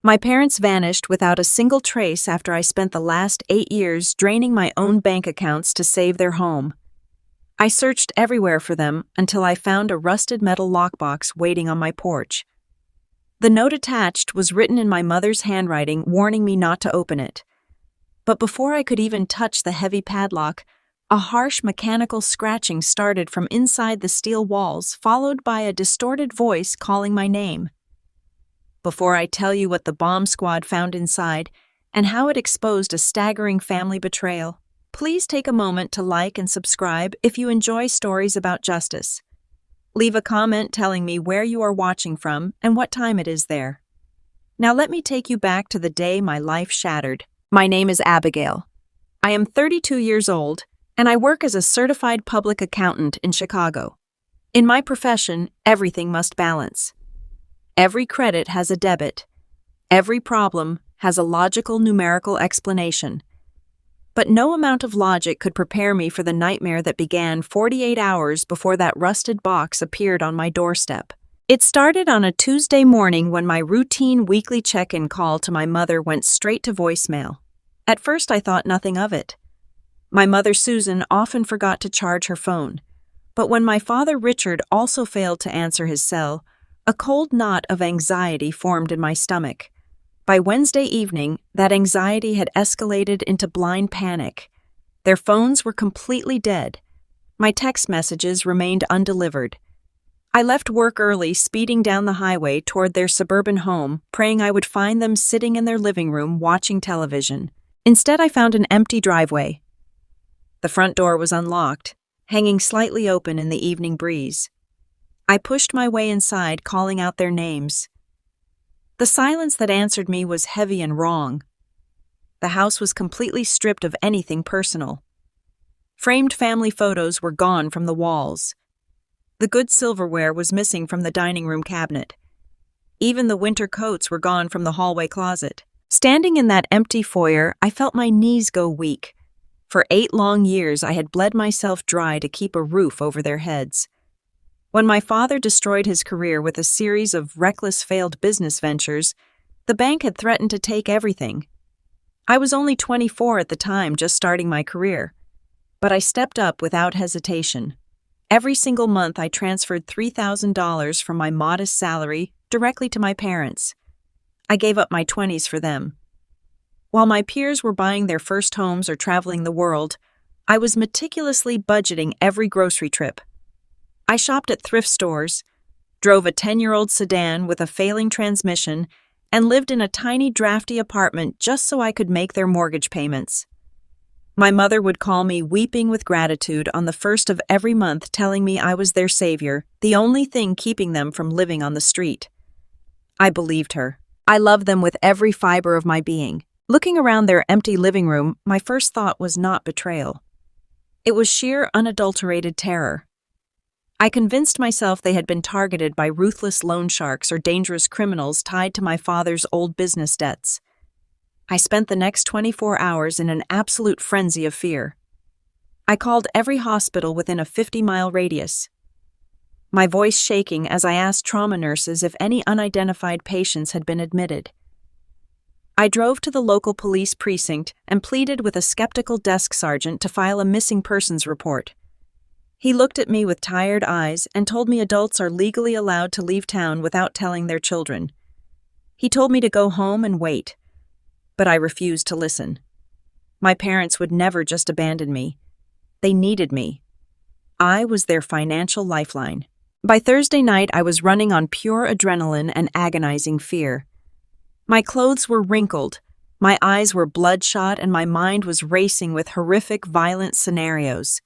My parents vanished without a single trace after I spent the last 8 years draining my own bank accounts to save their home. I searched everywhere for them until I found a rusted metal lockbox waiting on my porch. The note attached was written in my mother's handwriting, warning me not to open it. But before I could even touch the heavy padlock, a harsh mechanical scratching started from inside the steel walls, followed by a distorted voice calling my name. Before I tell you what the bomb squad found inside and how it exposed a staggering family betrayal, please take a moment to like and subscribe if you enjoy stories about justice. Leave a comment telling me where you are watching from and what time it is there. Now let me take you back to the day my life shattered. My name is Abigail. I am 32 years old, and I work as a certified public accountant in Chicago. In my profession, everything must balance. Every credit has a debit. Every problem has a logical numerical explanation. But no amount of logic could prepare me for the nightmare that began 48 hours before that rusted box appeared on my doorstep. It started on a Tuesday morning when my routine weekly check-in call to my mother went straight to voicemail. At first I thought nothing of it. My mother Susan often forgot to charge her phone. But when my father Richard also failed to answer his cell, a cold knot of anxiety formed in my stomach. By Wednesday evening, that anxiety had escalated into blind panic. Their phones were completely dead. My text messages remained undelivered. I left work early, speeding down the highway toward their suburban home, praying I would find them sitting in their living room watching television. Instead, I found an empty driveway. The front door was unlocked, hanging slightly open in the evening breeze. I pushed my way inside, calling out their names. The silence that answered me was heavy and wrong. The house was completely stripped of anything personal. Framed family photos were gone from the walls. The good silverware was missing from the dining room cabinet. Even the winter coats were gone from the hallway closet. Standing in that empty foyer, I felt my knees go weak. For 8 long years, I had bled myself dry to keep a roof over their heads. When my father destroyed his career with a series of reckless failed business ventures, the bank had threatened to take everything. I was only 24 at the time, just starting my career. But I stepped up without hesitation. Every single month I transferred $3,000 from my modest salary directly to my parents. I gave up my 20s for them. While my peers were buying their first homes or traveling the world, I was meticulously budgeting every grocery trip. I shopped at thrift stores, drove a 10-year-old sedan with a failing transmission, and lived in a tiny drafty apartment just so I could make their mortgage payments. My mother would call me weeping with gratitude on the first of every month, telling me I was their savior, the only thing keeping them from living on the street. I believed her. I loved them with every fiber of my being. Looking around their empty living room, my first thought was not betrayal. It was sheer, unadulterated terror. I convinced myself they had been targeted by ruthless loan sharks or dangerous criminals tied to my father's old business debts. I spent the next 24 hours in an absolute frenzy of fear. I called every hospital within a 50-mile radius, my voice shaking as I asked trauma nurses if any unidentified patients had been admitted. I drove to the local police precinct and pleaded with a skeptical desk sergeant to file a missing persons report. He looked at me with tired eyes and told me adults are legally allowed to leave town without telling their children. He told me to go home and wait, but I refused to listen. My parents would never just abandon me. They needed me. I was their financial lifeline. By Thursday night, I was running on pure adrenaline and agonizing fear. My clothes were wrinkled, my eyes were bloodshot, and my mind was racing with horrific, violent scenarios.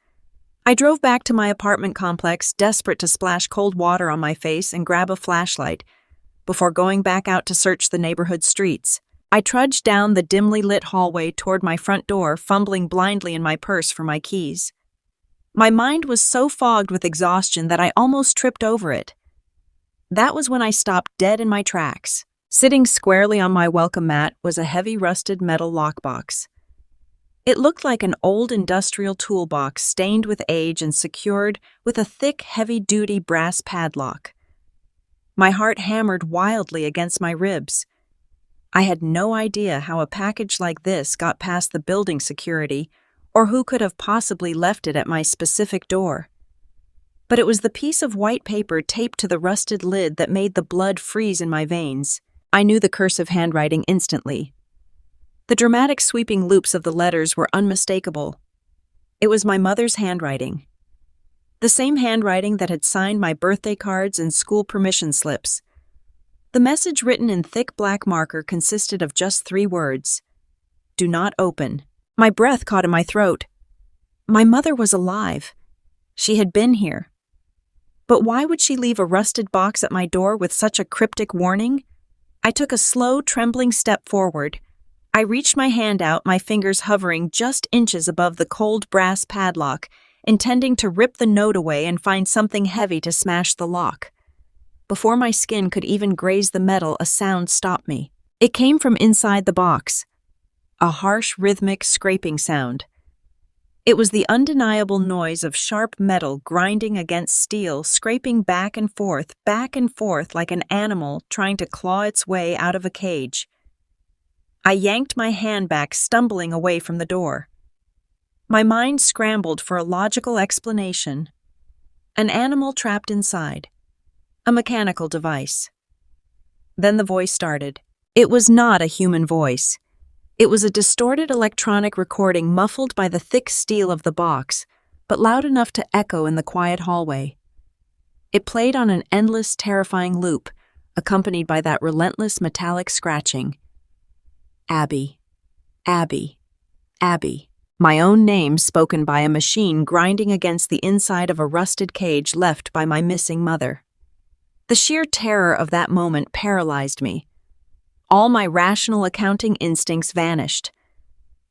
I drove back to my apartment complex, desperate to splash cold water on my face and grab a flashlight, before going back out to search the neighborhood streets. I trudged down the dimly lit hallway toward my front door, fumbling blindly in my purse for my keys. My mind was so fogged with exhaustion that I almost tripped over it. That was when I stopped dead in my tracks. Sitting squarely on my welcome mat was a heavy rusted metal lockbox. It looked like an old industrial toolbox stained with age and secured with a thick, heavy-duty brass padlock. My heart hammered wildly against my ribs. I had no idea how a package like this got past the building security or who could have possibly left it at my specific door. But it was the piece of white paper taped to the rusted lid that made the blood freeze in my veins. I knew the cursive handwriting instantly. The dramatic sweeping loops of the letters were unmistakable. It was my mother's handwriting. The same handwriting that had signed my birthday cards and school permission slips. The message written in thick black marker consisted of just 3 words. Do not open. My breath caught in my throat. My mother was alive. She had been here. But why would she leave a rusted box at my door with such a cryptic warning? I took a slow, trembling step forward. I reached my hand out, my fingers hovering just inches above the cold brass padlock, intending to rip the note away and find something heavy to smash the lock. Before my skin could even graze the metal, a sound stopped me. It came from inside the box. A harsh, rhythmic scraping sound. It was the undeniable noise of sharp metal grinding against steel, scraping back and forth like an animal trying to claw its way out of a cage. I yanked my hand back, stumbling away from the door. My mind scrambled for a logical explanation. An animal trapped inside. A mechanical device. Then the voice started. It was not a human voice. It was a distorted electronic recording muffled by the thick steel of the box, but loud enough to echo in the quiet hallway. It played on an endless, terrifying loop, accompanied by that relentless metallic scratching. Abby. Abby. Abby. My own name spoken by a machine grinding against the inside of a rusted cage left by my missing mother. The sheer terror of that moment paralyzed me. All my rational accounting instincts vanished.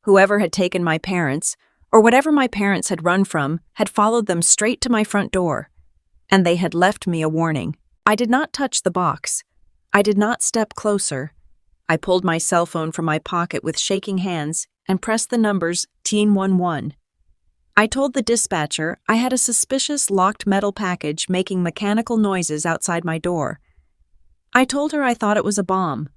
Whoever had taken my parents, or whatever my parents had run from, had followed them straight to my front door, and they had left me a warning. I did not touch the box. I did not step closer. I pulled my cell phone from my pocket with shaking hands and pressed the numbers teen11. I told the dispatcher I had a suspicious locked metal package making mechanical noises outside my door. I told her I thought it was a bomb.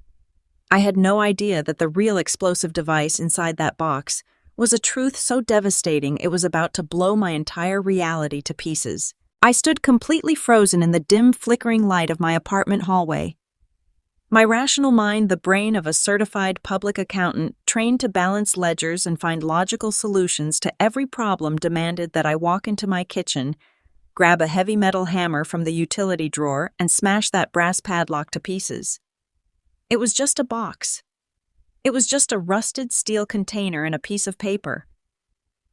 I had no idea that the real explosive device inside that box was a truth so devastating it was about to blow my entire reality to pieces. I stood completely frozen in the dim, flickering light of my apartment hallway. My rational mind, the brain of a certified public accountant trained to balance ledgers and find logical solutions to every problem, demanded that I walk into my kitchen, grab a heavy metal hammer from the utility drawer, and smash that brass padlock to pieces. It was just a box. It was just a rusted steel container and a piece of paper.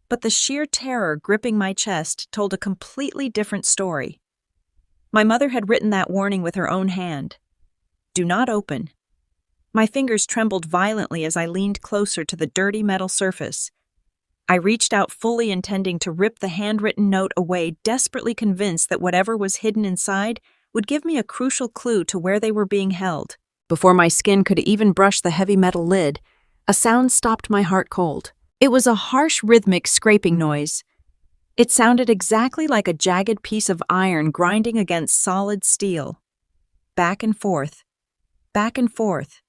But the sheer terror gripping my chest told a completely different story. My mother had written that warning with her own hand. Do not open. My fingers trembled violently as I leaned closer to the dirty metal surface. I reached out fully, intending to rip the handwritten note away, desperately convinced that whatever was hidden inside would give me a crucial clue to where they were being held. Before my skin could even brush the heavy metal lid, a sound stopped my heart cold. It was a harsh, rhythmic scraping noise. It sounded exactly like a jagged piece of iron grinding against solid steel. Back and forth. Back and forth.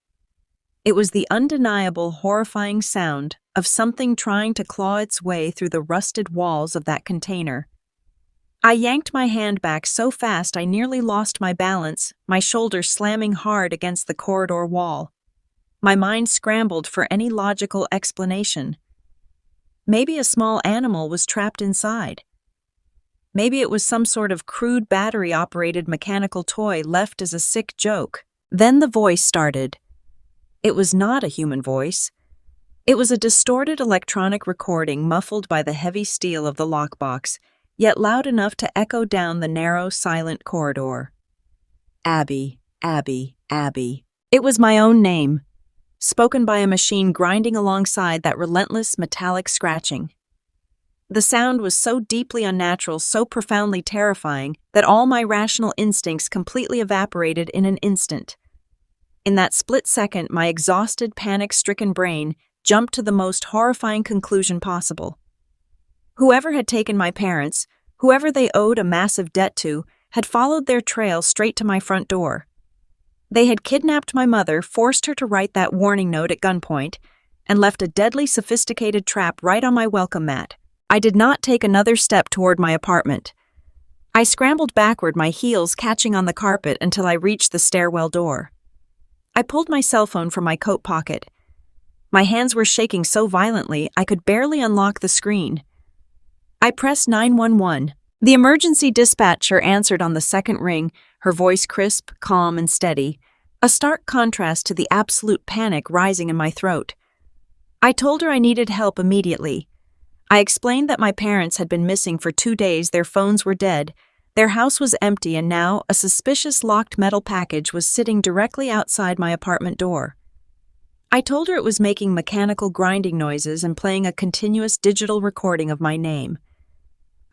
It was the undeniable, horrifying sound of something trying to claw its way through the rusted walls of that container. I yanked my hand back so fast I nearly lost my balance, my shoulders slamming hard against the corridor wall. My mind scrambled for any logical explanation. Maybe a small animal was trapped inside. Maybe it was some sort of crude battery-operated mechanical toy left as a sick joke. Then the voice started. It was not a human voice. It was a distorted electronic recording muffled by the heavy steel of the lockbox, yet loud enough to echo down the narrow, silent corridor. Abby, Abby, Abby. It was my own name, spoken by a machine grinding alongside that relentless metallic scratching. The sound was so deeply unnatural, so profoundly terrifying, that all my rational instincts completely evaporated in an instant. In that split second, my exhausted, panic-stricken brain jumped to the most horrifying conclusion possible. Whoever had taken my parents, whoever they owed a massive debt to, had followed their trail straight to my front door. They had kidnapped my mother, forced her to write that warning note at gunpoint, and left a deadly sophisticated trap right on my welcome mat. I did not take another step toward my apartment. I scrambled backward, my heels catching on the carpet until I reached the stairwell door. I pulled my cell phone from my coat pocket. My hands were shaking so violently I could barely unlock the screen. I pressed 911. The emergency dispatcher answered on the second ring, her voice crisp, calm, and steady, a stark contrast to the absolute panic rising in my throat. I told her I needed help immediately. I explained that my parents had been missing for 2 days, their phones were dead, their house was empty, and now a suspicious locked metal package was sitting directly outside my apartment door. I told her it was making mechanical grinding noises and playing a continuous digital recording of my name.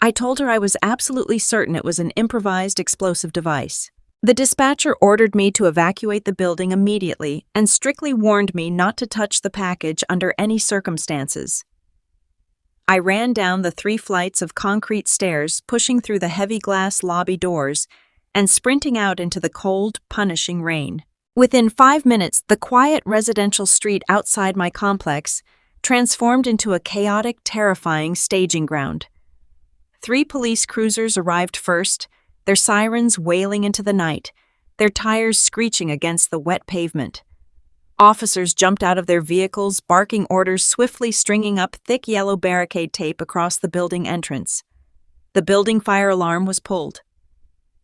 I told her I was absolutely certain it was an improvised explosive device. The dispatcher ordered me to evacuate the building immediately and strictly warned me not to touch the package under any circumstances. I ran down the 3 flights of concrete stairs, pushing through the heavy glass lobby doors and sprinting out into the cold, punishing rain. Within 5 minutes, the quiet residential street outside my complex transformed into a chaotic, terrifying staging ground. 3 police cruisers arrived first, their sirens wailing into the night, their tires screeching against the wet pavement. Officers jumped out of their vehicles, barking orders, swiftly stringing up thick yellow barricade tape across the building entrance. The building fire alarm was pulled.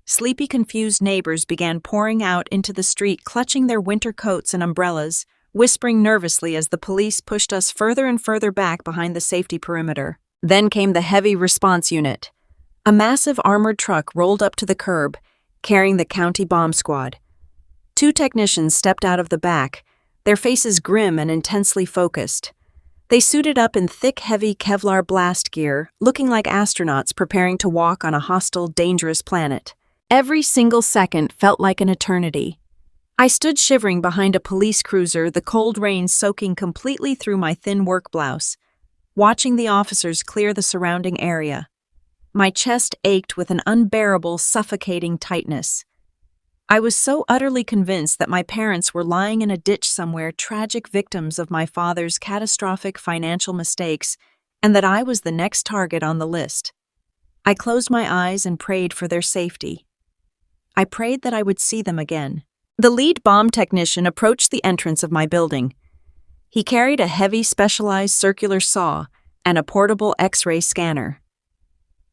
Sleepy, confused neighbors began pouring out into the street, clutching their winter coats and umbrellas, whispering nervously as the police pushed us further and further back behind the safety perimeter. Then came the heavy response unit. A massive armored truck rolled up to the curb, carrying the county bomb squad. 2 technicians stepped out of the back, their faces grim and intensely focused. They suited up in thick, heavy Kevlar blast gear, looking like astronauts preparing to walk on a hostile, dangerous planet. Every single second felt like an eternity. I stood shivering behind a police cruiser, the cold rain soaking completely through my thin work blouse, watching the officers clear the surrounding area. My chest ached with an unbearable, suffocating tightness. I was so utterly convinced that my parents were lying in a ditch somewhere, tragic victims of my father's catastrophic financial mistakes, and that I was the next target on the list. I closed my eyes and prayed for their safety. I prayed that I would see them again. The lead bomb technician approached the entrance of my building. He carried a heavy, specialized circular saw and a portable X-ray scanner.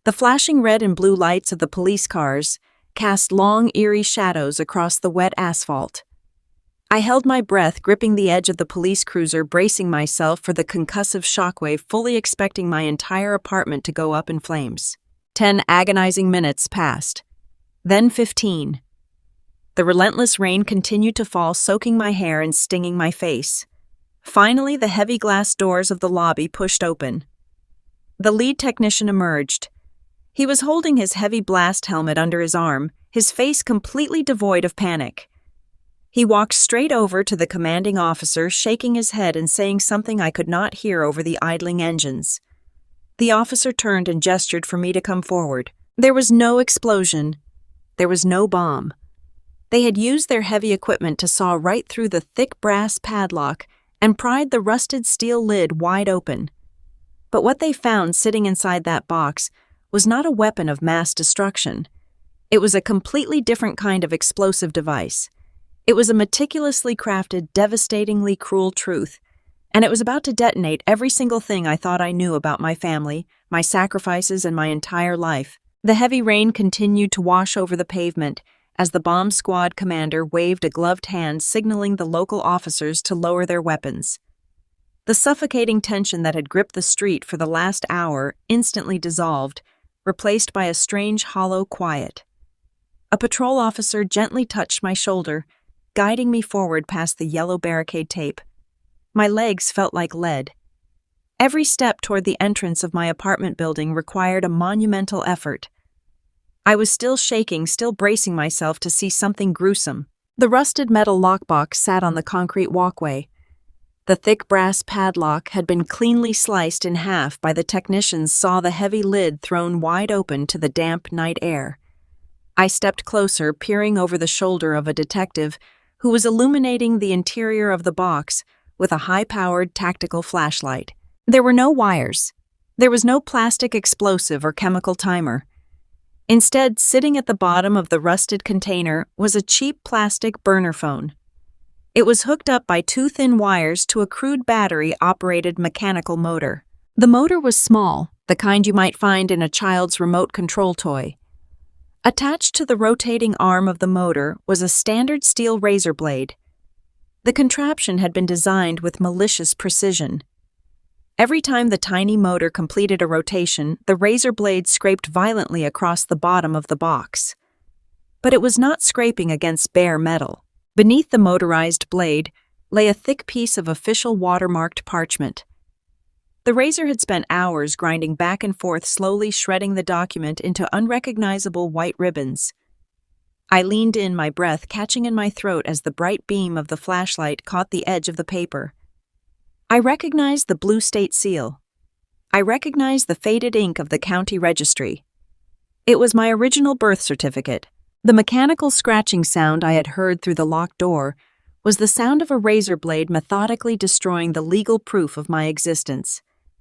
The flashing red and blue lights of the police cars cast long, eerie shadows across the wet asphalt. I held my breath, gripping the edge of the police cruiser, bracing myself for the concussive shockwave, fully expecting my entire apartment to go up in flames. 10 agonizing minutes passed. Then 15. The relentless rain continued to fall, soaking my hair and stinging my face. Finally, the heavy glass doors of the lobby pushed open. The lead technician emerged. He was holding his heavy blast helmet under his arm, his face completely devoid of panic. He walked straight over to the commanding officer, shaking his head and saying something I could not hear over the idling engines. The officer turned and gestured for me to come forward. There was no explosion. There was no bomb. They had used their heavy equipment to saw right through the thick brass padlock and pried the rusted steel lid wide open. But what they found sitting inside that box was not a weapon of mass destruction. It was a completely different kind of explosive device. It was a meticulously crafted, devastatingly cruel truth, and it was about to detonate every single thing I thought I knew about my family, my sacrifices, and my entire life. The heavy rain continued to wash over the pavement as the bomb squad commander waved a gloved hand, signaling the local officers to lower their weapons. The suffocating tension that had gripped the street for the last hour instantly dissolved, replaced by a strange, hollow quiet. A patrol officer gently touched my shoulder, guiding me forward past the yellow barricade tape. My legs felt like lead. Every step toward the entrance of my apartment building required a monumental effort. I was still shaking, still bracing myself to see something gruesome. The rusted metal lockbox sat on the concrete walkway. The thick brass padlock had been cleanly sliced in half by the technicians saw the heavy lid thrown wide open to the damp night air. I stepped closer, peering over the shoulder of a detective who was illuminating the interior of the box with a high-powered tactical flashlight. There were no wires. There was no plastic explosive or chemical timer. Instead, sitting at the bottom of the rusted container was a cheap plastic burner phone. It was hooked up by two thin wires to a crude battery-operated mechanical motor. The motor was small, the kind you might find in a child's remote control toy. Attached to the rotating arm of the motor was a standard steel razor blade. The contraption had been designed with malicious precision. Every time the tiny motor completed a rotation, the razor blade scraped violently across the bottom of the box. But it was not scraping against bare metal. Beneath the motorized blade lay a thick piece of official watermarked parchment. The razor had spent hours grinding back and forth, slowly shredding the document into unrecognizable white ribbons. I leaned in, my breath catching in my throat as the bright beam of the flashlight caught the edge of the paper. I recognized the blue state seal. I recognized the faded ink of the county registry. It was my original birth certificate. The mechanical scratching sound I had heard through the locked door was the sound of a razor blade methodically destroying the legal proof of my existence.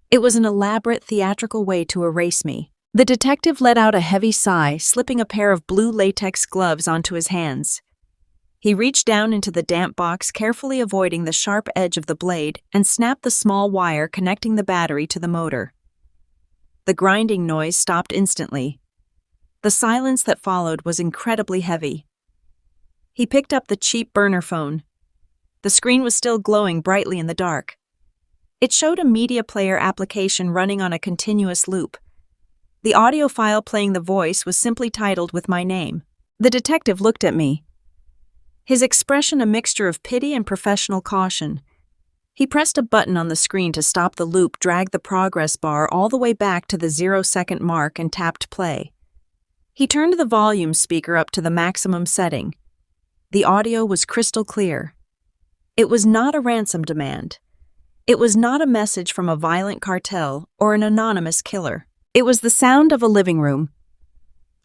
It was an elaborate theatrical way to erase me. The detective let out a heavy sigh, slipping a pair of blue latex gloves onto his hands. He reached down into the damp box, carefully avoiding the sharp edge of the blade, and snapped the small wire connecting the battery to the motor. The grinding noise stopped instantly. The silence that followed was incredibly heavy. He picked up the cheap burner phone. The screen was still glowing brightly in the dark. It showed a media player application running on a continuous loop. The audio file playing the voice was simply titled with my name. The detective looked at me, his expression a mixture of pity and professional caution. He pressed a button on the screen to stop the loop, dragged the progress bar all the way back to the 0-second mark, and tapped play. He turned the volume speaker up to the maximum setting. The audio was crystal clear. It was not a ransom demand. It was not a message from a violent cartel or an anonymous killer. It was the sound of a living room.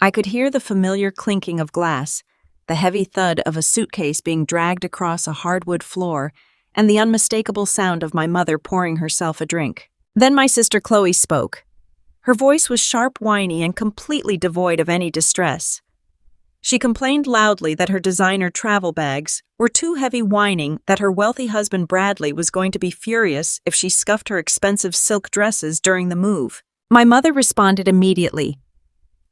I could hear the familiar clinking of glass, the heavy thud of a suitcase being dragged across a hardwood floor, and the unmistakable sound of my mother pouring herself a drink. Then my sister Chloe spoke. Her voice was sharp, whiny, and completely devoid of any distress. She complained loudly that her designer travel bags were too heavy, whining that her wealthy husband Bradley was going to be furious if she scuffed her expensive silk dresses during the move. My mother responded immediately,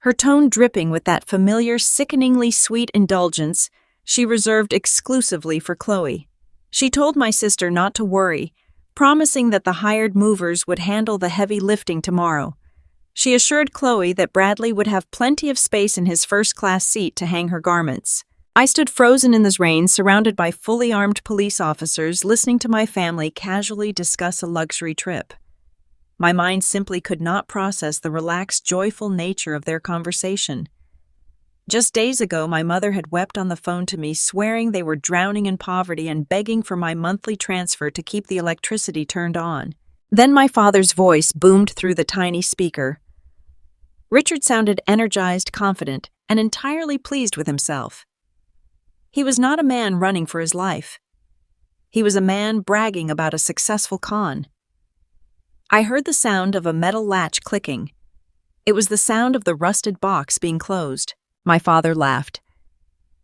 her tone dripping with that familiar, sickeningly sweet indulgence she reserved exclusively for Chloe. She told my sister not to worry, promising that the hired movers would handle the heavy lifting tomorrow. She assured Chloe that Bradley would have plenty of space in his first-class seat to hang her garments. I stood frozen in the rain, surrounded by fully armed police officers, listening to my family casually discuss a luxury trip. My mind simply could not process the relaxed, joyful nature of their conversation. Just days ago, my mother had wept on the phone to me, swearing they were drowning in poverty and begging for my monthly transfer to keep the electricity turned on. Then my father's voice boomed through the tiny speaker. Richard sounded energized, confident, and entirely pleased with himself. He was not a man running for his life. He was a man bragging about a successful con. I heard the sound of a metal latch clicking. It was the sound of the rusted box being closed. My father laughed.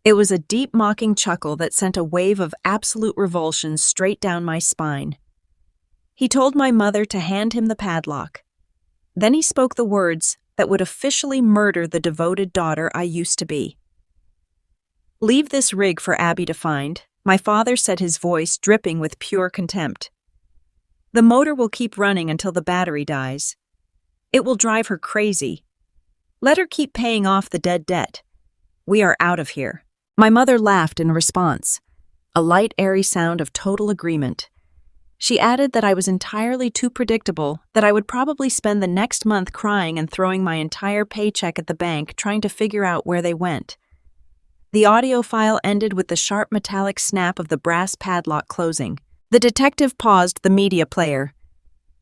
It was a deep, mocking chuckle that sent a wave of absolute revulsion straight down my spine. He told my mother to hand him the padlock. Then he spoke the words that would officially murder the devoted daughter I used to be. "Leave this rig for Abby to find," my father said, his voice dripping with pure contempt. "The motor will keep running until the battery dies. It will drive her crazy. Let her keep paying off the dead debt. We are out of here." My mother laughed in response, a light, airy sound of total agreement. She added that I was entirely too predictable, that I would probably spend the next month crying and throwing my entire paycheck at the bank trying to figure out where they went. The audio file ended with the sharp metallic snap of the brass padlock closing. The detective paused the media player.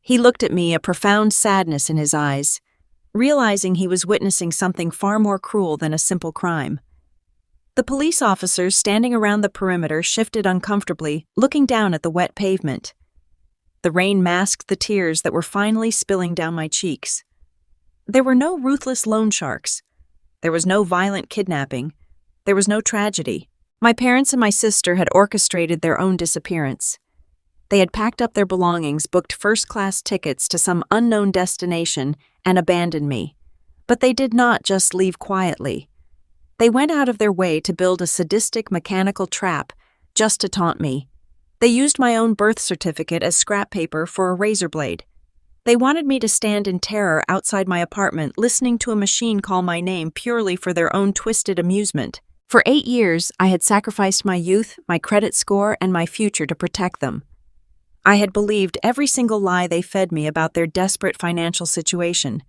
He looked at me, a profound sadness in his eyes, realizing he was witnessing something far more cruel than a simple crime. The police officers standing around the perimeter shifted uncomfortably, looking down at the wet pavement. The rain masked the tears that were finally spilling down my cheeks. There were no ruthless loan sharks. There was no violent kidnapping. There was no tragedy. My parents and my sister had orchestrated their own disappearance. They had packed up their belongings, booked first-class tickets to some unknown destination, and abandoned me. But they did not just leave quietly. They went out of their way to build a sadistic mechanical trap just to taunt me. They used my own birth certificate as scrap paper for a razor blade. They wanted me to stand in terror outside my apartment, listening to a machine call my name purely for their own twisted amusement. For 8 years, I had sacrificed my youth, my credit score, and my future to protect them. I had believed every single lie they fed me about their desperate financial situation.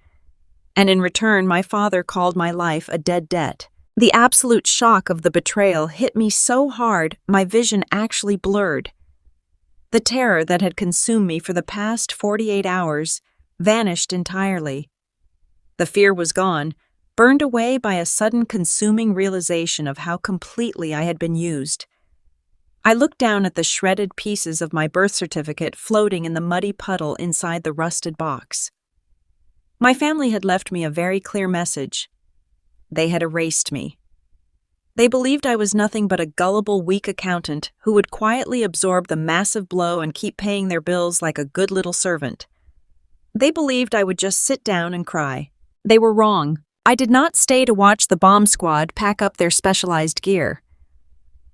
And in return, my father called my life a dead debt. The absolute shock of the betrayal hit me so hard, my vision actually blurred. The terror that had consumed me for the past 48 hours vanished entirely. The fear was gone, burned away by a sudden consuming realization of how completely I had been used. I looked down at the shredded pieces of my birth certificate floating in the muddy puddle inside the rusted box. My family had left me a very clear message. They had erased me. They believed I was nothing but a gullible, weak accountant who would quietly absorb the massive blow and keep paying their bills like a good little servant. They believed I would just sit down and cry. They were wrong. I did not stay to watch the bomb squad pack up their specialized gear.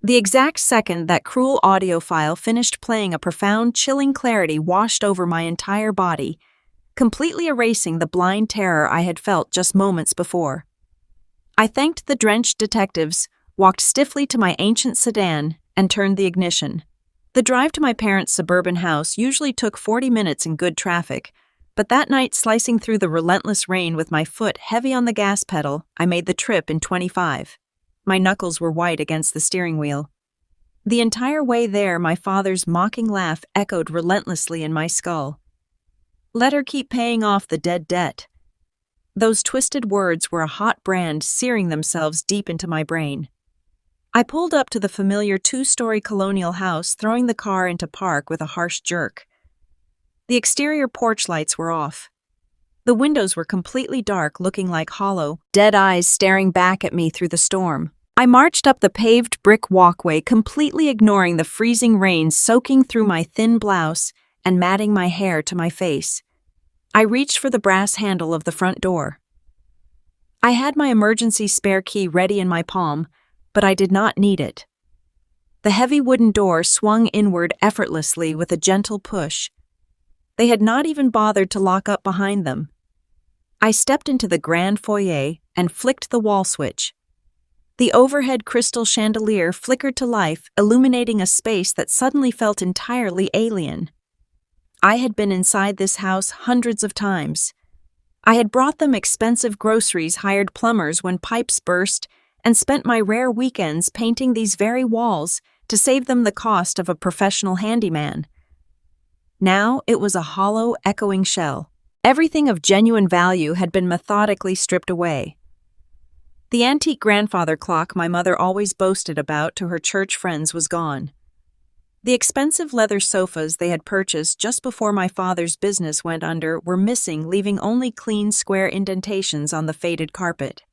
The exact second that cruel audio file finished playing, a profound, chilling clarity washed over my entire body, completely erasing the blind terror I had felt just moments before. I thanked the drenched detectives, walked stiffly to my ancient sedan, and turned the ignition. The drive to my parents' suburban house usually took 40 minutes in good traffic, but that night, slicing through the relentless rain with my foot heavy on the gas pedal, I made the trip in 25. My knuckles were white against the steering wheel. The entire way there, my father's mocking laugh echoed relentlessly in my skull. Let her keep paying off the dead debt. Those twisted words were a hot brand searing themselves deep into my brain. I pulled up to the familiar 2-story colonial house, throwing the car into park with a harsh jerk. The exterior porch lights were off. The windows were completely dark, looking like hollow, dead eyes staring back at me through the storm. I marched up the paved brick walkway, completely ignoring the freezing rain soaking through my thin blouse and matting my hair to my face. I reached for the brass handle of the front door. I had my emergency spare key ready in my palm, but I did not need it. The heavy wooden door swung inward effortlessly with a gentle push. They had not even bothered to lock up behind them. I stepped into the grand foyer and flicked the wall switch. The overhead crystal chandelier flickered to life, illuminating a space that suddenly felt entirely alien. I had been inside this house hundreds of times. I had brought them expensive groceries, hired plumbers when pipes burst, and spent my rare weekends painting these very walls to save them the cost of a professional handyman. Now it was a hollow, echoing shell. Everything of genuine value had been methodically stripped away. The antique grandfather clock my mother always boasted about to her church friends was gone. The expensive leather sofas they had purchased just before my father's business went under were missing, leaving only clean, square indentations on the faded carpet.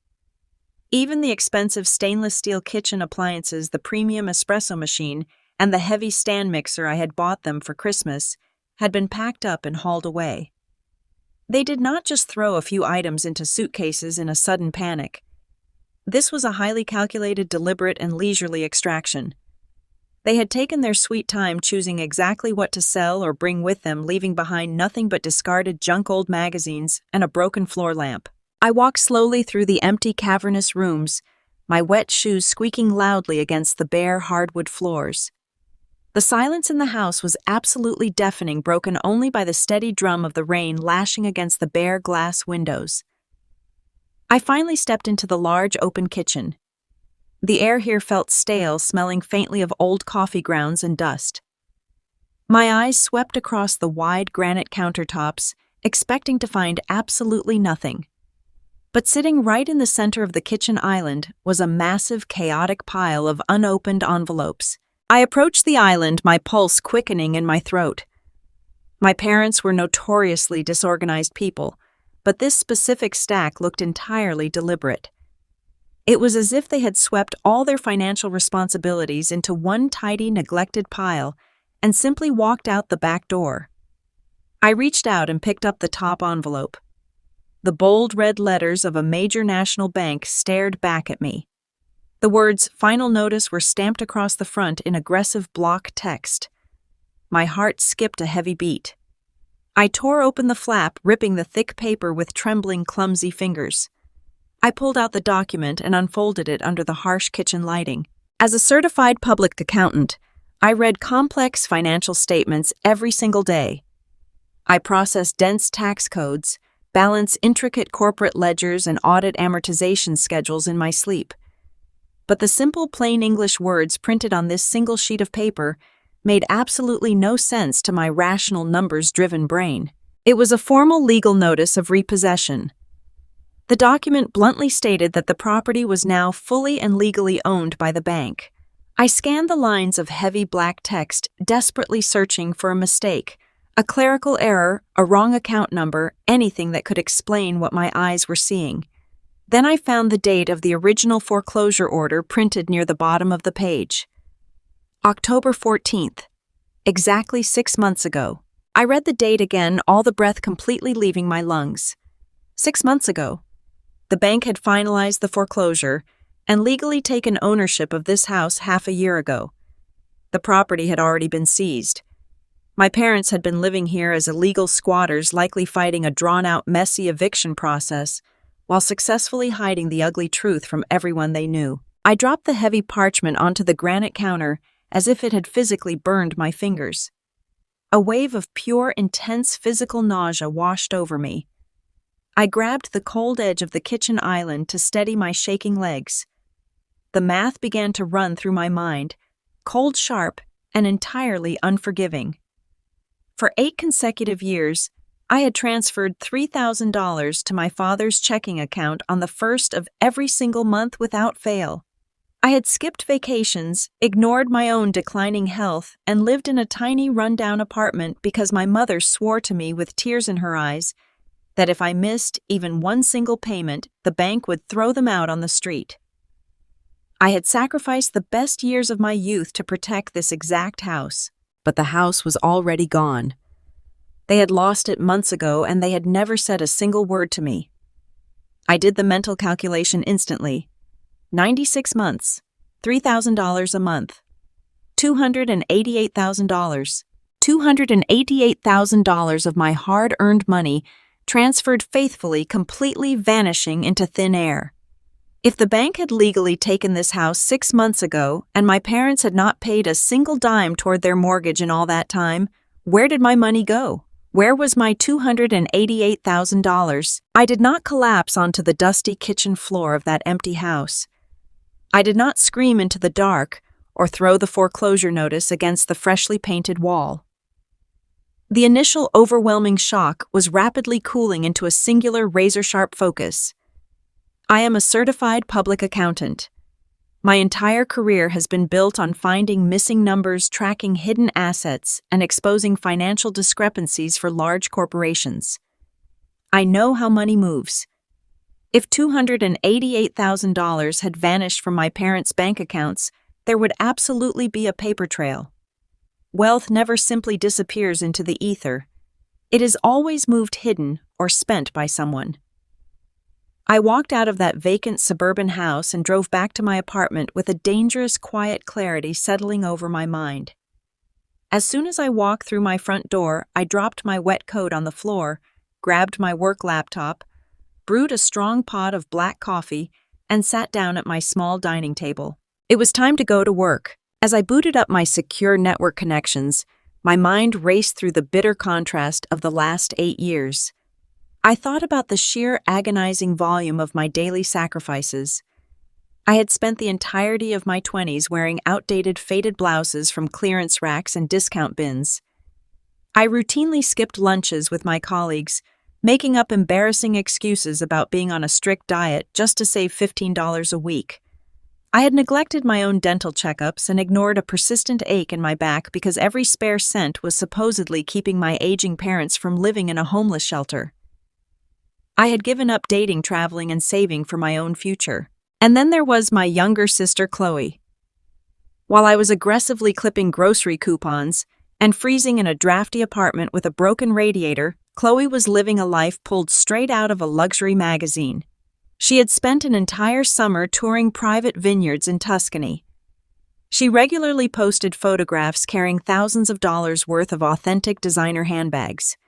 Even the expensive stainless steel kitchen appliances, the premium espresso machine, and the heavy stand mixer I had bought them for Christmas, had been packed up and hauled away. They did not just throw a few items into suitcases in a sudden panic. This was a highly calculated, deliberate, and leisurely extraction. They had taken their sweet time choosing exactly what to sell or bring with them, leaving behind nothing but discarded junk old magazines and a broken floor lamp. I walked slowly through the empty, cavernous rooms, my wet shoes squeaking loudly against the bare, hardwood floors. The silence in the house was absolutely deafening, broken only by the steady drum of the rain lashing against the bare glass windows. I finally stepped into the large, open kitchen. The air here felt stale, smelling faintly of old coffee grounds and dust. My eyes swept across the wide granite countertops, expecting to find absolutely nothing. But sitting right in the center of the kitchen island was a massive, chaotic pile of unopened envelopes. I approached the island, my pulse quickening in my throat. My parents were notoriously disorganized people, but this specific stack looked entirely deliberate. It was as if they had swept all their financial responsibilities into one tidy, neglected pile and simply walked out the back door. I reached out and picked up the top envelope. The bold red letters of a major national bank stared back at me. The words "Final Notice" were stamped across the front in aggressive block text. My heart skipped a heavy beat. I tore open the flap, ripping the thick paper with trembling, clumsy fingers. I pulled out the document and unfolded it under the harsh kitchen lighting. As a certified public accountant, I read complex financial statements every single day. I processed dense tax codes, balanced intricate corporate ledgers, and audit amortization schedules in my sleep. But the simple, plain English words printed on this single sheet of paper made absolutely no sense to my rational, numbers-driven brain. It was a formal legal notice of repossession. The document bluntly stated that the property was now fully and legally owned by the bank. I scanned the lines of heavy black text, desperately searching for a mistake, a clerical error, a wrong account number, anything that could explain what my eyes were seeing. Then I found the date of the original foreclosure order printed near the bottom of the page. October 14th, exactly 6 months ago. I read the date again, all the breath completely leaving my lungs. 6 months ago. The bank had finalized the foreclosure and legally taken ownership of this house half a year ago. The property had already been seized. My parents had been living here as illegal squatters, likely fighting a drawn-out, messy eviction process, while successfully hiding the ugly truth from everyone they knew. I dropped the heavy parchment onto the granite counter as if it had physically burned my fingers. A wave of pure, intense physical nausea washed over me. I grabbed the cold edge of the kitchen island to steady my shaking legs. The math began to run through my mind, cold sharp and entirely unforgiving. For 8 consecutive years, I had transferred $3,000 to my father's checking account on the first of every single month without fail. I had skipped vacations, ignored my own declining health, and lived in a tiny rundown apartment because my mother swore to me with tears in her eyes that if I missed even one single payment, the bank would throw them out on the street. I had sacrificed the best years of my youth to protect this exact house, but the house was already gone. They had lost it months ago, and they had never said a single word to me. I did the mental calculation instantly. 96 months, $3,000 a month, $288,000. $288,000 of my hard-earned money transferred faithfully, completely vanishing into thin air. If the bank had legally taken this house 6 months ago and my parents had not paid a single dime toward their mortgage in all that time, where did my money go? Where was my $288,000? I did not collapse onto the dusty kitchen floor of that empty house. I did not scream into the dark or throw the foreclosure notice against the freshly painted wall. The initial overwhelming shock was rapidly cooling into a singular razor-sharp focus. I am a certified public accountant. My entire career has been built on finding missing numbers, tracking hidden assets, and exposing financial discrepancies for large corporations. I know how money moves. If $288,000 had vanished from my parents' bank accounts, there would absolutely be a paper trail. Wealth never simply disappears into the ether. It is always moved hidden or spent by someone. I walked out of that vacant suburban house and drove back to my apartment with a dangerous, quiet clarity settling over my mind. As soon as I walked through my front door, I dropped my wet coat on the floor, grabbed my work laptop, brewed a strong pot of black coffee, and sat down at my small dining table. It was time to go to work. As I booted up my secure network connections, my mind raced through the bitter contrast of the last 8 years. I thought about the sheer agonizing volume of my daily sacrifices. I had spent the entirety of my 20s wearing outdated faded blouses from clearance racks and discount bins. I routinely skipped lunches with my colleagues, making up embarrassing excuses about being on a strict diet just to save $15 a week. I had neglected my own dental checkups and ignored a persistent ache in my back because every spare cent was supposedly keeping my aging parents from living in a homeless shelter. I had given up dating, traveling, and saving for my own future. And then there was my younger sister, Chloe. While I was aggressively clipping grocery coupons and freezing in a drafty apartment with a broken radiator, Chloe was living a life pulled straight out of a luxury magazine. She had spent an entire summer touring private vineyards in Tuscany. She regularly posted photographs carrying thousands of dollars worth of authentic designer handbags.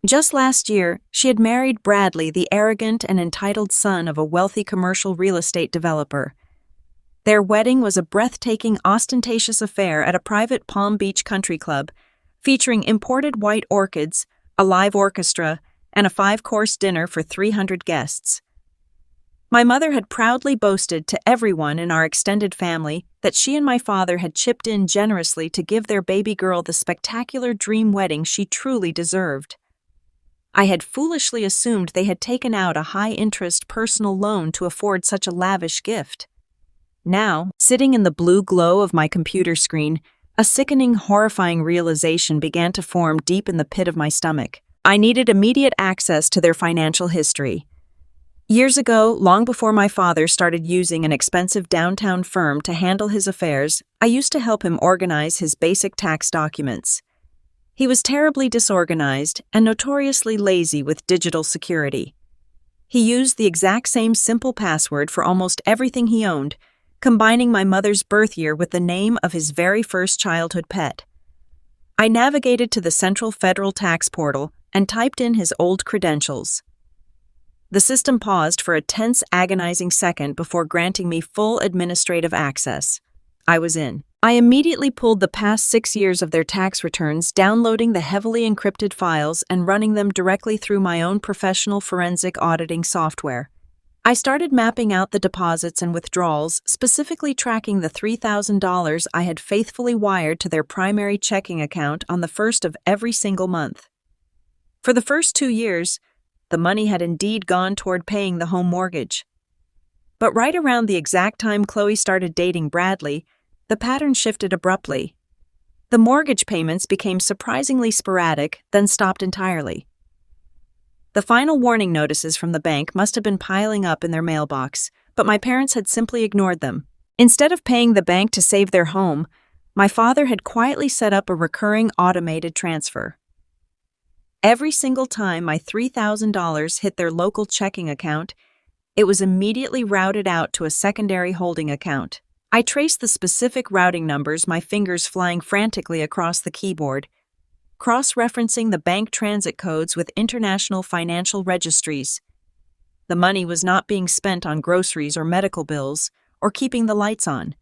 Just last year, she had married Bradley, the arrogant and entitled son of a wealthy commercial real estate developer. Their wedding was a breathtaking, ostentatious affair at a private Palm Beach country club, featuring imported white orchids, a live orchestra, and a 5-course dinner for 300 guests. My mother had proudly boasted to everyone in our extended family that she and my father had chipped in generously to give their baby girl the spectacular dream wedding she truly deserved. I had foolishly assumed they had taken out a high-interest personal loan to afford such a lavish gift. Now, sitting in the blue glow of my computer screen, a sickening, horrifying realization began to form deep in the pit of my stomach. I needed immediate access to their financial history. Years ago, long before my father started using an expensive downtown firm to handle his affairs, I used to help him organize his basic tax documents. He was terribly disorganized and notoriously lazy with digital security. He used the exact same simple password for almost everything he owned, combining my mother's birth year with the name of his very first childhood pet. I navigated to the Central Federal Tax Portal and typed in his old credentials. The system paused for a tense, agonizing second before granting me full administrative access. I was in. I immediately pulled the past 6 years of their tax returns, downloading the heavily encrypted files and running them directly through my own professional forensic auditing software. I started mapping out the deposits and withdrawals, specifically tracking the $3,000 I had faithfully wired to their primary checking account on the first of every single month. For the first 2 years, the money had indeed gone toward paying the home mortgage. But right around the exact time Chloe started dating Bradley, the pattern shifted abruptly. The mortgage payments became surprisingly sporadic, then stopped entirely. The final warning notices from the bank must have been piling up in their mailbox, but my parents had simply ignored them. Instead of paying the bank to save their home, my father had quietly set up a recurring automated transfer. Every single time my $3,000 hit their local checking account, it was immediately routed out to a secondary holding account. I traced the specific routing numbers, my fingers flying frantically across the keyboard, cross-referencing the bank transit codes with international financial registries. The money was not being spent on groceries or medical bills or keeping the lights on.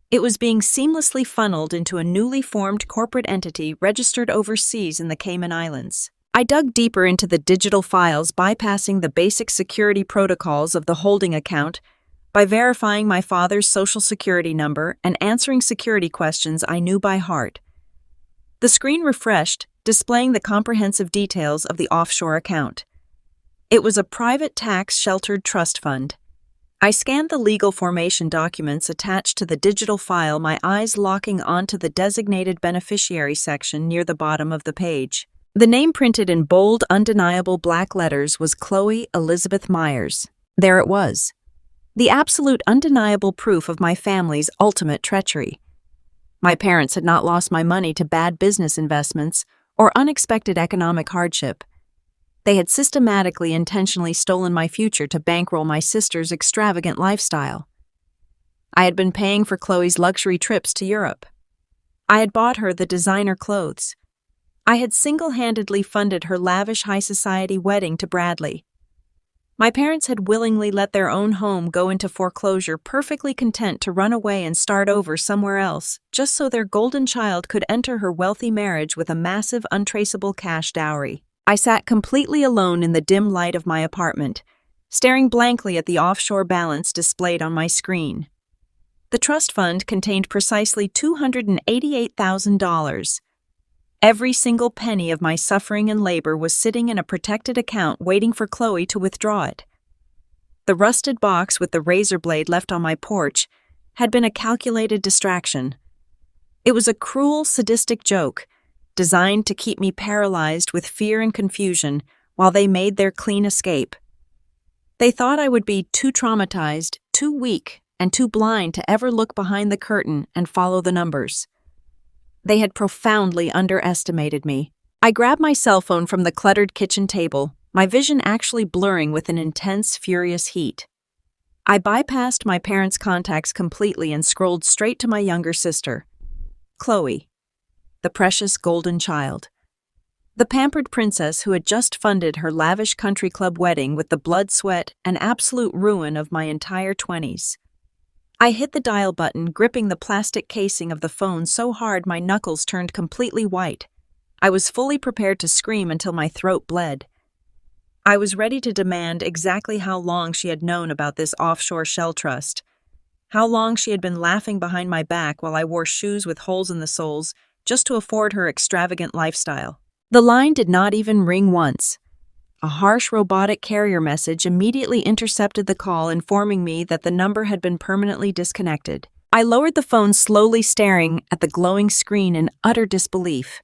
It was being seamlessly funneled into a newly formed corporate entity registered overseas in the Cayman Islands. I dug deeper into the digital files, bypassing the basic security protocols of the holding account by verifying my father's social security number and answering security questions I knew by heart. The screen refreshed, displaying the comprehensive details of the offshore account. It was a private tax-sheltered trust fund. I scanned the legal formation documents attached to the digital file, my eyes locking onto the designated beneficiary section near the bottom of the page. The name printed in bold, undeniable black letters was Chloe Elizabeth Myers. There it was. The absolute undeniable proof of my family's ultimate treachery. My parents had not lost my money to bad business investments or unexpected economic hardship. They had systematically, intentionally stolen my future to bankroll my sister's extravagant lifestyle. I had been paying for Chloe's luxury trips to Europe. I had bought her the designer clothes. I had single-handedly funded her lavish high society wedding to Bradley. My parents had willingly let their own home go into foreclosure, perfectly content to run away and start over somewhere else, just so their golden child could enter her wealthy marriage with a massive, untraceable cash dowry. I sat completely alone in the dim light of my apartment, staring blankly at the offshore balance displayed on my screen. The trust fund contained precisely $288,000. Every single penny of my suffering and labor was sitting in a protected account waiting for Chloe to withdraw it. The rusted box with the razor blade left on my porch had been a calculated distraction. It was a cruel, sadistic joke, designed to keep me paralyzed with fear and confusion while they made their clean escape. They thought I would be too traumatized, too weak, and too blind to ever look behind the curtain and follow the numbers. They had profoundly underestimated me. I grabbed my cell phone from the cluttered kitchen table, my vision actually blurring with an intense, furious heat. I bypassed my parents' contacts completely and scrolled straight to my younger sister, Chloe, the precious golden child. The pampered princess who had just funded her lavish country club wedding with the blood, sweat, and absolute ruin of my entire 20s. I hit the dial button, gripping the plastic casing of the phone so hard my knuckles turned completely white. I was fully prepared to scream until my throat bled. I was ready to demand exactly how long she had known about this offshore shell trust, how long she had been laughing behind my back while I wore shoes with holes in the soles just to afford her extravagant lifestyle. The line did not even ring once. A harsh robotic carrier message immediately intercepted the call, informing me that the number had been permanently disconnected. I lowered the phone, slowly staring at the glowing screen in utter disbelief.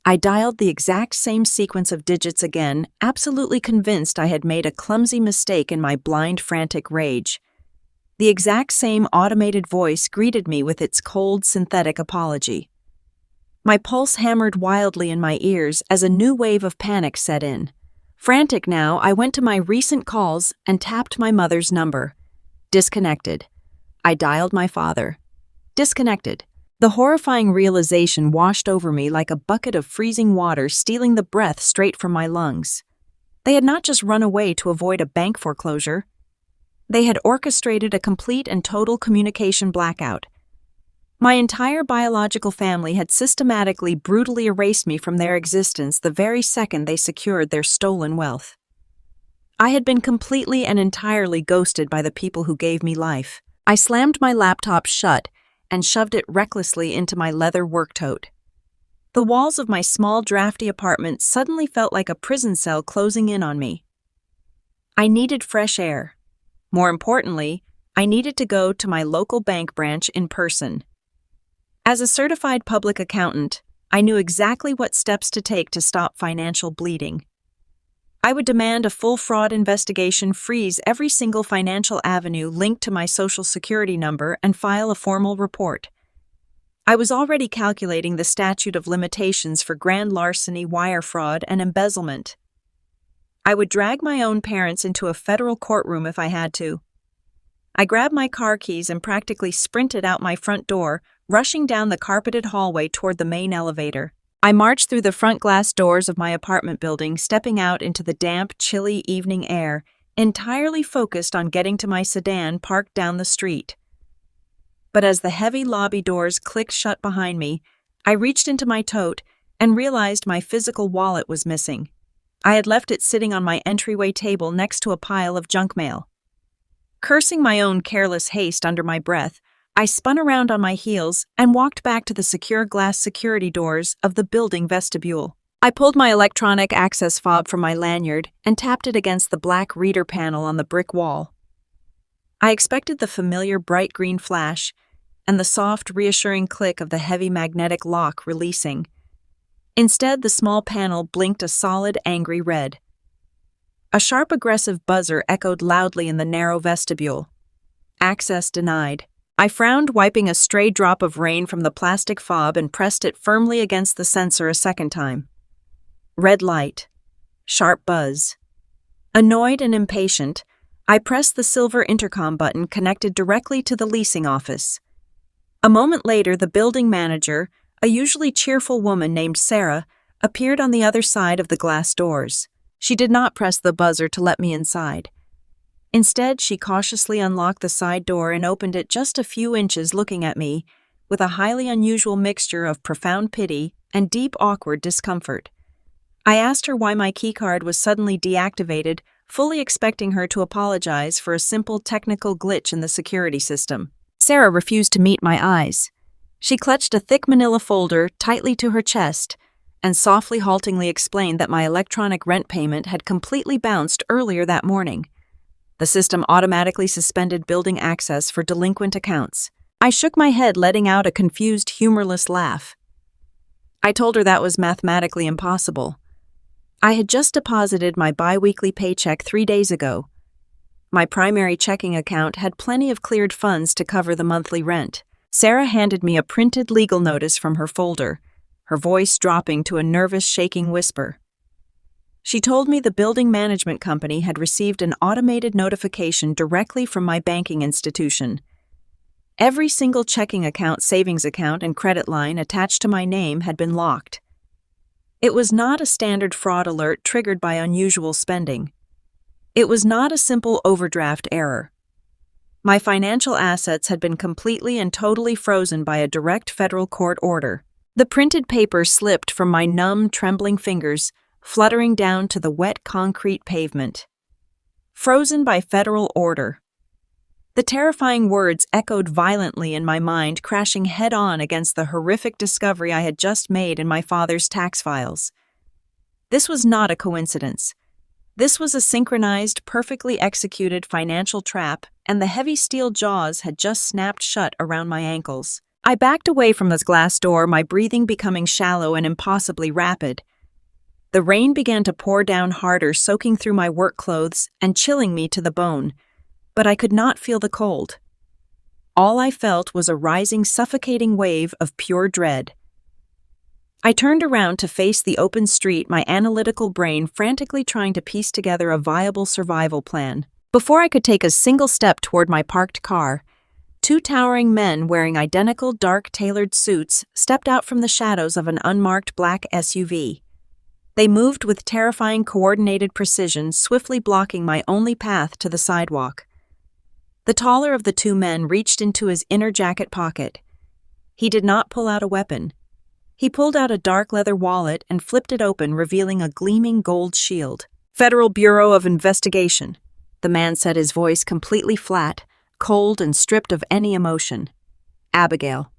I dialed the exact same sequence of digits again, absolutely convinced I had made a clumsy mistake in my blind, frantic rage. The exact same automated voice greeted me with its cold, synthetic apology. My pulse hammered wildly in my ears as a new wave of panic set in. Frantic now, I went to my recent calls and tapped my mother's number. Disconnected. I dialed my father. Disconnected. The horrifying realization washed over me like a bucket of freezing water, stealing the breath straight from my lungs. They had not just run away to avoid a bank foreclosure. They had orchestrated a complete and total communication blackout. My entire biological family had systematically, brutally erased me from their existence the very second they secured their stolen wealth. I had been completely and entirely ghosted by the people who gave me life. I slammed my laptop shut and shoved it recklessly into my leather work tote. The walls of my small, drafty apartment suddenly felt like a prison cell closing in on me. I needed fresh air. More importantly, I needed to go to my local bank branch in person. As a certified public accountant, I knew exactly what steps to take to stop financial bleeding. I would demand a full fraud investigation, freeze every single financial avenue linked to my Social Security number, and file a formal report. I was already calculating the statute of limitations for grand larceny, wire fraud, and embezzlement. I would drag my own parents into a federal courtroom if I had to. I grabbed my car keys and practically sprinted out my front door, rushing down the carpeted hallway toward the main elevator. I marched through the front glass doors of my apartment building, stepping out into the damp, chilly evening air, entirely focused on getting to my sedan parked down the street. But as the heavy lobby doors clicked shut behind me, I reached into my tote and realized my physical wallet was missing. I had left it sitting on my entryway table next to a pile of junk mail. Cursing my own careless haste under my breath, I spun around on my heels and walked back to the secure glass security doors of the building vestibule. I pulled my electronic access fob from my lanyard and tapped it against the black reader panel on the brick wall. I expected the familiar bright green flash and the soft, reassuring click of the heavy magnetic lock releasing. Instead, the small panel blinked a solid, angry red. A sharp, aggressive buzzer echoed loudly in the narrow vestibule. Access denied. I frowned, wiping a stray drop of rain from the plastic fob, and pressed it firmly against the sensor a second time. Red light. Sharp buzz. Annoyed and impatient, I pressed the silver intercom button connected directly to the leasing office. A moment later, the building manager, a usually cheerful woman named Sarah, appeared on the other side of the glass doors. She did not press the buzzer to let me inside. Instead, she cautiously unlocked the side door and opened it just a few inches, looking at me with a highly unusual mixture of profound pity and deep, awkward discomfort. I asked her why my keycard was suddenly deactivated, fully expecting her to apologize for a simple technical glitch in the security system. Sarah refused to meet my eyes. She clutched a thick manila folder tightly to her chest and softly haltingly explained that my electronic rent payment had completely bounced earlier that morning. The system automatically suspended building access for delinquent accounts. I shook my head, letting out a confused, humorless laugh. I told her that was mathematically impossible. I had just deposited my bi-weekly paycheck 3 days ago. My primary checking account had plenty of cleared funds to cover the monthly rent. Sarah handed me a printed legal notice from her folder, her voice dropping to a nervous, shaking whisper. She told me the building management company had received an automated notification directly from my banking institution. Every single checking account, savings account, and credit line attached to my name had been locked. It was not a standard fraud alert triggered by unusual spending. It was not a simple overdraft error. My financial assets had been completely and totally frozen by a direct federal court order. The printed paper slipped from my numb, trembling fingers, fluttering down to the wet concrete pavement. Frozen by federal order. The terrifying words echoed violently in my mind, crashing head-on against the horrific discovery I had just made in my father's tax files. This was not a coincidence. This was a synchronized, perfectly executed financial trap, and the heavy steel jaws had just snapped shut around my ankles. I backed away from the glass door, my breathing becoming shallow and impossibly rapid. The rain began to pour down harder, soaking through my work clothes and chilling me to the bone, but I could not feel the cold. All I felt was a rising, suffocating wave of pure dread. I turned around to face the open street, my analytical brain frantically trying to piece together a viable survival plan. Before I could take a single step toward my parked car, 2 towering men wearing identical dark tailored suits stepped out from the shadows of an unmarked black SUV. They moved with terrifying coordinated precision, swiftly blocking my only path to the sidewalk. The taller of the 2 men reached into his inner jacket pocket. He did not pull out a weapon. He pulled out a dark leather wallet and flipped it open, revealing a gleaming gold shield. "Federal Bureau of Investigation," the man said, his voice completely flat, cold and stripped of any emotion. "Abigail,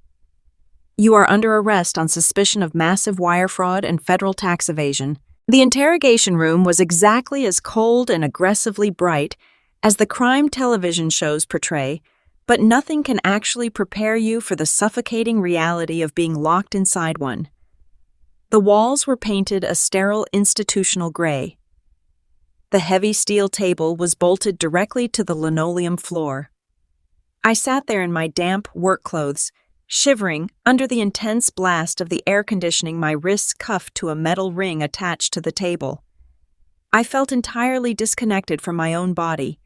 you are under arrest on suspicion of massive wire fraud and federal tax evasion." The interrogation room was exactly as cold and aggressively bright as the crime television shows portray, but nothing can actually prepare you for the suffocating reality of being locked inside one. The walls were painted a sterile institutional gray. The heavy steel table was bolted directly to the linoleum floor. I sat there in my damp work clothes, shivering under the intense blast of the air conditioning, my wrists cuffed to a metal ring attached to the table. I felt entirely disconnected from my own body.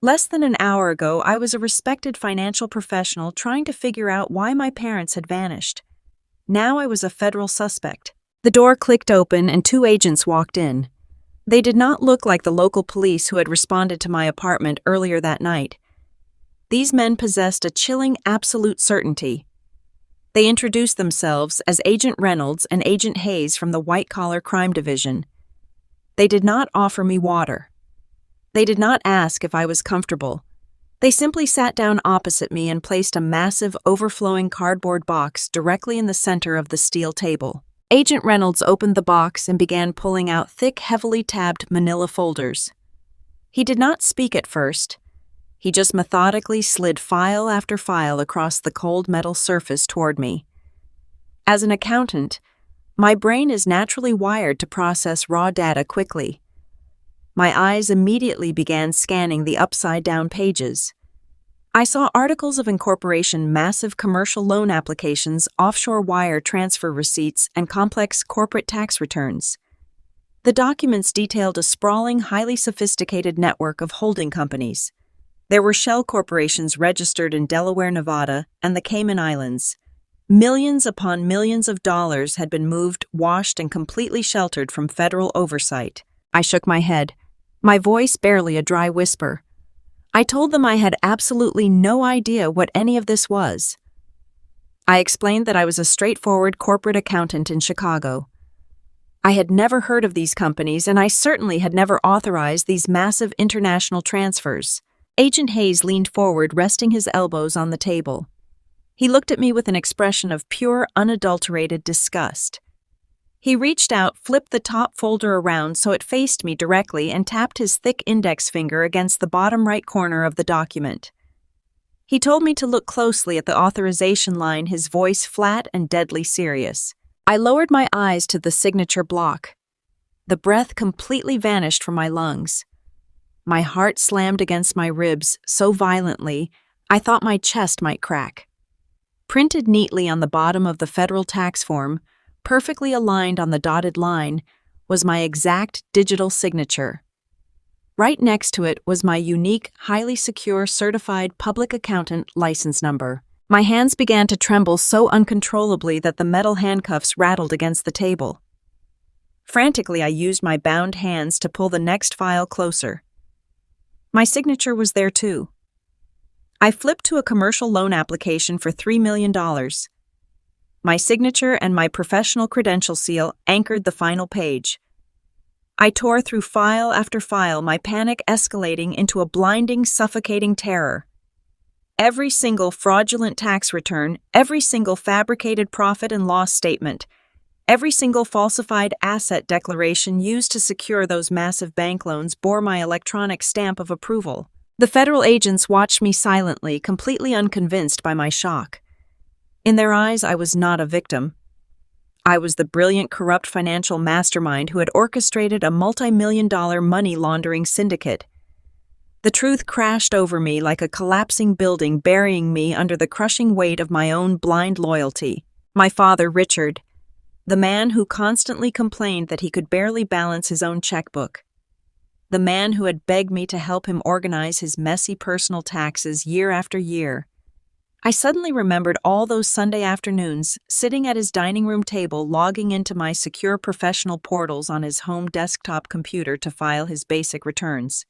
Less than an hour ago, I was a respected financial professional trying to figure out why my parents had vanished. Now I was a federal suspect. The door clicked open and 2 agents walked in. They did not look like the local police who had responded to my apartment earlier that night. These men possessed a chilling absolute certainty. They introduced themselves as Agent Reynolds and Agent Hayes from the White Collar Crime Division. They did not offer me water. They did not ask if I was comfortable. They simply sat down opposite me and placed a massive, overflowing cardboard box directly in the center of the steel table. Agent Reynolds opened the box and began pulling out thick, heavily tabbed manila folders. He did not speak at first. He just methodically slid file after file across the cold metal surface toward me. As an accountant, my brain is naturally wired to process raw data quickly. My eyes immediately began scanning the upside-down pages. I saw articles of incorporation, massive commercial loan applications, offshore wire transfer receipts, and complex corporate tax returns. The documents detailed a sprawling, highly sophisticated network of holding companies. There were shell corporations registered in Delaware, Nevada, and the Cayman Islands. Millions upon millions of dollars had been moved, washed, and completely sheltered from federal oversight. I shook my head, my voice barely a dry whisper. I told them I had absolutely no idea what any of this was. I explained that I was a straightforward corporate accountant in Chicago. I had never heard of these companies, and I certainly had never authorized these massive international transfers. Agent Hayes leaned forward, resting his elbows on the table. He looked at me with an expression of pure, unadulterated disgust. He reached out, flipped the top folder around so it faced me directly, and tapped his thick index finger against the bottom right corner of the document. He told me to look closely at the authorization line, his voice flat and deadly serious. I lowered my eyes to the signature block. The breath completely vanished from my lungs. My heart slammed against my ribs so violently, I thought my chest might crack. Printed neatly on the bottom of the federal tax form, perfectly aligned on the dotted line, was my exact digital signature. Right next to it was my unique, highly secure certified public accountant license number. My hands began to tremble so uncontrollably that the metal handcuffs rattled against the table. Frantically, I used my bound hands to pull the next file closer. My signature was there too. I flipped to a commercial loan application for $3 million. My signature and my professional credential seal anchored the final page. I tore through file after file, my panic escalating into a blinding, suffocating terror. Every single fraudulent tax return, every single fabricated profit and loss statement, every single falsified asset declaration used to secure those massive bank loans bore my electronic stamp of approval. The federal agents watched me silently, completely unconvinced by my shock. In their eyes, I was not a victim. I was the brilliant, corrupt financial mastermind who had orchestrated a multi-million-dollar money laundering syndicate. The truth crashed over me like a collapsing building, burying me under the crushing weight of my own blind loyalty. My father, Richard, the man who constantly complained that he could barely balance his own checkbook. The man who had begged me to help him organize his messy personal taxes year after year. I suddenly remembered all those Sunday afternoons, sitting at his dining room table, logging into my secure professional portals on his home desktop computer to file his basic returns.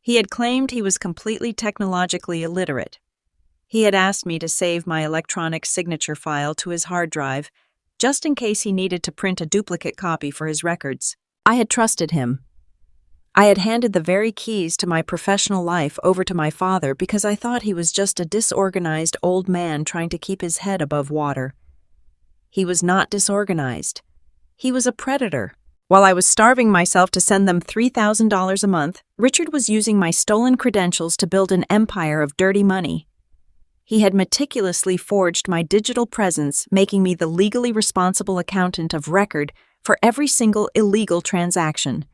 He had claimed he was completely technologically illiterate. He had asked me to save my electronic signature file to his hard drive, just in case he needed to print a duplicate copy for his records. I had trusted him. I had handed the very keys to my professional life over to my father because I thought he was just a disorganized old man trying to keep his head above water. He was not disorganized. He was a predator. While I was starving myself to send them $3,000 a month, Richard was using my stolen credentials to build an empire of dirty money. He had meticulously forged my digital presence, making me the legally responsible accountant of record for every single illegal transaction.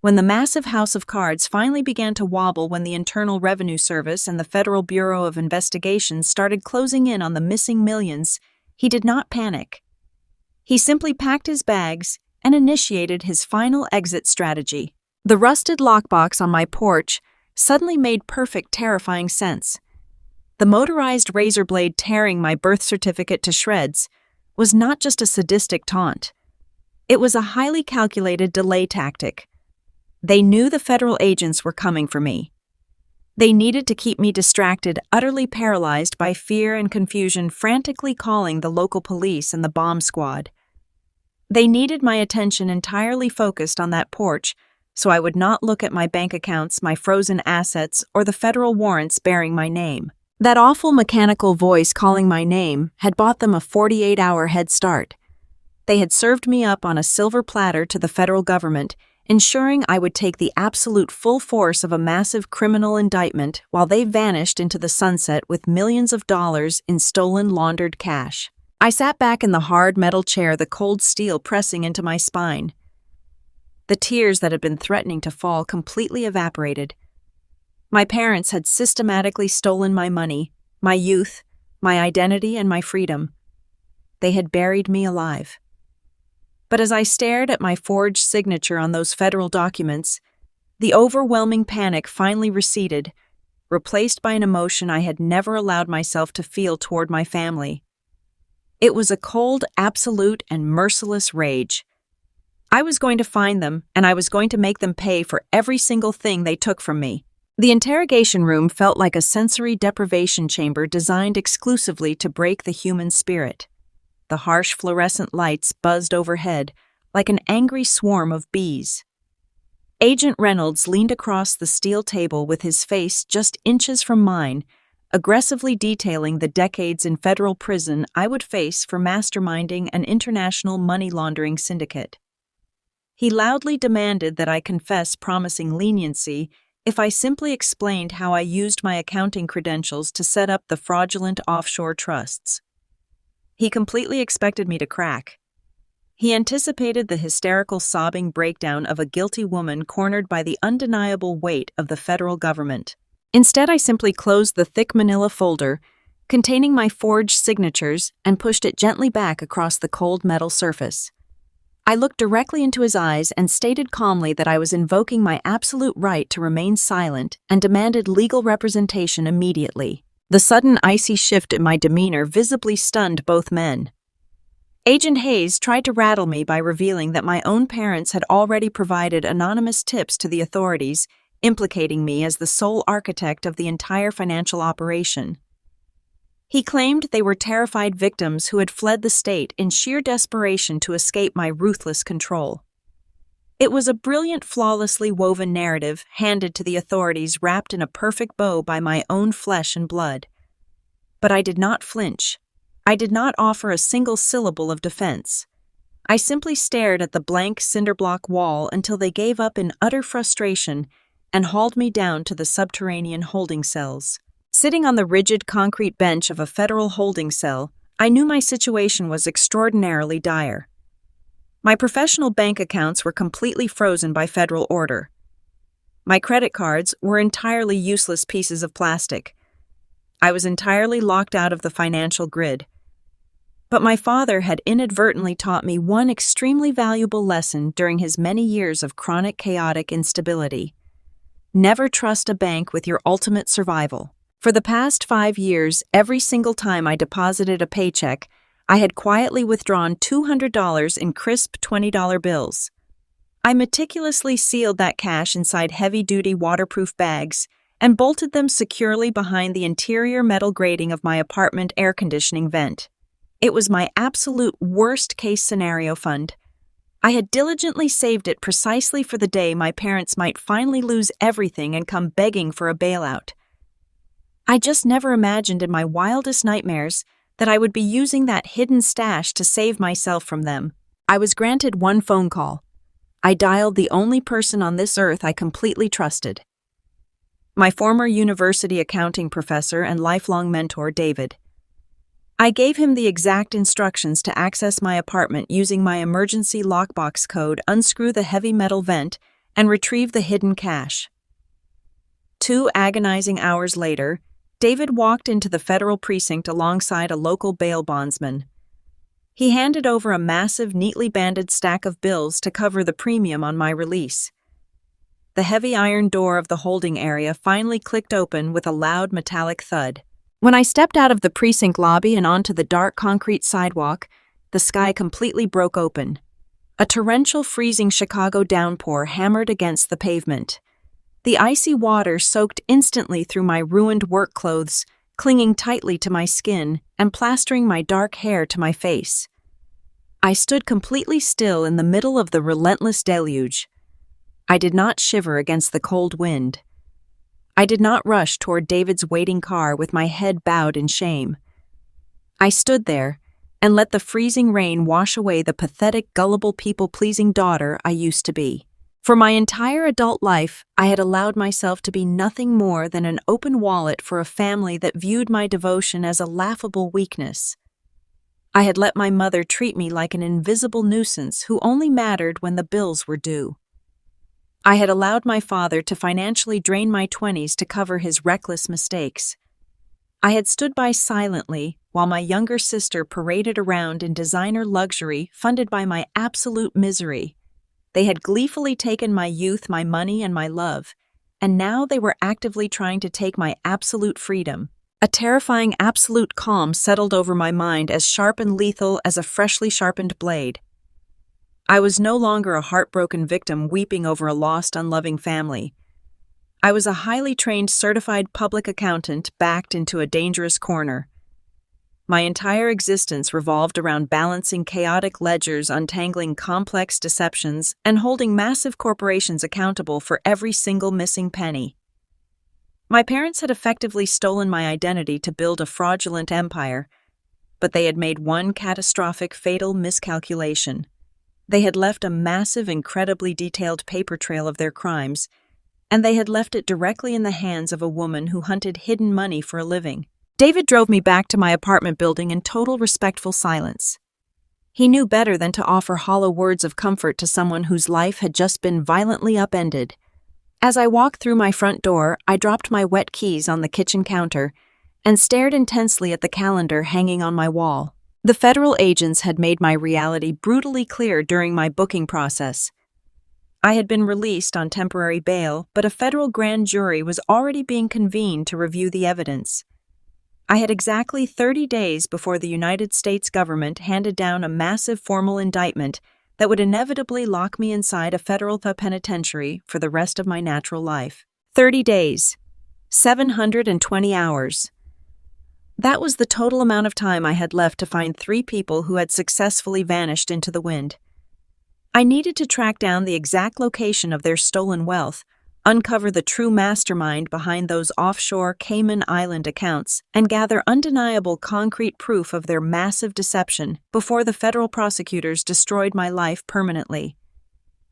When the massive house of cards finally began to wobble, when the Internal Revenue Service and the Federal Bureau of Investigation started closing in on the missing millions, he did not panic. He simply packed his bags and initiated his final exit strategy. The rusted lockbox on my porch suddenly made perfect, terrifying sense. The motorized razor blade tearing my birth certificate to shreds was not just a sadistic taunt. It was a highly calculated delay tactic. They knew the federal agents were coming for me. They needed to keep me distracted, utterly paralyzed by fear and confusion, frantically calling the local police and the bomb squad. They needed my attention entirely focused on that porch, so I would not look at my bank accounts, my frozen assets, or the federal warrants bearing my name. That awful mechanical voice calling my name had bought them a 48-hour head start. They had served me up on a silver platter to the federal government, ensuring I would take the absolute full force of a massive criminal indictment while they vanished into the sunset with millions of dollars in stolen, laundered cash. I sat back in the hard metal chair, the cold steel pressing into my spine. The tears that had been threatening to fall completely evaporated. My parents had systematically stolen my money, my youth, my identity, and my freedom. They had buried me alive. But as I stared at my forged signature on those federal documents, the overwhelming panic finally receded, replaced by an emotion I had never allowed myself to feel toward my family. It was a cold, absolute, and merciless rage. I was going to find them, and I was going to make them pay for every single thing they took from me. The interrogation room felt like a sensory deprivation chamber designed exclusively to break the human spirit. The harsh fluorescent lights buzzed overhead like an angry swarm of bees. Agent Reynolds leaned across the steel table with his face just inches from mine, aggressively detailing the decades in federal prison I would face for masterminding an international money laundering syndicate. He loudly demanded that I confess, promising leniency if I simply explained how I used my accounting credentials to set up the fraudulent offshore trusts. He completely expected me to crack. He anticipated the hysterical sobbing breakdown of a guilty woman cornered by the undeniable weight of the federal government. Instead, I simply closed the thick manila folder containing my forged signatures and pushed it gently back across the cold metal surface. I looked directly into his eyes and stated calmly that I was invoking my absolute right to remain silent and demanded legal representation immediately. The sudden icy shift in my demeanor visibly stunned both men. Agent Hayes tried to rattle me by revealing that my own parents had already provided anonymous tips to the authorities, implicating me as the sole architect of the entire financial operation. He claimed they were terrified victims who had fled the state in sheer desperation to escape my ruthless control. It was a brilliant, flawlessly woven narrative handed to the authorities wrapped in a perfect bow by my own flesh and blood. But I did not flinch. I did not offer a single syllable of defense. I simply stared at the blank cinderblock wall until they gave up in utter frustration and hauled me down to the subterranean holding cells. Sitting on the rigid concrete bench of a federal holding cell, I knew my situation was extraordinarily dire. My professional bank accounts were completely frozen by federal order. My credit cards were entirely useless pieces of plastic. I was entirely locked out of the financial grid. But my father had inadvertently taught me one extremely valuable lesson during his many years of chronic chaotic instability. Never trust a bank with your ultimate survival. For the past 5 years, every single time I deposited a paycheck, I had quietly withdrawn $200 in crisp $20 bills. I meticulously sealed that cash inside heavy-duty waterproof bags and bolted them securely behind the interior metal grating of my apartment air conditioning vent. It was my absolute worst-case scenario fund. I had diligently saved it precisely for the day my parents might finally lose everything and come begging for a bailout. I just never imagined in my wildest nightmares that I would be using that hidden stash to save myself from them. I was granted one phone call. I dialed the only person on this earth I completely trusted. My former university accounting professor and lifelong mentor, David. I gave him the exact instructions to access my apartment using my emergency lockbox code, unscrew the heavy metal vent, and retrieve the hidden cash. 2 agonizing hours later, David walked into the federal precinct alongside a local bail bondsman. He handed over a massive, neatly banded stack of bills to cover the premium on my release. The heavy iron door of the holding area finally clicked open with a loud metallic thud. When I stepped out of the precinct lobby and onto the dark concrete sidewalk, the sky completely broke open. A torrential, freezing Chicago downpour hammered against the pavement. The icy water soaked instantly through my ruined work clothes, clinging tightly to my skin and plastering my dark hair to my face. I stood completely still in the middle of the relentless deluge. I did not shiver against the cold wind. I did not rush toward David's waiting car with my head bowed in shame. I stood there and let the freezing rain wash away the pathetic, gullible, people-pleasing daughter I used to be. For my entire adult life, I had allowed myself to be nothing more than an open wallet for a family that viewed my devotion as a laughable weakness. I had let my mother treat me like an invisible nuisance who only mattered when the bills were due. I had allowed my father to financially drain my 20s to cover his reckless mistakes. I had stood by silently while my younger sister paraded around in designer luxury funded by my absolute misery. They had gleefully taken my youth, my money, and my love, and now they were actively trying to take my absolute freedom. A terrifying absolute calm settled over my mind, as sharp and lethal as a freshly sharpened blade. I was no longer a heartbroken victim weeping over a lost, unloving family. I was a highly trained, certified public accountant backed into a dangerous corner. My entire existence revolved around balancing chaotic ledgers, untangling complex deceptions, and holding massive corporations accountable for every single missing penny. My parents had effectively stolen my identity to build a fraudulent empire, but they had made one catastrophic, fatal miscalculation. They had left a massive, incredibly detailed paper trail of their crimes, and they had left it directly in the hands of a woman who hunted hidden money for a living. David drove me back to my apartment building in total respectful silence. He knew better than to offer hollow words of comfort to someone whose life had just been violently upended. As I walked through my front door, I dropped my wet keys on the kitchen counter and stared intensely at the calendar hanging on my wall. The federal agents had made my reality brutally clear during my booking process. I had been released on temporary bail, but a federal grand jury was already being convened to review the evidence. I had exactly 30 days before the United States government handed down a massive formal indictment that would inevitably lock me inside a federal penitentiary for the rest of my natural life. 30 days. 720 hours. That was the total amount of time I had left to find 3 people who had successfully vanished into the wind. I needed to track down the exact location of their stolen wealth, uncover the true mastermind behind those offshore Cayman Island accounts, and gather undeniable concrete proof of their massive deception before the federal prosecutors destroyed my life permanently.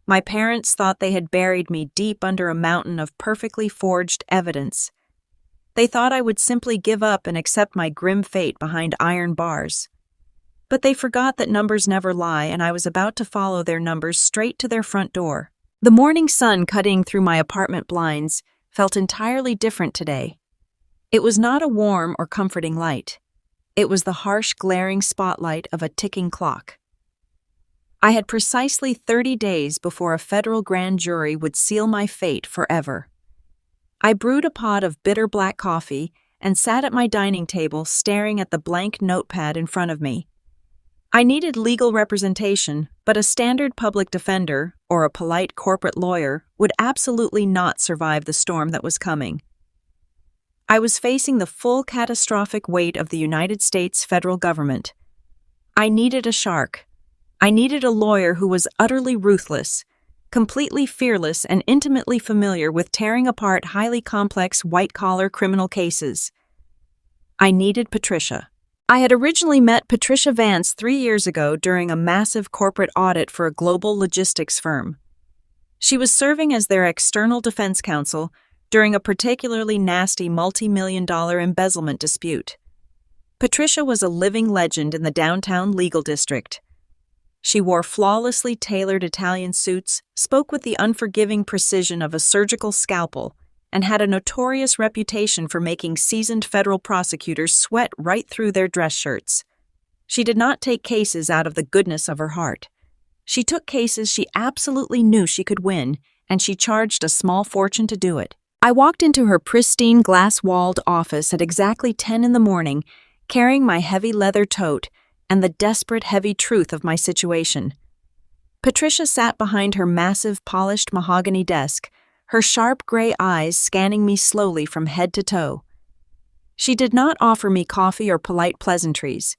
My parents thought they had buried me deep under a mountain of perfectly forged evidence. They thought I would simply give up and accept my grim fate behind iron bars. But they forgot that numbers never lie, and I was about to follow their numbers straight to their front door. The morning sun cutting through my apartment blinds felt entirely different today. It was not a warm or comforting light. It was the harsh, glaring spotlight of a ticking clock. I had precisely 30 days before a federal grand jury would seal my fate forever. I brewed a pot of bitter black coffee and sat at my dining table staring at the blank notepad in front of me. I needed legal representation, but a standard public defender or a polite corporate lawyer would absolutely not survive the storm that was coming. I was facing the full catastrophic weight of the United States federal government. I needed a shark. I needed a lawyer who was utterly ruthless, completely fearless, and intimately familiar with tearing apart highly complex white-collar criminal cases. I needed Patricia. I had originally met Patricia Vance 3 years ago during a massive corporate audit for a global logistics firm. She was serving as their external defense counsel during a particularly nasty multi-million-dollar embezzlement dispute. Patricia was a living legend in the downtown legal district. She wore flawlessly tailored Italian suits, spoke with the unforgiving precision of a surgical scalpel, and had a notorious reputation for making seasoned federal prosecutors sweat right through their dress shirts. She did not take cases out of the goodness of her heart. She took cases she absolutely knew she could win, and she charged a small fortune to do it. I walked into her pristine glass-walled office at exactly 10 in the morning, carrying my heavy leather tote and the desperate heavy truth of my situation. Patricia sat behind her massive polished mahogany desk, her sharp gray eyes scanning me slowly from head to toe. She did not offer me coffee or polite pleasantries.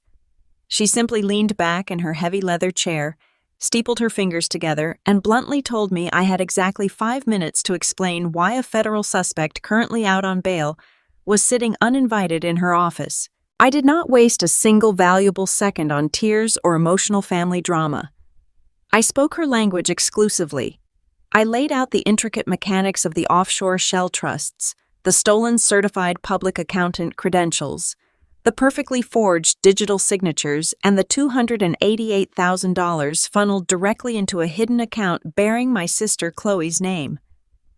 She simply leaned back in her heavy leather chair, steepled her fingers together, and bluntly told me I had exactly 5 minutes to explain why a federal suspect currently out on bail was sitting uninvited in her office. I did not waste a single valuable second on tears or emotional family drama. I spoke her language exclusively. I laid out the intricate mechanics of the offshore shell trusts, the stolen certified public accountant credentials, the perfectly forged digital signatures, and the $288,000 funneled directly into a hidden account bearing my sister Chloe's name.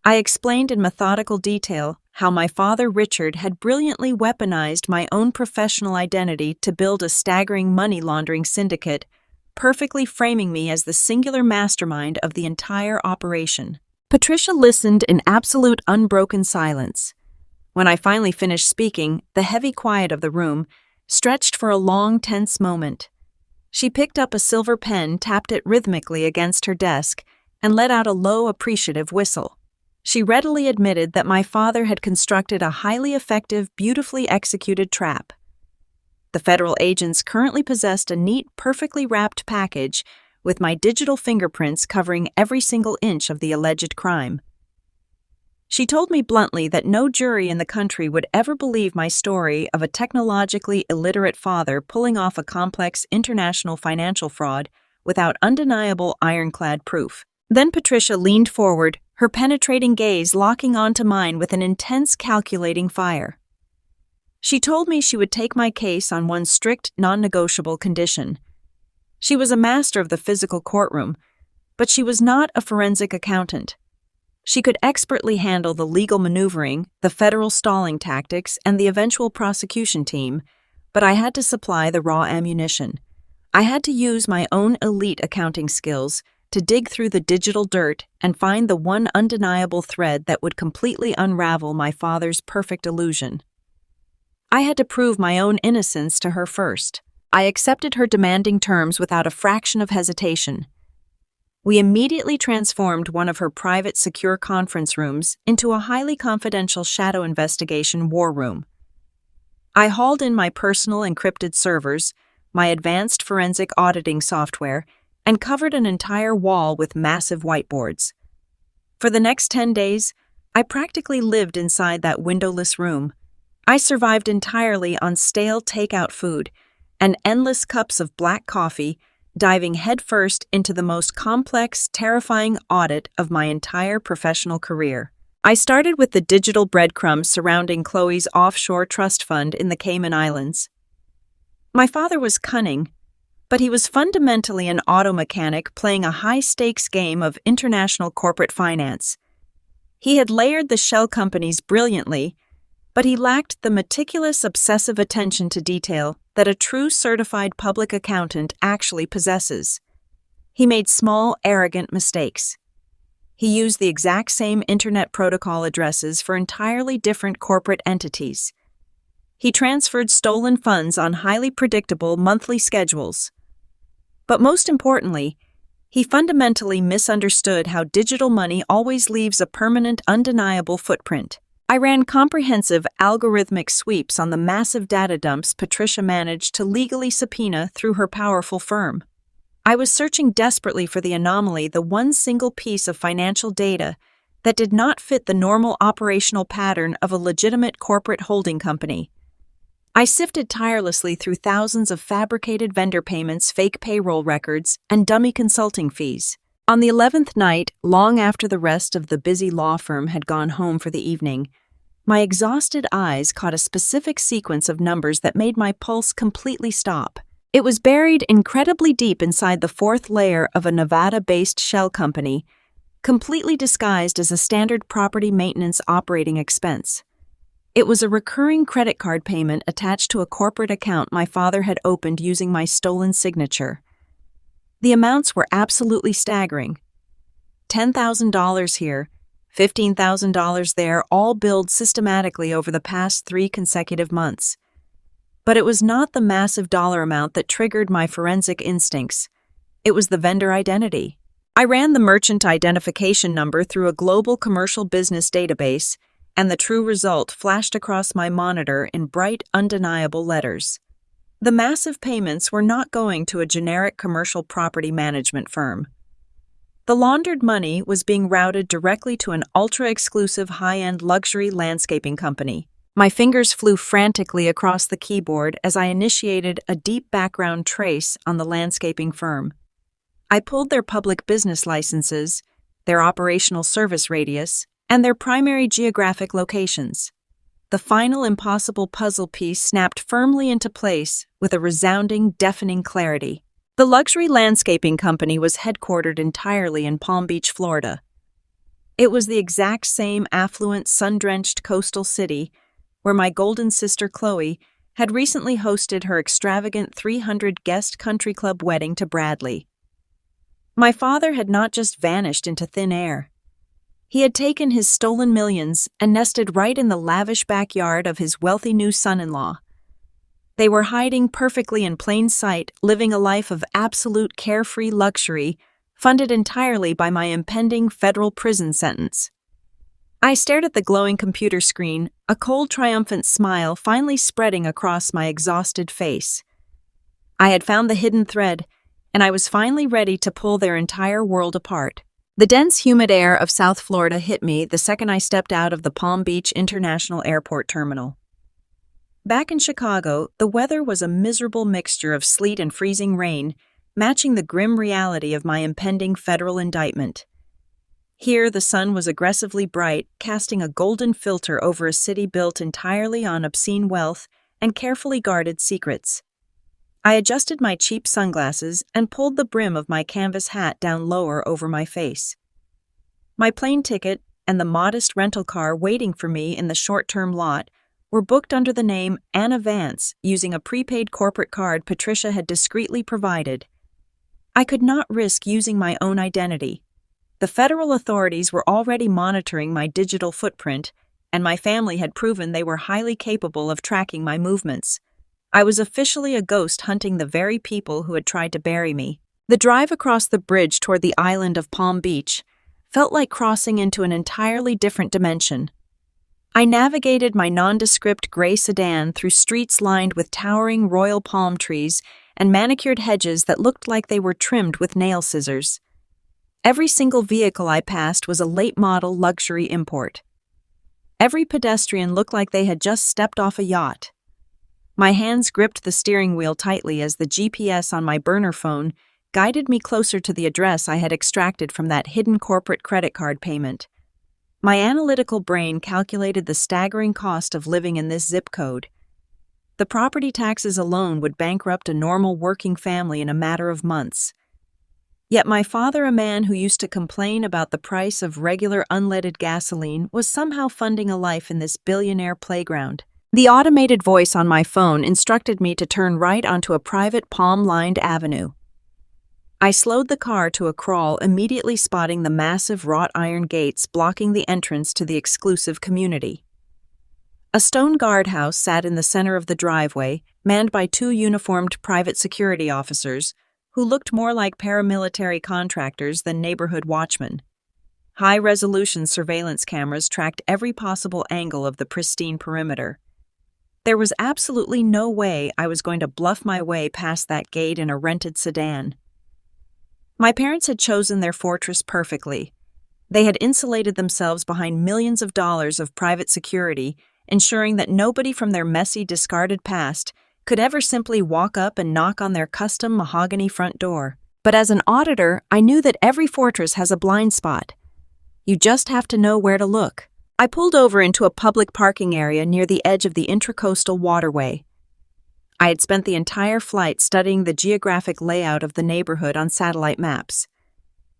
I explained in methodical detail how my father Richard had brilliantly weaponized my own professional identity to build a staggering money laundering syndicate, perfectly framing me as the singular mastermind of the entire operation. Patricia listened in absolute unbroken silence. When I finally finished speaking, the heavy quiet of the room stretched for a long, tense moment. She picked up a silver pen, tapped it rhythmically against her desk, and let out a low, appreciative whistle. She readily admitted that my father had constructed a highly effective, beautifully executed trap. The federal agents currently possessed a neat, perfectly wrapped package with my digital fingerprints covering every single inch of the alleged crime. She told me bluntly that no jury in the country would ever believe my story of a technologically illiterate father pulling off a complex international financial fraud without undeniable ironclad proof. Then Patricia leaned forward, her penetrating gaze locking onto mine with an intense calculating fire. She told me she would take my case on one strict, non-negotiable condition. She was a master of the physical courtroom, but she was not a forensic accountant. She could expertly handle the legal maneuvering, the federal stalling tactics, and the eventual prosecution team, but I had to supply the raw ammunition. I had to use my own elite accounting skills to dig through the digital dirt and find the one undeniable thread that would completely unravel my father's perfect illusion. I had to prove my own innocence to her first. I accepted her demanding terms without a fraction of hesitation. We immediately transformed one of her private secure conference rooms into a highly confidential shadow investigation war room. I hauled in my personal encrypted servers, my advanced forensic auditing software, and covered an entire wall with massive whiteboards. For the next 10 days, I practically lived inside that windowless room. I survived entirely on stale takeout food and endless cups of black coffee, diving headfirst into the most complex, terrifying audit of my entire professional career. I started with the digital breadcrumbs surrounding Chloe's offshore trust fund in the Cayman Islands. My father was cunning, but he was fundamentally an auto mechanic playing a high-stakes game of international corporate finance. He had layered the shell companies brilliantly, but he lacked the meticulous, obsessive attention to detail that a true certified public accountant actually possesses. He made small, arrogant mistakes. He used the exact same internet protocol addresses for entirely different corporate entities. He transferred stolen funds on highly predictable monthly schedules. But most importantly, he fundamentally misunderstood how digital money always leaves a permanent, undeniable footprint. I ran comprehensive algorithmic sweeps on the massive data dumps Patricia managed to legally subpoena through her powerful firm. I was searching desperately for the anomaly, the one single piece of financial data that did not fit the normal operational pattern of a legitimate corporate holding company. I sifted tirelessly through thousands of fabricated vendor payments, fake payroll records, and dummy consulting fees. On the 11th night, long after the rest of the busy law firm had gone home for the evening, my exhausted eyes caught a specific sequence of numbers that made my pulse completely stop. It was buried incredibly deep inside the fourth layer of a Nevada-based shell company, completely disguised as a standard property maintenance operating expense. It was a recurring credit card payment attached to a corporate account my father had opened using my stolen signature. The amounts were absolutely staggering. $10,000 here, $15,000 there, all billed systematically over the past 3 consecutive months. But it was not the massive dollar amount that triggered my forensic instincts. It was the vendor identity. I ran the merchant identification number through a global commercial business database, and the true result flashed across my monitor in bright, undeniable letters. The massive payments were not going to a generic commercial property management firm. The laundered money was being routed directly to an ultra-exclusive high-end luxury landscaping company. My fingers flew frantically across the keyboard as I initiated a deep background trace on the landscaping firm. I pulled their public business licenses, their operational service radius, and their primary geographic locations. The final impossible puzzle piece snapped firmly into place with a resounding, deafening clarity. The luxury landscaping company was headquartered entirely in Palm Beach, Florida. It was the exact same affluent, sun-drenched coastal city where my golden sister Chloe had recently hosted her extravagant 300-guest country club wedding to Bradley. My father had not just vanished into thin air. He had taken his stolen millions and nested right in the lavish backyard of his wealthy new son-in-law. They were hiding perfectly in plain sight, living a life of absolute carefree luxury, funded entirely by my impending federal prison sentence. I stared at the glowing computer screen, a cold, triumphant smile finally spreading across my exhausted face. I had found the hidden thread, and I was finally ready to pull their entire world apart. The dense, humid air of South Florida hit me the second I stepped out of the Palm Beach International Airport terminal. Back in Chicago, the weather was a miserable mixture of sleet and freezing rain, matching the grim reality of my impending federal indictment. Here, the sun was aggressively bright, casting a golden filter over a city built entirely on obscene wealth and carefully guarded secrets. I adjusted my cheap sunglasses and pulled the brim of my canvas hat down lower over my face. My plane ticket and the modest rental car waiting for me in the short-term lot were booked under the name Anna Vance using a prepaid corporate card Patricia had discreetly provided. I could not risk using my own identity. The federal authorities were already monitoring my digital footprint, and my family had proven they were highly capable of tracking my movements. I was officially a ghost hunting the very people who had tried to bury me. The drive across the bridge toward the island of Palm Beach felt like crossing into an entirely different dimension. I navigated my nondescript gray sedan through streets lined with towering royal palm trees and manicured hedges that looked like they were trimmed with nail scissors. Every single vehicle I passed was a late-model luxury import. Every pedestrian looked like they had just stepped off a yacht. My hands gripped the steering wheel tightly as the GPS on my burner phone guided me closer to the address I had extracted from that hidden corporate credit card payment. My analytical brain calculated the staggering cost of living in this zip code. The property taxes alone would bankrupt a normal working family in a matter of months. Yet my father, a man who used to complain about the price of regular unleaded gasoline, was somehow funding a life in this billionaire playground. The automated voice on my phone instructed me to turn right onto a private palm-lined avenue. I slowed the car to a crawl, immediately spotting the massive wrought iron gates blocking the entrance to the exclusive community. A stone guardhouse sat in the center of the driveway, manned by two uniformed private security officers who looked more like paramilitary contractors than neighborhood watchmen. High-resolution surveillance cameras tracked every possible angle of the pristine perimeter. There was absolutely no way I was going to bluff my way past that gate in a rented sedan. My parents had chosen their fortress perfectly. They had insulated themselves behind millions of dollars of private security, ensuring that nobody from their messy, discarded past could ever simply walk up and knock on their custom mahogany front door. But as an auditor, I knew that every fortress has a blind spot. You just have to know where to look. I pulled over into a public parking area near the edge of the Intracoastal Waterway. I had spent the entire flight studying the geographic layout of the neighborhood on satellite maps.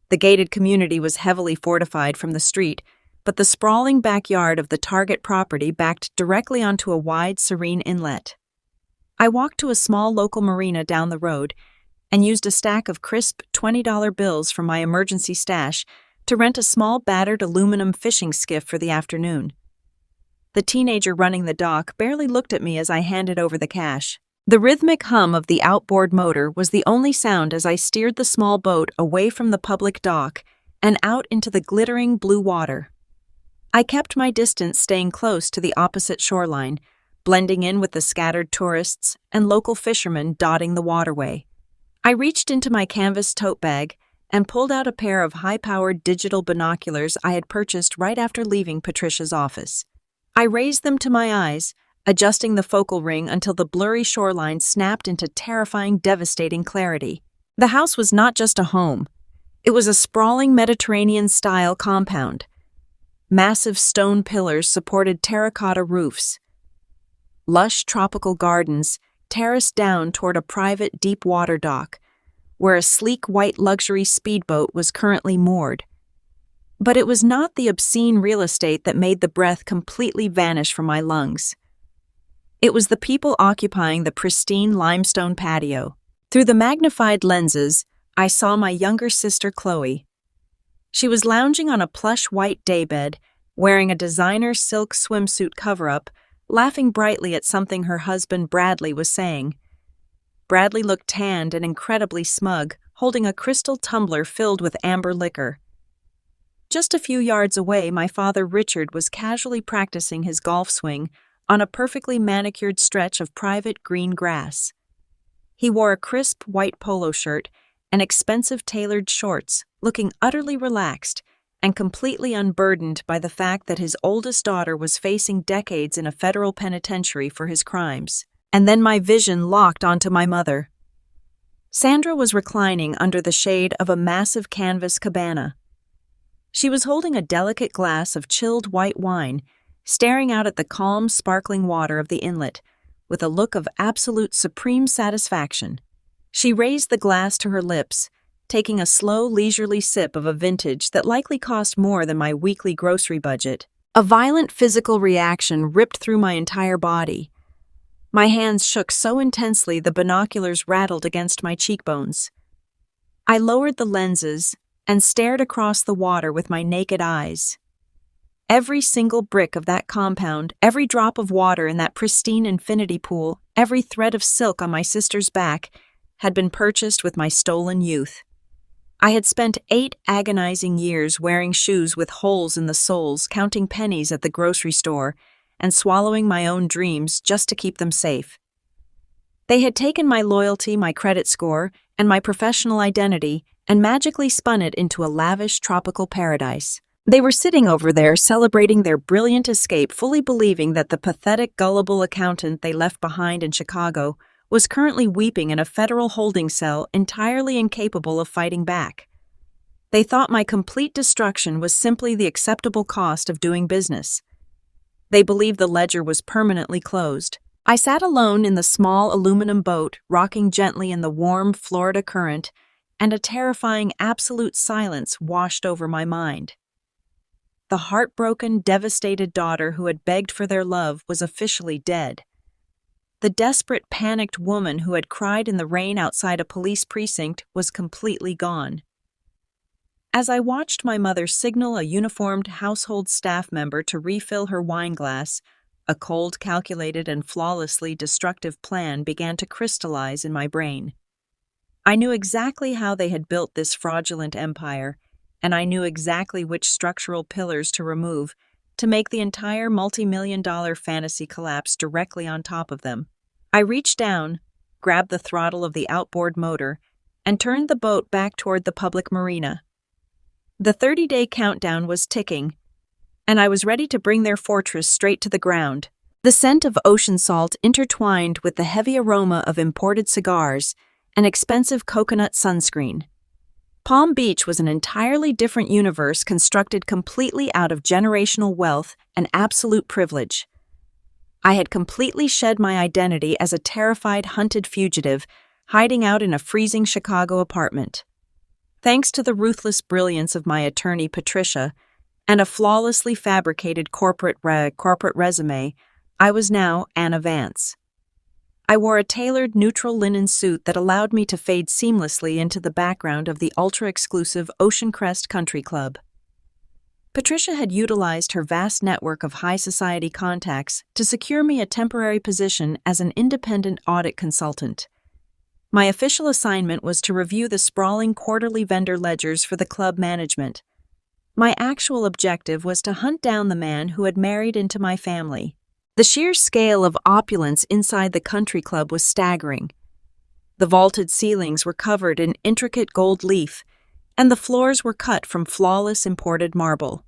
The gated community was heavily fortified from the street, but the sprawling backyard of the target property backed directly onto a wide, serene inlet. I walked to a small local marina down the road and used a stack of crisp $20 bills from my emergency stash to rent a small battered aluminum fishing skiff for the afternoon. The teenager running the dock barely looked at me as I handed over the cash. The rhythmic hum of the outboard motor was the only sound as I steered the small boat away from the public dock and out into the glittering blue water. I kept my distance, staying close to the opposite shoreline, blending in with the scattered tourists and local fishermen dotting the waterway. I reached into my canvas tote bag and pulled out a pair of high-powered digital binoculars I had purchased right after leaving Patricia's office. I raised them to my eyes, adjusting the focal ring until the blurry shoreline snapped into terrifying, devastating clarity. The house was not just a home. It was a sprawling Mediterranean-style compound. Massive stone pillars supported terracotta roofs. Lush tropical gardens terraced down toward a private deep-water dock, where a sleek white luxury speedboat was currently moored. But it was not the obscene real estate that made the breath completely vanish from my lungs. It was the people occupying the pristine limestone patio. Through the magnified lenses, I saw my younger sister Chloe. She was lounging on a plush white daybed, wearing a designer silk swimsuit cover-up, laughing brightly at something her husband Bradley was saying. Bradley looked tanned and incredibly smug, holding a crystal tumbler filled with amber liquor. Just a few yards away, my father Richard was casually practicing his golf swing on a perfectly manicured stretch of private green grass. He wore a crisp white polo shirt and expensive tailored shorts looking utterly relaxed and completely unburdened by the fact that his oldest daughter was facing decades in a federal penitentiary for his crimes. And then my vision locked onto my mother. Sandra was reclining under the shade of a massive canvas cabana. She was holding a delicate glass of chilled white wine, staring out at the calm, sparkling water of the inlet, with a look of absolute supreme satisfaction. She raised the glass to her lips, taking a slow, leisurely sip of a vintage that likely cost more than my weekly grocery budget. A violent physical reaction ripped through my entire body. My hands shook so intensely the binoculars rattled against my cheekbones. I lowered the lenses and stared across the water with my naked eyes. Every single brick of that compound, every drop of water in that pristine infinity pool, every thread of silk on my sister's back had been purchased with my stolen youth. I had spent 8 agonizing years wearing shoes with holes in the soles, counting pennies at the grocery store, and swallowing my own dreams just to keep them safe. They had taken my loyalty, my credit score, and my professional identity and magically spun it into a lavish tropical paradise. They were sitting over there celebrating their brilliant escape, fully believing that the pathetic, gullible accountant they left behind in Chicago was currently weeping in a federal holding cell, entirely incapable of fighting back. They thought my complete destruction was simply the acceptable cost of doing business. They believed the ledger was permanently closed. I sat alone in the small aluminum boat, rocking gently in the warm Florida current, and a terrifying absolute silence washed over my mind. The heartbroken, devastated daughter who had begged for their love was officially dead. The desperate, panicked woman who had cried in the rain outside a police precinct was completely gone. As I watched my mother signal a uniformed household staff member to refill her wine glass, a cold, calculated, and flawlessly destructive plan began to crystallize in my brain. I knew exactly how they had built this fraudulent empire, and I knew exactly which structural pillars to remove to make the entire multi-million-dollar fantasy collapse directly on top of them. I reached down, grabbed the throttle of the outboard motor, and turned the boat back toward the public marina. The 30-day countdown was ticking, and I was ready to bring their fortress straight to the ground. The scent of ocean salt intertwined with the heavy aroma of imported cigars and expensive coconut sunscreen. Palm Beach was an entirely different universe constructed completely out of generational wealth and absolute privilege. I had completely shed my identity as a terrified, hunted fugitive, hiding out in a freezing Chicago apartment. Thanks to the ruthless brilliance of my attorney, Patricia, and a flawlessly fabricated corporate resume, I was now Anna Vance. I wore a tailored neutral linen suit that allowed me to fade seamlessly into the background of the ultra-exclusive Ocean Crest Country Club. Patricia had utilized her vast network of high society contacts to secure me a temporary position as an independent audit consultant. My official assignment was to review the sprawling quarterly vendor ledgers for the club management. My actual objective was to hunt down the man who had married into my family. The sheer scale of opulence inside the country club was staggering. The vaulted ceilings were covered in intricate gold leaf, and the floors were cut from flawless imported marble.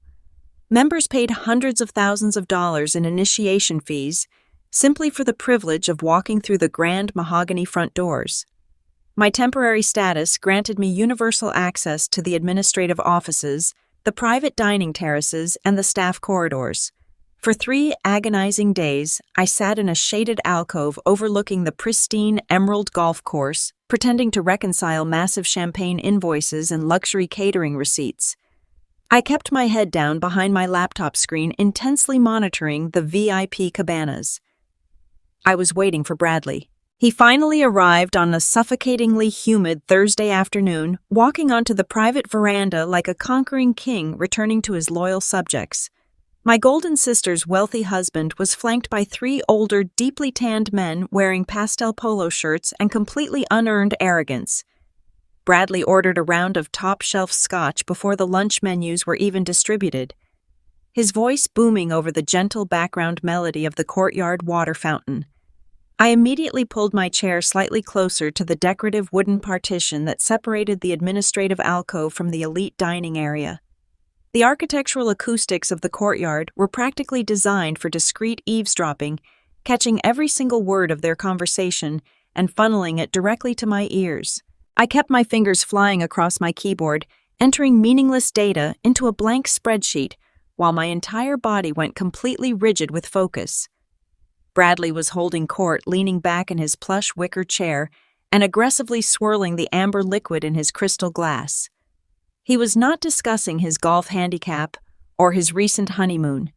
Members paid hundreds of thousands of dollars in initiation fees simply for the privilege of walking through the grand mahogany front doors. My temporary status granted me universal access to the administrative offices, the private dining terraces, and the staff corridors. For 3 agonizing days, I sat in a shaded alcove overlooking the pristine Emerald Golf Course, pretending to reconcile massive champagne invoices and luxury catering receipts. I kept my head down behind my laptop screen, intensely monitoring the VIP cabanas. I was waiting for Bradley. He finally arrived on a suffocatingly humid Thursday afternoon, walking onto the private veranda like a conquering king returning to his loyal subjects. My golden sister's wealthy husband was flanked by 3 older, deeply tanned men wearing pastel polo shirts and completely unearned arrogance. Bradley ordered a round of top-shelf scotch before the lunch menus were even distributed, his voice booming over the gentle background melody of the courtyard water fountain. I immediately pulled my chair slightly closer to the decorative wooden partition that separated the administrative alcove from the elite dining area. The architectural acoustics of the courtyard were practically designed for discreet eavesdropping, catching every single word of their conversation and funneling it directly to my ears. I kept my fingers flying across my keyboard, entering meaningless data into a blank spreadsheet, while my entire body went completely rigid with focus. Bradley was holding court, leaning back in his plush wicker chair and aggressively swirling the amber liquid in his crystal glass. He was not discussing his golf handicap or his recent honeymoon.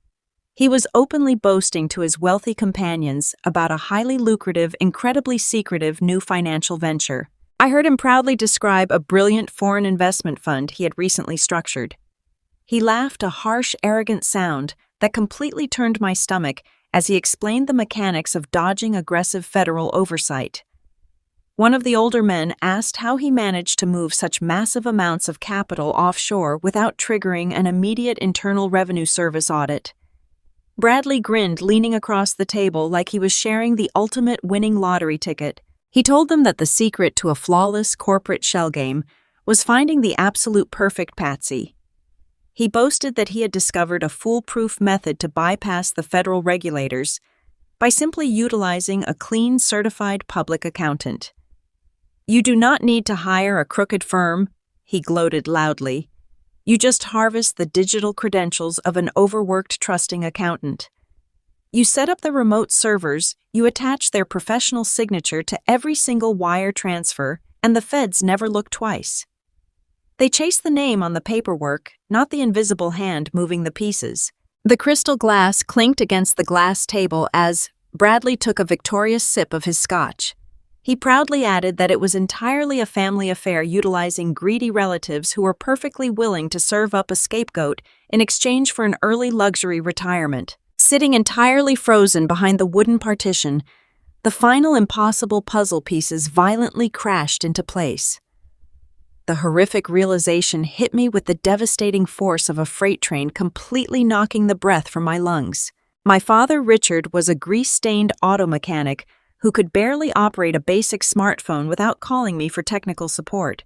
He was openly boasting to his wealthy companions about a highly lucrative, incredibly secretive new financial venture. I heard him proudly describe a brilliant foreign investment fund he had recently structured. He laughed a harsh, arrogant sound that completely turned my stomach as he explained the mechanics of dodging aggressive federal oversight. One of the older men asked how he managed to move such massive amounts of capital offshore without triggering an immediate Internal Revenue Service audit. Bradley grinned, leaning across the table like he was sharing the ultimate winning lottery ticket. He told them that the secret to a flawless corporate shell game was finding the absolute perfect patsy. He boasted that he had discovered a foolproof method to bypass the federal regulators by simply utilizing a clean, certified public accountant. "You do not need to hire a crooked firm," he gloated loudly. "You just harvest the digital credentials of an overworked, trusting accountant. You set up the remote servers, you attach their professional signature to every single wire transfer, and the feds never look twice. They chase the name on the paperwork, not the invisible hand moving the pieces." The crystal glass clinked against the glass table as Bradley took a victorious sip of his scotch. He proudly added that it was entirely a family affair, utilizing greedy relatives who were perfectly willing to serve up a scapegoat in exchange for an early luxury retirement. Sitting entirely frozen behind the wooden partition, the final impossible puzzle pieces violently crashed into place. The horrific realization hit me with the devastating force of a freight train, completely knocking the breath from my lungs. My father, Richard, was a grease-stained auto mechanic who could barely operate a basic smartphone without calling me for technical support.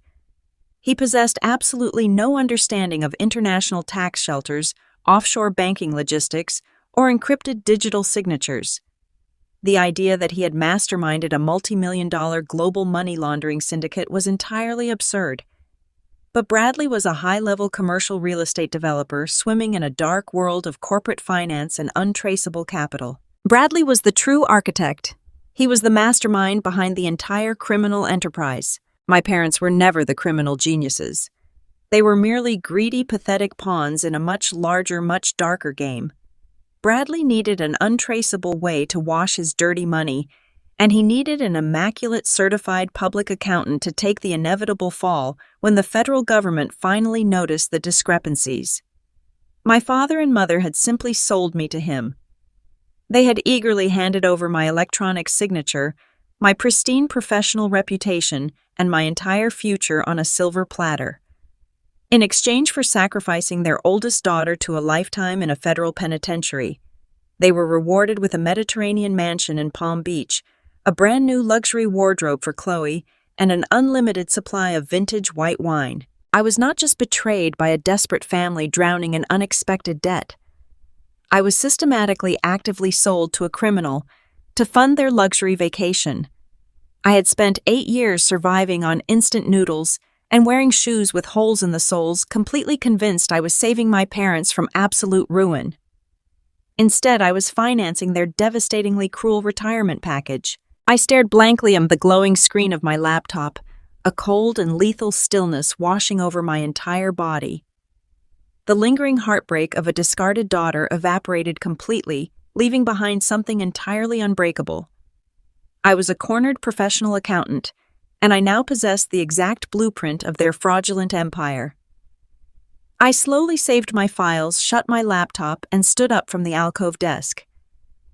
He possessed absolutely no understanding of international tax shelters, offshore banking logistics, or encrypted digital signatures. The idea that he had masterminded a multi-million-dollar global money laundering syndicate was entirely absurd. But Bradley was a high-level commercial real estate developer swimming in a dark world of corporate finance and untraceable capital. Bradley was the true architect. He was the mastermind behind the entire criminal enterprise. My parents were never the criminal geniuses. They were merely greedy, pathetic pawns in a much larger, much darker game. Bradley needed an untraceable way to wash his dirty money, and he needed an immaculate certified public accountant to take the inevitable fall when the federal government finally noticed the discrepancies. My father and mother had simply sold me to him. They had eagerly handed over my electronic signature, my pristine professional reputation, and my entire future on a silver platter. In exchange for sacrificing their oldest daughter to a lifetime in a federal penitentiary, they were rewarded with a Mediterranean mansion in Palm Beach, a brand new luxury wardrobe for Chloe, and an unlimited supply of vintage white wine. I was not just betrayed by a desperate family drowning in unexpected debt. I was systematically actively sold to a criminal to fund their luxury vacation. I had spent 8 years surviving on instant noodles and wearing shoes with holes in the soles, completely convinced I was saving my parents from absolute ruin. Instead, I was financing their devastatingly cruel retirement package. I stared blankly at the glowing screen of my laptop, a cold and lethal stillness washing over my entire body. The lingering heartbreak of a discarded daughter evaporated completely, leaving behind something entirely unbreakable. I was a cornered professional accountant, and I now possessed the exact blueprint of their fraudulent empire. I slowly saved my files, shut my laptop, and stood up from the alcove desk.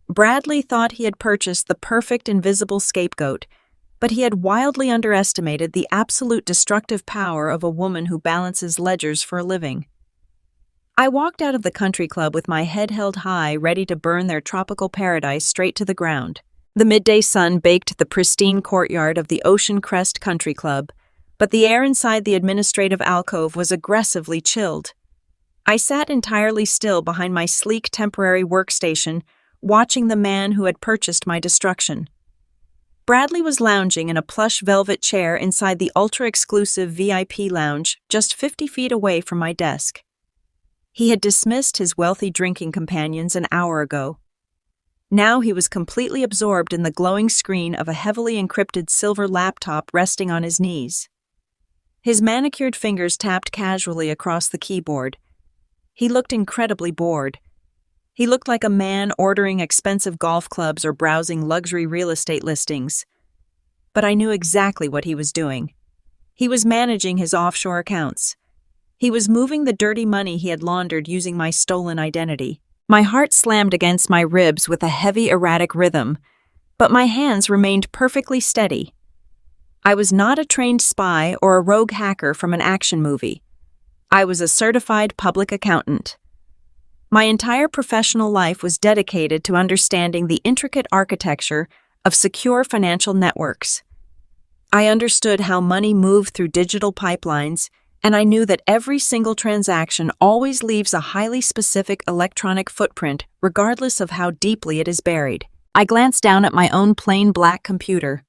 Bradley thought he had purchased the perfect invisible scapegoat, but he had wildly underestimated the absolute destructive power of a woman who balances ledgers for a living. I walked out of the country club with my head held high, ready to burn their tropical paradise straight to the ground. The midday sun baked the pristine courtyard of the Ocean Crest Country Club, but the air inside the administrative alcove was aggressively chilled. I sat entirely still behind my sleek temporary workstation, watching the man who had purchased my destruction. Bradley was lounging in a plush velvet chair inside the ultra-exclusive VIP lounge just 50 feet away from my desk. He had dismissed his wealthy drinking companions an hour ago. Now he was completely absorbed in the glowing screen of a heavily encrypted silver laptop resting on his knees. His manicured fingers tapped casually across the keyboard. He looked incredibly bored. He looked like a man ordering expensive golf clubs or browsing luxury real estate listings. But I knew exactly what he was doing. He was managing his offshore accounts. He was moving the dirty money he had laundered using my stolen identity. My heart slammed against my ribs with a heavy, erratic rhythm, but my hands remained perfectly steady. I was not a trained spy or a rogue hacker from an action movie. I was a certified public accountant. My entire professional life was dedicated to understanding the intricate architecture of secure financial networks. I understood how money moved through digital pipelines, and I knew that every single transaction always leaves a highly specific electronic footprint, regardless of how deeply it is buried. I glanced down at my own plain black computer.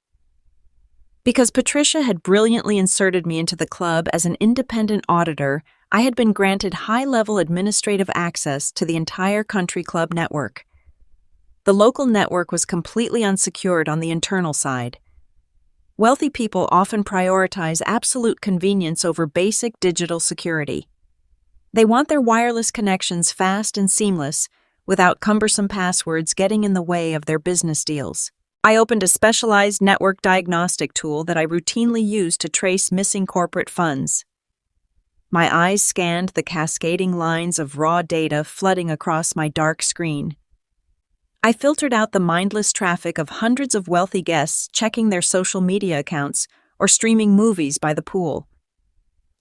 Because Patricia had brilliantly inserted me into the club as an independent auditor, I had been granted high-level administrative access to the entire country club network. The local network was completely unsecured on the internal side. Wealthy people often prioritize absolute convenience over basic digital security. They want their wireless connections fast and seamless, without cumbersome passwords getting in the way of their business deals. I opened a specialized network diagnostic tool that I routinely use to trace missing corporate funds. My eyes scanned the cascading lines of raw data flooding across my dark screen. I filtered out the mindless traffic of hundreds of wealthy guests checking their social media accounts or streaming movies by the pool.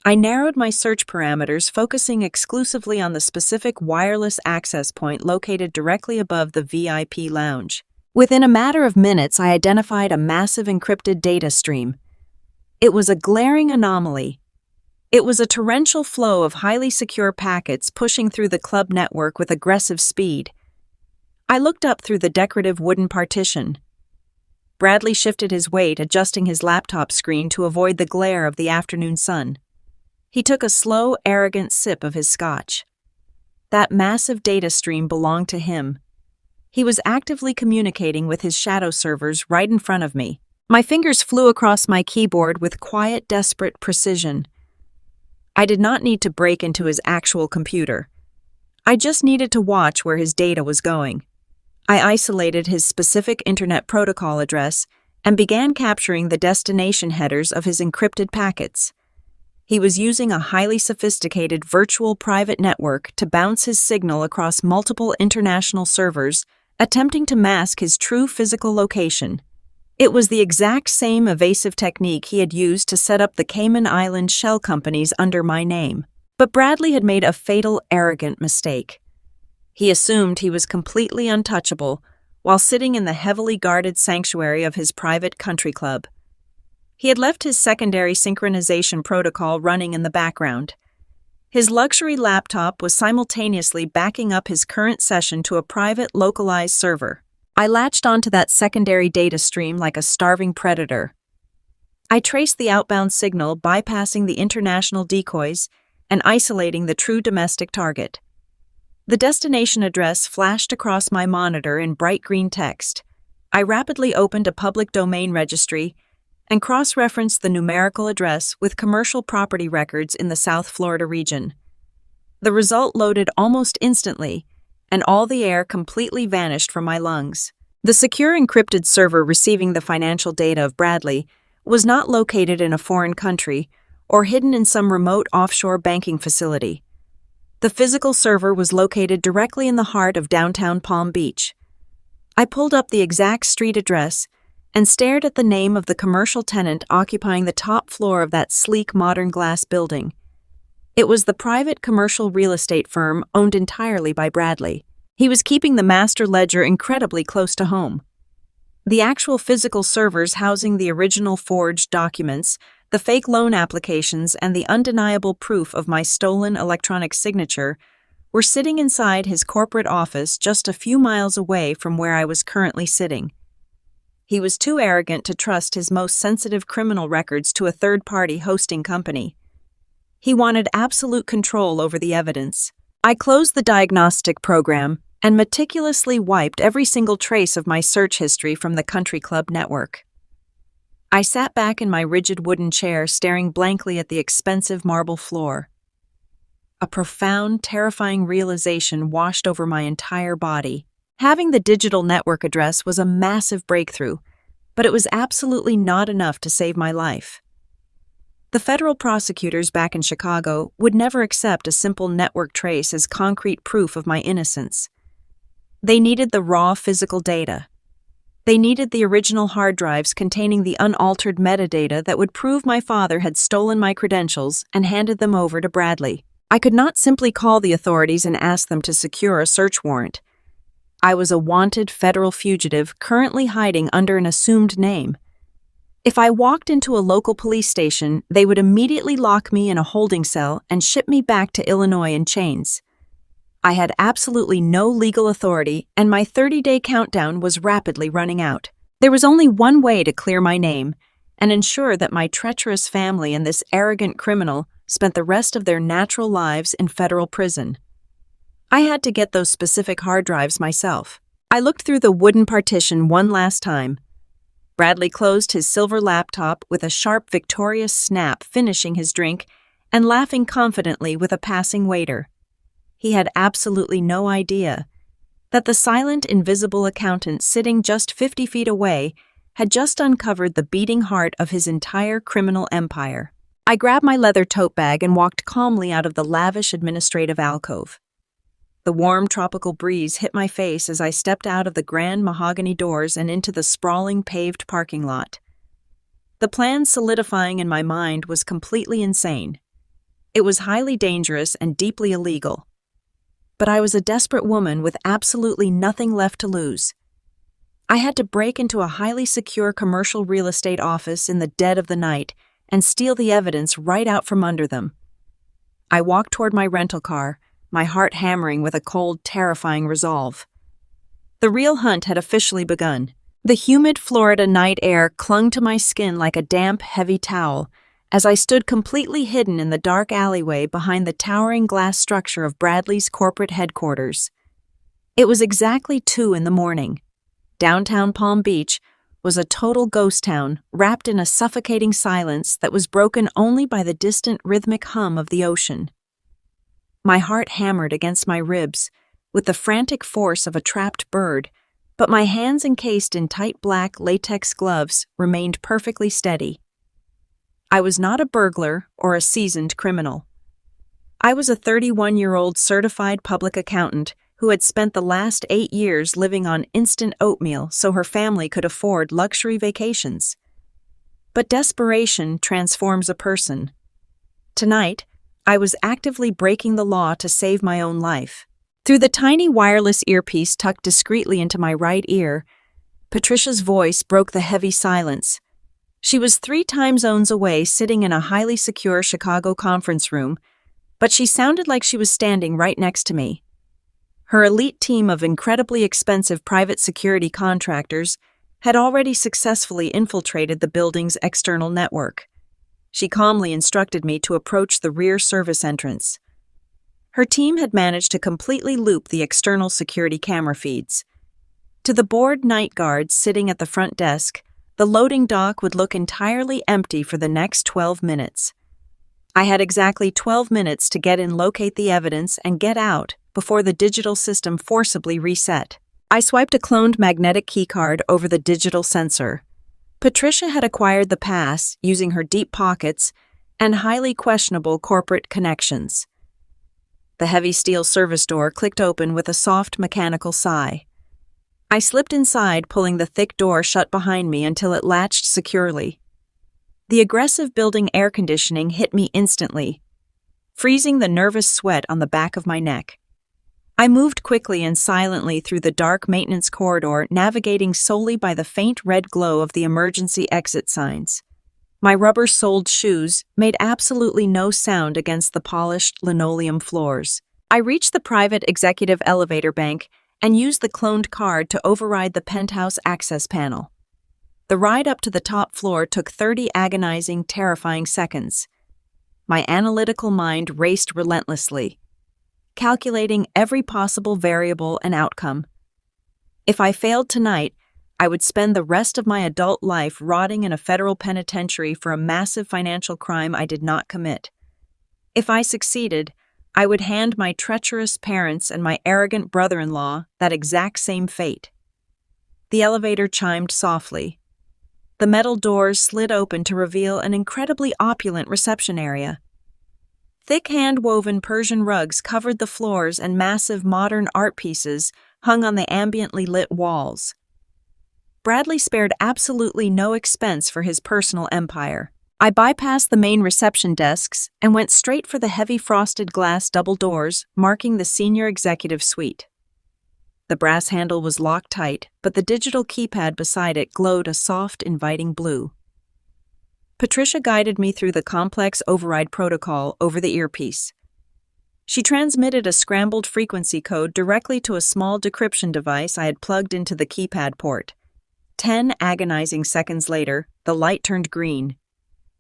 I narrowed my search parameters, focusing exclusively on the specific wireless access point located directly above the VIP lounge. Within a matter of minutes, I identified a massive encrypted data stream. It was a glaring anomaly. It was a torrential flow of highly secure packets pushing through the club network with aggressive speed. I looked up through the decorative wooden partition. Bradley shifted his weight, adjusting his laptop screen to avoid the glare of the afternoon sun. He took a slow, arrogant sip of his scotch. That massive data stream belonged to him. He was actively communicating with his shadow servers right in front of me. My fingers flew across my keyboard with quiet, desperate precision. I did not need to break into his actual computer. I just needed to watch where his data was going. I isolated his specific internet protocol address and began capturing the destination headers of his encrypted packets. He was using a highly sophisticated virtual private network to bounce his signal across multiple international servers, attempting to mask his true physical location. It was the exact same evasive technique he had used to set up the Cayman Island shell companies under my name. But Bradley had made a fatal, arrogant mistake. He assumed he was completely untouchable while sitting in the heavily guarded sanctuary of his private country club. He had left his secondary synchronization protocol running in the background. His luxury laptop was simultaneously backing up his current session to a private, localized server. I latched onto that secondary data stream like a starving predator. I traced the outbound signal, bypassing the international decoys and isolating the true domestic target. The destination address flashed across my monitor in bright green text. I rapidly opened a public domain registry and cross-referenced the numerical address with commercial property records in the South Florida region. The result loaded almost instantly, and all the air completely vanished from my lungs. The secure encrypted server receiving the financial data of Bradley was not located in a foreign country or hidden in some remote offshore banking facility. The physical server was located directly in the heart of downtown Palm Beach. I pulled up the exact street address and stared at the name of the commercial tenant occupying the top floor of that sleek modern glass building. It was the private commercial real estate firm owned entirely by Bradley. He was keeping the master ledger incredibly close to home. The actual physical servers housing the original forged documents, the fake loan applications, and the undeniable proof of my stolen electronic signature were sitting inside his corporate office just a few miles away from where I was currently sitting. He was too arrogant to trust his most sensitive criminal records to a third-party hosting company. He wanted absolute control over the evidence. I closed the diagnostic program and meticulously wiped every single trace of my search history from the country club network. I sat back in my rigid wooden chair, staring blankly at the expensive marble floor. A profound, terrifying realization washed over my entire body. Having the digital network address was a massive breakthrough, but it was absolutely not enough to save my life. The federal prosecutors back in Chicago would never accept a simple network trace as concrete proof of my innocence. They needed the raw physical data. They needed the original hard drives containing the unaltered metadata that would prove my father had stolen my credentials and handed them over to Bradley. I could not simply call the authorities and ask them to secure a search warrant. I was a wanted federal fugitive currently hiding under an assumed name. If I walked into a local police station, they would immediately lock me in a holding cell and ship me back to Illinois in chains. I had absolutely no legal authority, and my 30-day countdown was rapidly running out. There was only one way to clear my name and ensure that my treacherous family and this arrogant criminal spent the rest of their natural lives in federal prison. I had to get those specific hard drives myself. I looked through the wooden partition one last time. Bradley closed his silver laptop with a sharp, victorious snap, finishing his drink and laughing confidently with a passing waiter. He had absolutely no idea that the silent, invisible accountant sitting just 50 feet away had just uncovered the beating heart of his entire criminal empire. I grabbed my leather tote bag and walked calmly out of the lavish administrative alcove. The warm tropical breeze hit my face as I stepped out of the grand mahogany doors and into the sprawling paved parking lot. The plan solidifying in my mind was completely insane. It was highly dangerous and deeply illegal. But I was a desperate woman with absolutely nothing left to lose. I had to break into a highly secure commercial real estate office in the dead of the night and steal the evidence right out from under them. I walked toward my rental car, my heart hammering with a cold, terrifying resolve. The real hunt had officially begun. The humid Florida night air clung to my skin like a damp, heavy towel as I stood completely hidden in the dark alleyway behind the towering glass structure of Bradley's corporate headquarters. It was exactly 2 a.m. Downtown Palm Beach was a total ghost town wrapped in a suffocating silence that was broken only by the distant rhythmic hum of the ocean. My heart hammered against my ribs with the frantic force of a trapped bird, but my hands encased in tight black latex gloves remained perfectly steady. I was not a burglar or a seasoned criminal. I was a 31-year-old certified public accountant who had spent the last 8 years living on instant oatmeal so her family could afford luxury vacations. But desperation transforms a person. Tonight, I was actively breaking the law to save my own life. Through the tiny wireless earpiece tucked discreetly into my right ear, Patricia's voice broke the heavy silence. She was 3 time zones away, sitting in a highly secure Chicago conference room, but she sounded like she was standing right next to me. Her elite team of incredibly expensive private security contractors had already successfully infiltrated the building's external network. She calmly instructed me to approach the rear service entrance. Her team had managed to completely loop the external security camera feeds. To the bored night guards sitting at the front desk, the loading dock would look entirely empty for the next 12 minutes. I had exactly 12 minutes to get in, locate the evidence, and get out before the digital system forcibly reset. I swiped a cloned magnetic keycard over the digital sensor. Patricia had acquired the pass using her deep pockets and highly questionable corporate connections. The heavy steel service door clicked open with a soft mechanical sigh. I slipped inside, pulling the thick door shut behind me until it latched securely. The aggressive building air conditioning hit me instantly, freezing the nervous sweat on the back of my neck. I moved quickly and silently through the dark maintenance corridor, navigating solely by the faint red glow of the emergency exit signs. My rubber-soled shoes made absolutely no sound against the polished linoleum floors. I reached the private executive elevator bank and used the cloned card to override the penthouse access panel. The ride up to the top floor took 30 agonizing, terrifying seconds. My analytical mind raced relentlessly, calculating every possible variable and outcome. If I failed tonight, I would spend the rest of my adult life rotting in a federal penitentiary for a massive financial crime I did not commit. If I succeeded, I would hand my treacherous parents and my arrogant brother-in-law that exact same fate. The elevator chimed softly. The metal doors slid open to reveal an incredibly opulent reception area. Thick hand-woven Persian rugs covered the floors and massive modern art pieces hung on the ambiently lit walls. Bradley spared absolutely no expense for his personal empire. I bypassed the main reception desks and went straight for the heavy frosted glass double doors marking the senior executive suite. The brass handle was locked tight, but the digital keypad beside it glowed a soft, inviting blue. Patricia guided me through the complex override protocol over the earpiece. She transmitted a scrambled frequency code directly to a small decryption device I had plugged into the keypad port. 10 agonizing seconds later, the light turned green.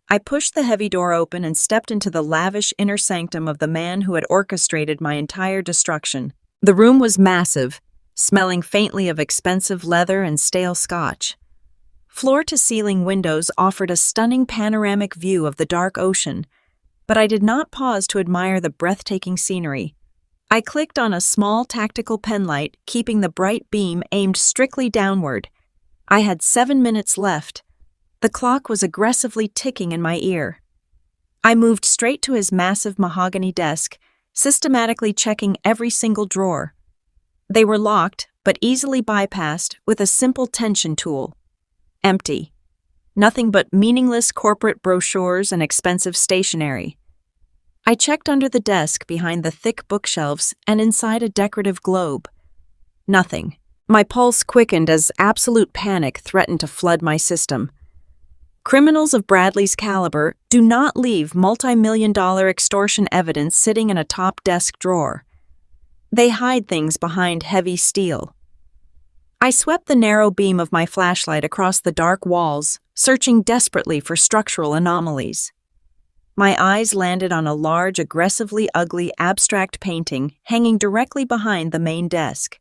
I pushed the heavy door open and stepped into the lavish inner sanctum of the man who had orchestrated my entire destruction. The room was massive, smelling faintly of expensive leather and stale scotch. Floor-to-ceiling windows offered a stunning panoramic view of the dark ocean, but I did not pause to admire the breathtaking scenery. I clicked on a small tactical penlight, keeping the bright beam aimed strictly downward. I had 7 minutes left. The clock was aggressively ticking in my ear. I moved straight to his massive mahogany desk, systematically checking every single drawer. They were locked, but easily bypassed with a simple tension tool. Empty. Nothing but meaningless corporate brochures and expensive stationery. I checked under the desk behind the thick bookshelves and inside a decorative globe. Nothing. My pulse quickened as absolute panic threatened to flood my system. Criminals of Bradley's caliber do not leave multi-million-dollar extortion evidence sitting in a top desk drawer. They hide things behind heavy steel. I swept the narrow beam of my flashlight across the dark walls, searching desperately for structural anomalies. My eyes landed on a large, aggressively ugly abstract painting hanging directly behind the main desk.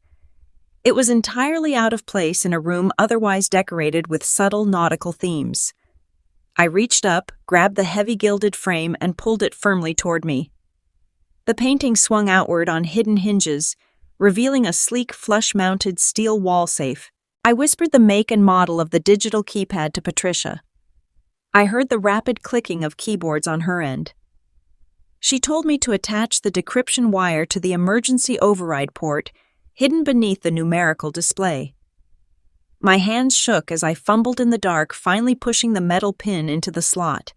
It was entirely out of place in a room otherwise decorated with subtle nautical themes. I reached up, grabbed the heavy gilded frame, and pulled it firmly toward me. The painting swung outward on hidden hinges, revealing a sleek, flush-mounted steel wall safe. I whispered the make and model of the digital keypad to Patricia. I heard the rapid clicking of keyboards on her end. She told me to attach the decryption wire to the emergency override port hidden beneath the numerical display. My hands shook as I fumbled in the dark, finally pushing the metal pin into the slot.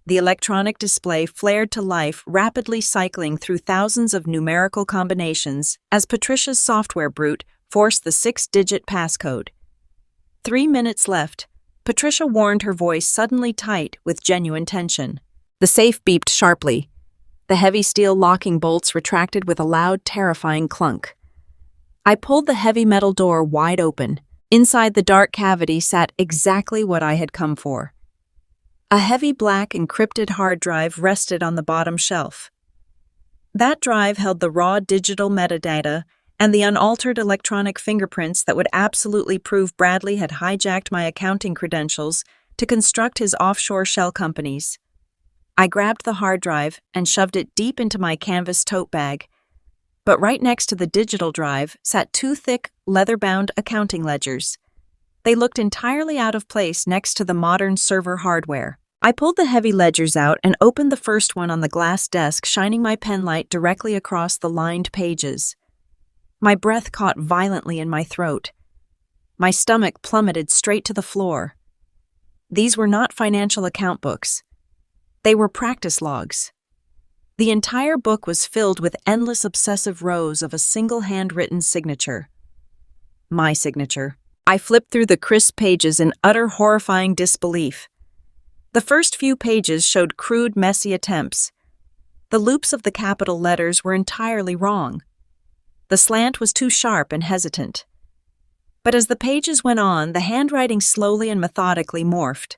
The electronic display flared to life, rapidly cycling through thousands of numerical combinations as Patricia's software brute forced the 6-digit passcode. 3 minutes left. Patricia warned, her voice suddenly tight with genuine tension. The safe beeped sharply. The heavy steel locking bolts retracted with a loud, terrifying clunk. I pulled the heavy metal door wide open. Inside the dark cavity sat exactly what I had come for. A heavy black encrypted hard drive rested on the bottom shelf. That drive held the raw digital metadata and the unaltered electronic fingerprints that would absolutely prove Bradley had hijacked my accounting credentials to construct his offshore shell companies. I grabbed the hard drive and shoved it deep into my canvas tote bag. But right next to the digital drive sat 2 thick, leather-bound accounting ledgers. They looked entirely out of place next to the modern server hardware. I pulled the heavy ledgers out and opened the first one on the glass desk, shining my penlight directly across the lined pages. My breath caught violently in my throat. My stomach plummeted straight to the floor. These were not financial account books. They were practice logs. The entire book was filled with endless obsessive rows of a single handwritten signature. My signature. I flipped through the crisp pages in utter horrifying disbelief. The first few pages showed crude, messy attempts. The loops of the capital letters were entirely wrong. The slant was too sharp and hesitant. But as the pages went on, the handwriting slowly and methodically morphed.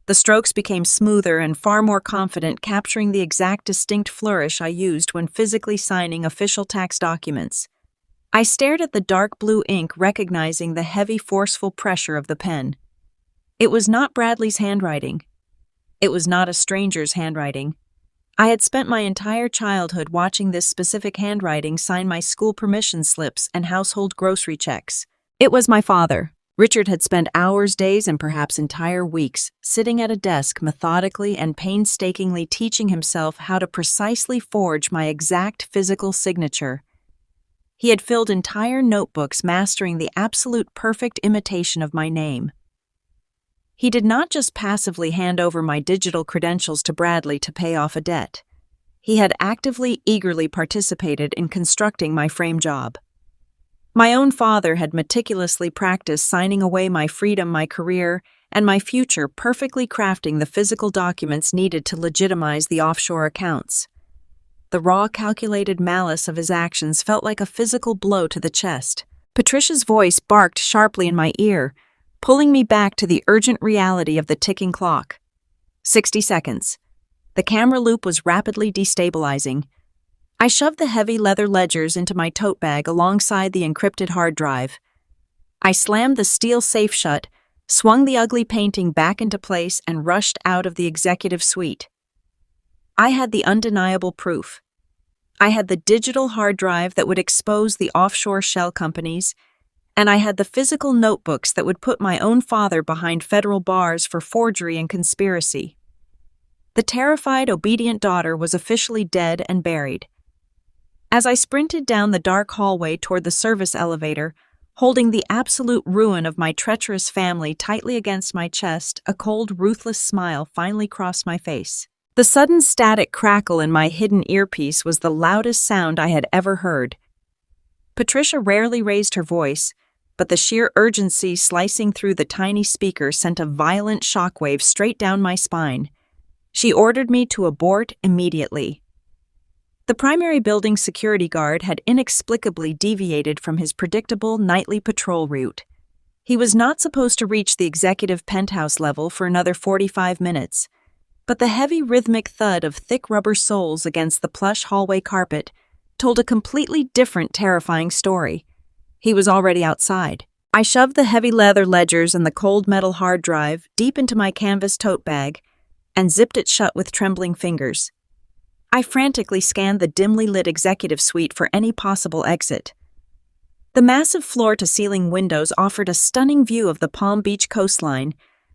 The strokes became smoother and far more confident, capturing the exact distinct flourish I used when physically signing official tax documents. I stared at the dark blue ink, recognizing the heavy, forceful pressure of the pen. It was not Bradley's handwriting. It was not a stranger's handwriting. I had spent my entire childhood watching this specific handwriting sign my school permission slips and household grocery checks. It was my father. Richard had spent hours, days, and perhaps entire weeks sitting at a desk methodically and painstakingly teaching himself how to precisely forge my exact physical signature. He had filled entire notebooks mastering the absolute perfect imitation of my name. He did not just passively hand over my digital credentials to Bradley to pay off a debt. He had actively, eagerly participated in constructing my frame job. My own father had meticulously practiced signing away my freedom, my career, and my future, perfectly crafting the physical documents needed to legitimize the offshore accounts. The raw, calculated malice of his actions felt like a physical blow to the chest. Patricia's voice barked sharply in my ear, pulling me back to the urgent reality of the ticking clock. 60 seconds. The camera loop was rapidly destabilizing. I shoved the heavy leather ledgers into my tote bag alongside the encrypted hard drive. I slammed the steel safe shut, swung the ugly painting back into place, and rushed out of the executive suite. I had the undeniable proof. I had the digital hard drive that would expose the offshore shell companies, and I had the physical notebooks that would put my own father behind federal bars for forgery and conspiracy. The terrified, obedient daughter was officially dead and buried. As I sprinted down the dark hallway toward the service elevator, holding the absolute ruin of my treacherous family tightly against my chest, a cold, ruthless smile finally crossed my face. The sudden static crackle in my hidden earpiece was the loudest sound I had ever heard. Patricia rarely raised her voice, but the sheer urgency slicing through the tiny speaker sent a violent shockwave straight down my spine. She ordered me to abort immediately. The primary building security guard had inexplicably deviated from his predictable nightly patrol route. He was not supposed to reach the executive penthouse level for another 45 minutes, but the heavy rhythmic thud of thick rubber soles against the plush hallway carpet told a completely different, terrifying story. He was already outside. I shoved the heavy leather ledgers and the cold metal hard drive deep into my canvas tote bag and zipped it shut with trembling fingers. I frantically scanned the dimly lit executive suite for any possible exit. The massive floor-to-ceiling windows offered a stunning view of the Palm Beach coastline,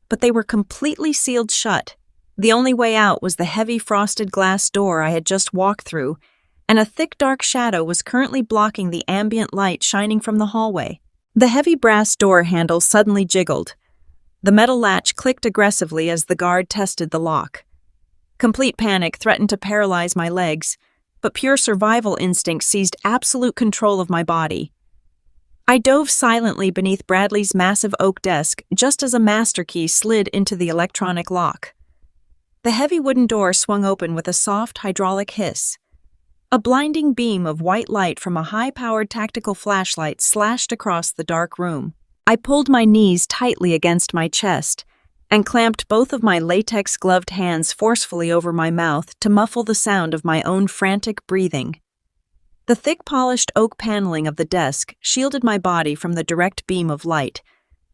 but they were completely sealed shut. The only way out was the heavy frosted glass door I had just walked through, and a thick dark shadow was currently blocking the ambient light shining from the hallway. The heavy brass door handle suddenly jiggled. The metal latch clicked aggressively as the guard tested the lock. Complete panic threatened to paralyze my legs, but pure survival instinct seized absolute control of my body. I dove silently beneath Bradley's massive oak desk just as a master key slid into the electronic lock. The heavy wooden door swung open with a soft hydraulic hiss. A blinding beam of white light from a high-powered tactical flashlight slashed across the dark room. I pulled my knees tightly against my chest and clamped both of my latex-gloved hands forcefully over my mouth to muffle the sound of my own frantic breathing. The thick polished oak paneling of the desk shielded my body from the direct beam of light,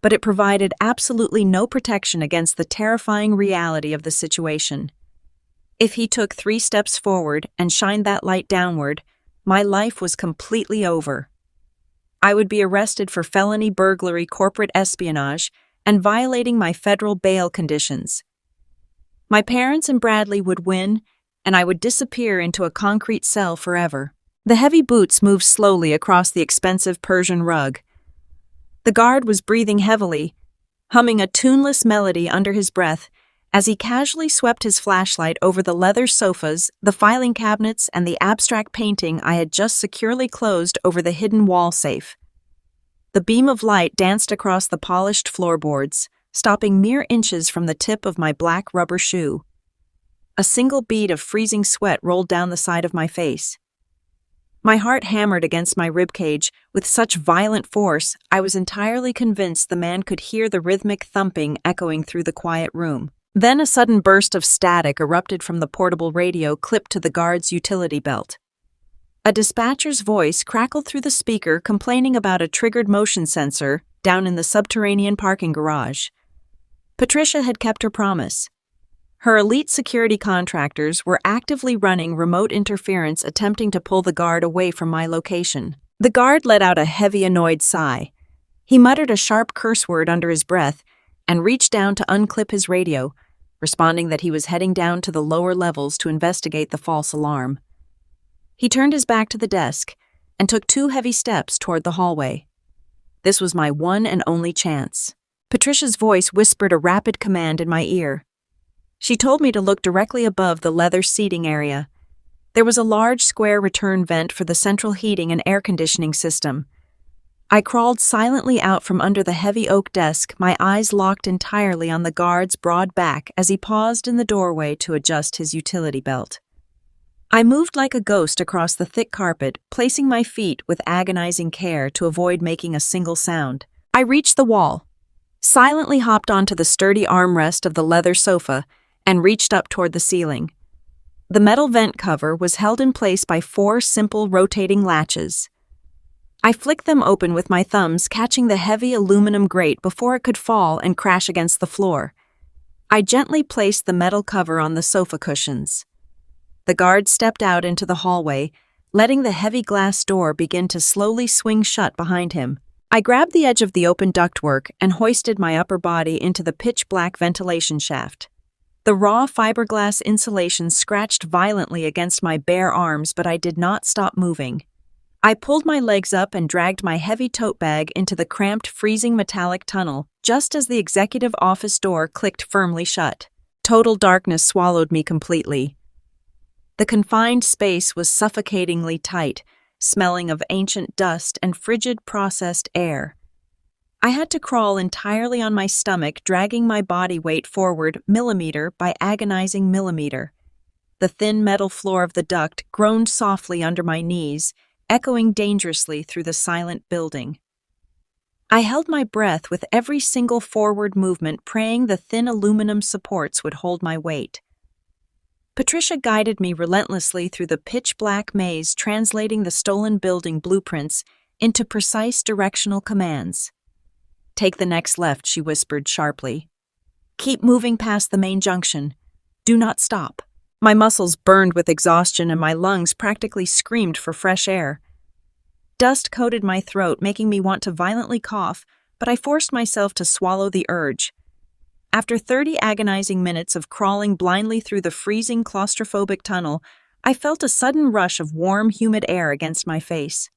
but it provided absolutely no protection against the terrifying reality of the situation. If he took 3 steps forward and shined that light downward, my life was completely over. I would be arrested for felony burglary, corporate espionage, and violating my federal bail conditions. My parents and Bradley would win, and I would disappear into a concrete cell forever. The heavy boots moved slowly across the expensive Persian rug. The guard was breathing heavily, humming a tuneless melody under his breath, as he casually swept his flashlight over the leather sofas, the filing cabinets, and the abstract painting I had just securely closed over the hidden wall safe. The beam of light danced across the polished floorboards, stopping mere inches from the tip of my black rubber shoe. A single bead of freezing sweat rolled down the side of my face. My heart hammered against my ribcage with such violent force I was entirely convinced the man could hear the rhythmic thumping echoing through the quiet room. Then a sudden burst of static erupted from the portable radio clipped to the guard's utility belt. A dispatcher's voice crackled through the speaker complaining about a triggered motion sensor down in the subterranean parking garage. Patricia had kept her promise. Her elite security contractors were actively running remote interference attempting to pull the guard away from my location. The guard let out a heavy, annoyed sigh. He muttered a sharp curse word under his breath and reached down to unclip his radio, responding that he was heading down to the lower levels to investigate the false alarm. He turned his back to the desk and took 2 heavy steps toward the hallway. This was my one and only chance. Patricia's voice whispered a rapid command in my ear. She told me to look directly above the leather seating area. There was a large square return vent for the central heating and air conditioning system. I crawled silently out from under the heavy oak desk, my eyes locked entirely on the guard's broad back as he paused in the doorway to adjust his utility belt. I moved like a ghost across the thick carpet, placing my feet with agonizing care to avoid making a single sound. I reached the wall, silently hopped onto the sturdy armrest of the leather sofa, and reached up toward the ceiling. The metal vent cover was held in place by 4 simple rotating latches. I flicked them open with my thumbs, catching the heavy aluminum grate before it could fall and crash against the floor. I gently placed the metal cover on the sofa cushions. The guard stepped out into the hallway, letting the heavy glass door begin to slowly swing shut behind him. I grabbed the edge of the open ductwork and hoisted my upper body into the pitch-black ventilation shaft. The raw fiberglass insulation scratched violently against my bare arms, but I did not stop moving. I pulled my legs up and dragged my heavy tote bag into the cramped, freezing metallic tunnel, just as the executive office door clicked firmly shut. Total darkness swallowed me completely. The confined space was suffocatingly tight, smelling of ancient dust and frigid processed air. I had to crawl entirely on my stomach, dragging my body weight forward millimeter by agonizing millimeter. The thin metal floor of the duct groaned softly under my knees, echoing dangerously through the silent building. I held my breath with every single forward movement, praying the thin aluminum supports would hold my weight. Patricia guided me relentlessly through the pitch-black maze, translating the stolen building blueprints into precise directional commands. "Take the next left," she whispered sharply. "Keep moving past the main junction. Do not stop." My muscles burned with exhaustion and my lungs practically screamed for fresh air. Dust coated my throat, making me want to violently cough, but I forced myself to swallow the urge. After 30 agonizing minutes of crawling blindly through the freezing claustrophobic tunnel, I felt a sudden rush of warm, humid air against my face.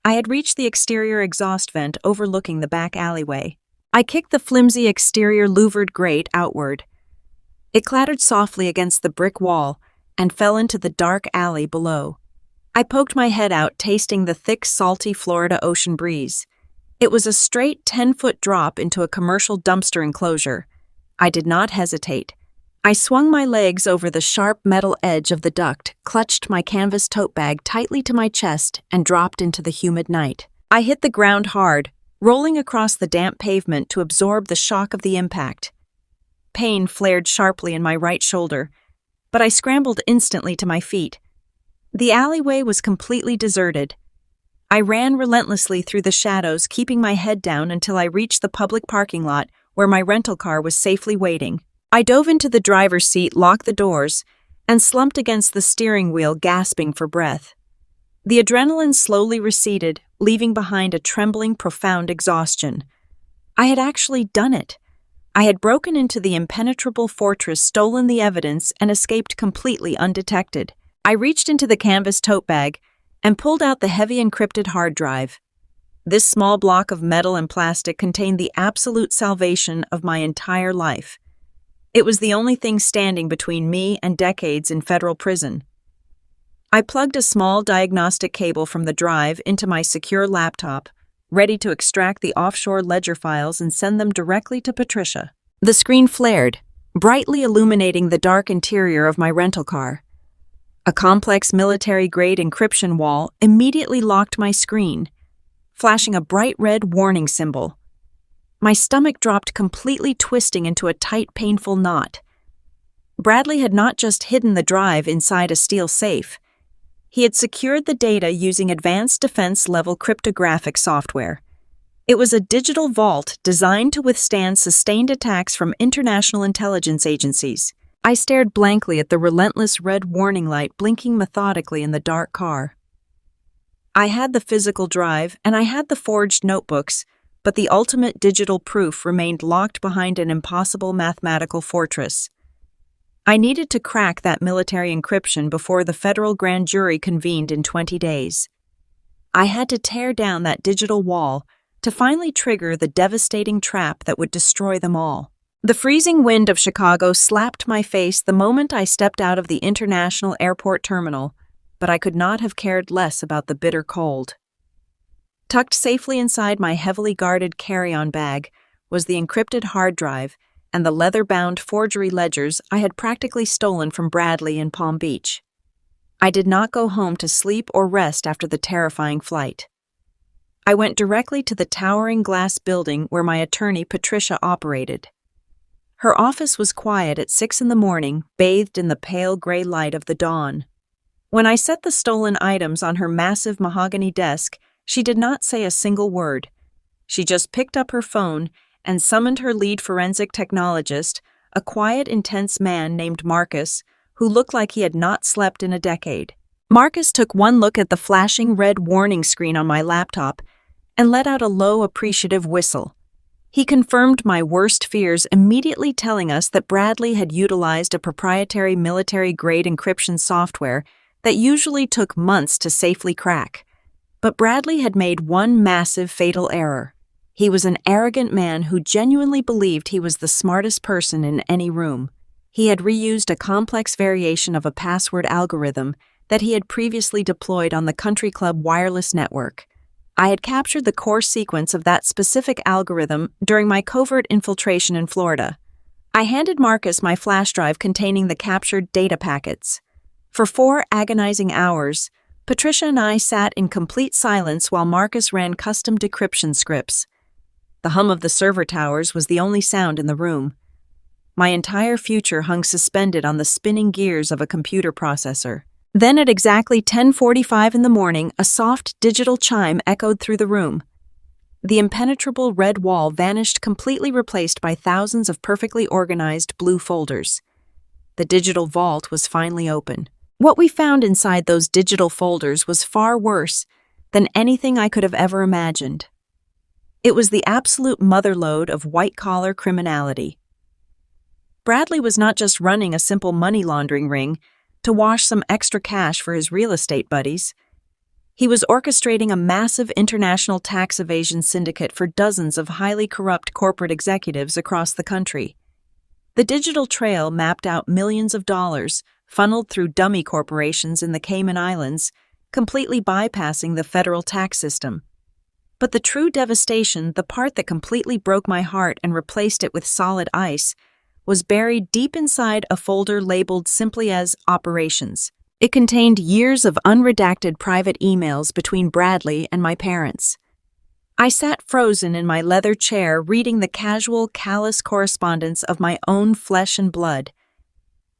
I had reached the exterior exhaust vent overlooking the back alleyway. I kicked the flimsy exterior louvered grate outward. It clattered softly against the brick wall and fell into the dark alley below. I poked my head out, tasting the thick, salty Florida ocean breeze. It was a straight 10-foot drop into a commercial dumpster enclosure. I did not hesitate. I swung my legs over the sharp metal edge of the duct, clutched my canvas tote bag tightly to my chest, and dropped into the humid night. I hit the ground hard, rolling across the damp pavement to absorb the shock of the impact. Pain flared sharply in my right shoulder, but I scrambled instantly to my feet. The alleyway was completely deserted. I ran relentlessly through the shadows, keeping my head down until I reached the public parking lot where my rental car was safely waiting. I dove into the driver's seat, locked the doors, and slumped against the steering wheel, gasping for breath. The adrenaline slowly receded, leaving behind a trembling, profound exhaustion. I had actually done it. I had broken into the impenetrable fortress, stolen the evidence, and escaped completely undetected. I reached into the canvas tote bag and pulled out the heavy encrypted hard drive. This small block of metal and plastic contained the absolute salvation of my entire life. It was the only thing standing between me and decades in federal prison. I plugged a small diagnostic cable from the drive into my secure laptop, ready to extract the offshore ledger files and send them directly to Patricia. The screen flared, brightly illuminating the dark interior of my rental car. A complex military-grade encryption wall immediately locked my screen, flashing a bright red warning symbol. My stomach dropped, completely twisting into a tight, painful knot. Bradley had not just hidden the drive inside a steel safe. He had secured the data using advanced defense-level cryptographic software. It was a digital vault designed to withstand sustained attacks from international intelligence agencies. I stared blankly at the relentless red warning light blinking methodically in the dark car. I had the physical drive and I had the forged notebooks, but the ultimate digital proof remained locked behind an impossible mathematical fortress. I needed to crack that military encryption before the federal grand jury convened in 20 days. I had to tear down that digital wall to finally trigger the devastating trap that would destroy them all. The freezing wind of Chicago slapped my face the moment I stepped out of the international airport terminal, but I could not have cared less about the bitter cold. Tucked safely inside my heavily guarded carry-on bag was the encrypted hard drive and the leather-bound forgery ledgers I had practically stolen from Bradley in Palm Beach. I did not go home to sleep or rest after the terrifying flight. I went directly to the towering glass building where my attorney Patricia operated. Her office was quiet at 6 a.m, bathed in the pale gray light of the dawn. When I set the stolen items on her massive mahogany desk, she did not say a single word. She just picked up her phone and summoned her lead forensic technologist, a quiet, intense man named Marcus, who looked like he had not slept in a decade. Marcus took one look at the flashing red warning screen on my laptop and let out a low, appreciative whistle. He confirmed my worst fears, immediately telling us that Bradley had utilized a proprietary military-grade encryption software that usually took months to safely crack. But Bradley had made one massive, fatal error. He was an arrogant man who genuinely believed he was the smartest person in any room. He had reused a complex variation of a password algorithm that he had previously deployed on the country club wireless network. I had captured the core sequence of that specific algorithm during my covert infiltration in Florida. I handed Marcus my flash drive containing the captured data packets. For 4 agonizing hours, Patricia and I sat in complete silence while Marcus ran custom decryption scripts. The hum of the server towers was the only sound in the room. My entire future hung suspended on the spinning gears of a computer processor. Then at exactly 10:45 in the morning, a soft digital chime echoed through the room. The impenetrable red wall vanished, completely replaced by thousands of perfectly organized blue folders. The digital vault was finally open. What we found inside those digital folders was far worse than anything I could have ever imagined. It was the absolute motherlode of white-collar criminality. Bradley was not just running a simple money laundering ring to wash some extra cash for his real estate buddies. He was orchestrating a massive international tax evasion syndicate for dozens of highly corrupt corporate executives across the country. The digital trail mapped out millions of dollars funneled through dummy corporations in the Cayman Islands, completely bypassing the federal tax system. But the true devastation, the part that completely broke my heart and replaced it with solid ice, was buried deep inside a folder labeled simply as Operations. It contained years of unredacted private emails between Bradley and my parents. I sat frozen in my leather chair reading the casual, callous correspondence of my own flesh and blood.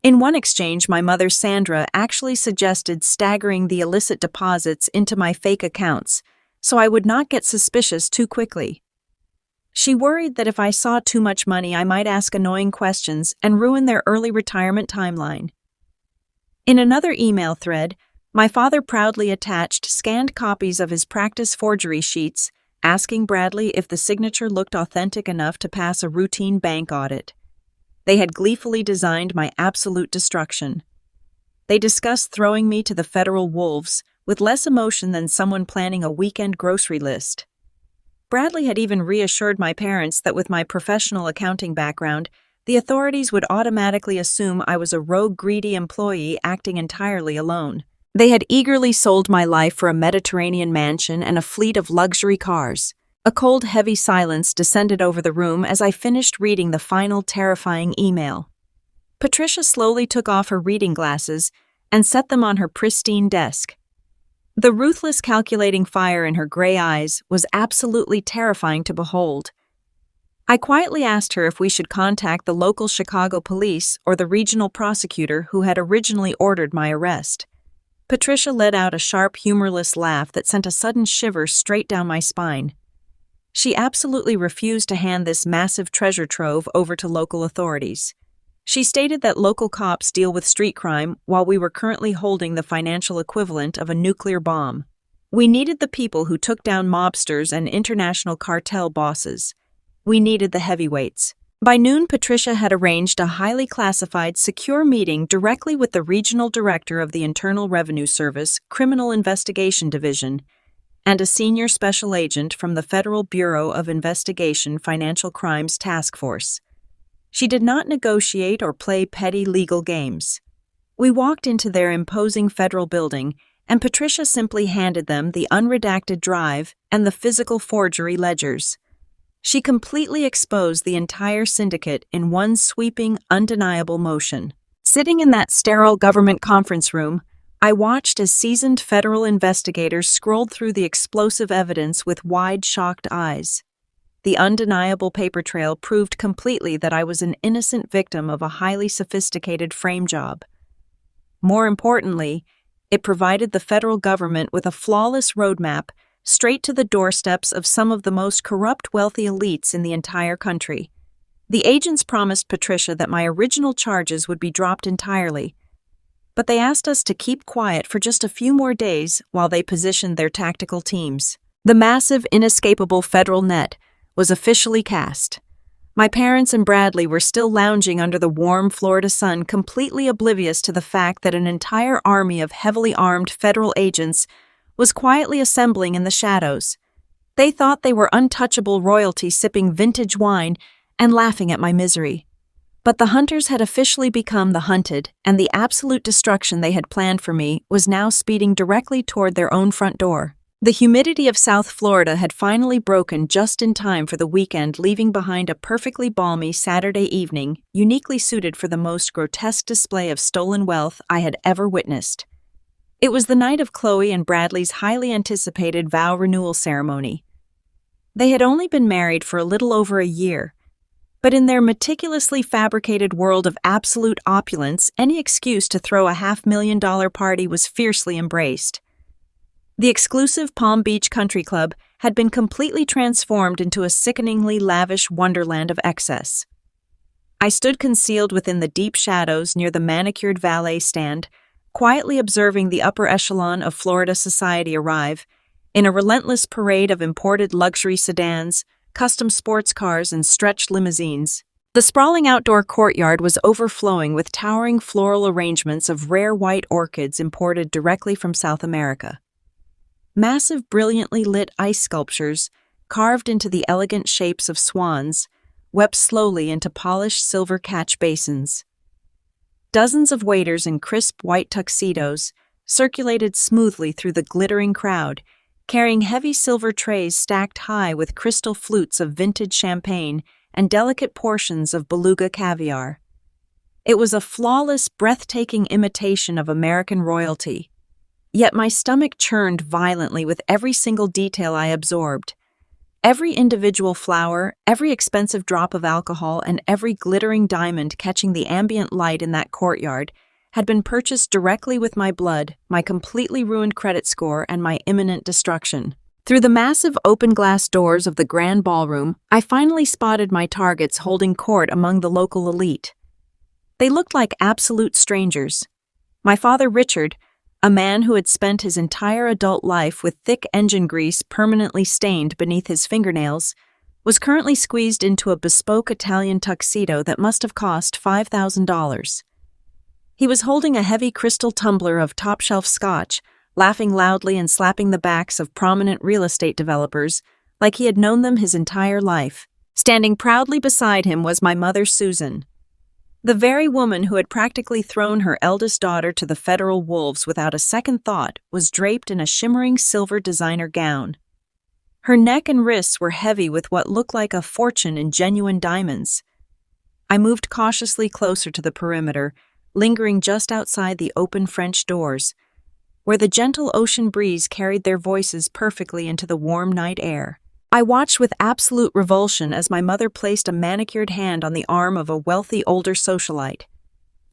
In one exchange, my mother Sandra actually suggested staggering the illicit deposits into my fake accounts, so I would not get suspicious too quickly. She worried that if I saw too much money, I might ask annoying questions and ruin their early retirement timeline. In another email thread, my father proudly attached scanned copies of his practice forgery sheets, asking Bradley if the signature looked authentic enough to pass a routine bank audit. They had gleefully designed my absolute destruction. They discussed throwing me to the federal wolves with less emotion than someone planning a weekend grocery list. Bradley had even reassured my parents that with my professional accounting background, the authorities would automatically assume I was a rogue, greedy employee acting entirely alone. They had eagerly sold my life for a Mediterranean mansion and a fleet of luxury cars. A cold, heavy silence descended over the room as I finished reading the final terrifying email. Patricia slowly took off her reading glasses and set them on her pristine desk. The ruthless, calculating fire in her gray eyes was absolutely terrifying to behold. I quietly asked her if we should contact the local Chicago police or the regional prosecutor who had originally ordered my arrest. Patricia let out a sharp, humorless laugh that sent a sudden shiver straight down my spine. She absolutely refused to hand this massive treasure trove over to local authorities. She stated that local cops deal with street crime while we were currently holding the financial equivalent of a nuclear bomb. We needed the people who took down mobsters and international cartel bosses. We needed the heavyweights. By noon, Patricia had arranged a highly classified, secure meeting directly with the regional director of the Internal Revenue Service Criminal Investigation Division and a senior special agent from the Federal Bureau of Investigation Financial Crimes Task Force. She did not negotiate or play petty legal games. We walked into their imposing federal building, and Patricia simply handed them the unredacted drive and the physical forgery ledgers. She completely exposed the entire syndicate in one sweeping, undeniable motion. Sitting in that sterile government conference room, I watched as seasoned federal investigators scrolled through the explosive evidence with wide, shocked eyes. The undeniable paper trail proved completely that I was an innocent victim of a highly sophisticated frame job. More importantly, it provided the federal government with a flawless roadmap straight to the doorsteps of some of the most corrupt, wealthy elites in the entire country. The agents promised Patricia that my original charges would be dropped entirely, but they asked us to keep quiet for just a few more days while they positioned their tactical teams. The massive, inescapable federal net was officially cast. My parents and Bradley were still lounging under the warm Florida sun, completely oblivious to the fact that an entire army of heavily armed federal agents was quietly assembling in the shadows. They thought they were untouchable royalty sipping vintage wine and laughing at my misery. But the hunters had officially become the hunted, and the absolute destruction they had planned for me was now speeding directly toward their own front door. The humidity of South Florida had finally broken just in time for the weekend, leaving behind a perfectly balmy Saturday evening, uniquely suited for the most grotesque display of stolen wealth I had ever witnessed. It was the night of Chloe and Bradley's highly anticipated vow renewal ceremony. They had only been married for a little over a year, but in their meticulously fabricated world of absolute opulence, any excuse to throw a $500,000 party was fiercely embraced. The exclusive Palm Beach Country Club had been completely transformed into a sickeningly lavish wonderland of excess. I stood concealed within the deep shadows near the manicured valet stand, quietly observing the upper echelon of Florida society arrive in a relentless parade of imported luxury sedans, custom sports cars, and stretched limousines. The sprawling outdoor courtyard was overflowing with towering floral arrangements of rare white orchids imported directly from South America. Massive, brilliantly lit ice sculptures, carved into the elegant shapes of swans, wept slowly into polished silver catch basins. Dozens of waiters in crisp white tuxedos circulated smoothly through the glittering crowd, carrying heavy silver trays stacked high with crystal flutes of vintage champagne and delicate portions of beluga caviar. It was a flawless, breathtaking imitation of American royalty. Yet my stomach churned violently with every single detail I absorbed. Every individual flower, every expensive drop of alcohol, and every glittering diamond catching the ambient light in that courtyard had been purchased directly with my blood, my completely ruined credit score, and my imminent destruction. Through the massive open glass doors of the grand ballroom, I finally spotted my targets holding court among the local elite. They looked like absolute strangers. My father Richard, a man who had spent his entire adult life with thick engine grease permanently stained beneath his fingernails, was currently squeezed into a bespoke Italian tuxedo that must have cost $5,000. He was holding a heavy crystal tumbler of top-shelf scotch, laughing loudly and slapping the backs of prominent real estate developers like he had known them his entire life. Standing proudly beside him was my mother Susan, The very woman who had practically thrown her eldest daughter to the federal wolves without a second thought was draped in a shimmering silver designer gown. Her neck and wrists were heavy with what looked like a fortune in genuine diamonds. I moved cautiously closer to the perimeter, lingering just outside the open French doors, where the gentle ocean breeze carried their voices perfectly into the warm night air. I watched with absolute revulsion as my mother placed a manicured hand on the arm of a wealthy older socialite.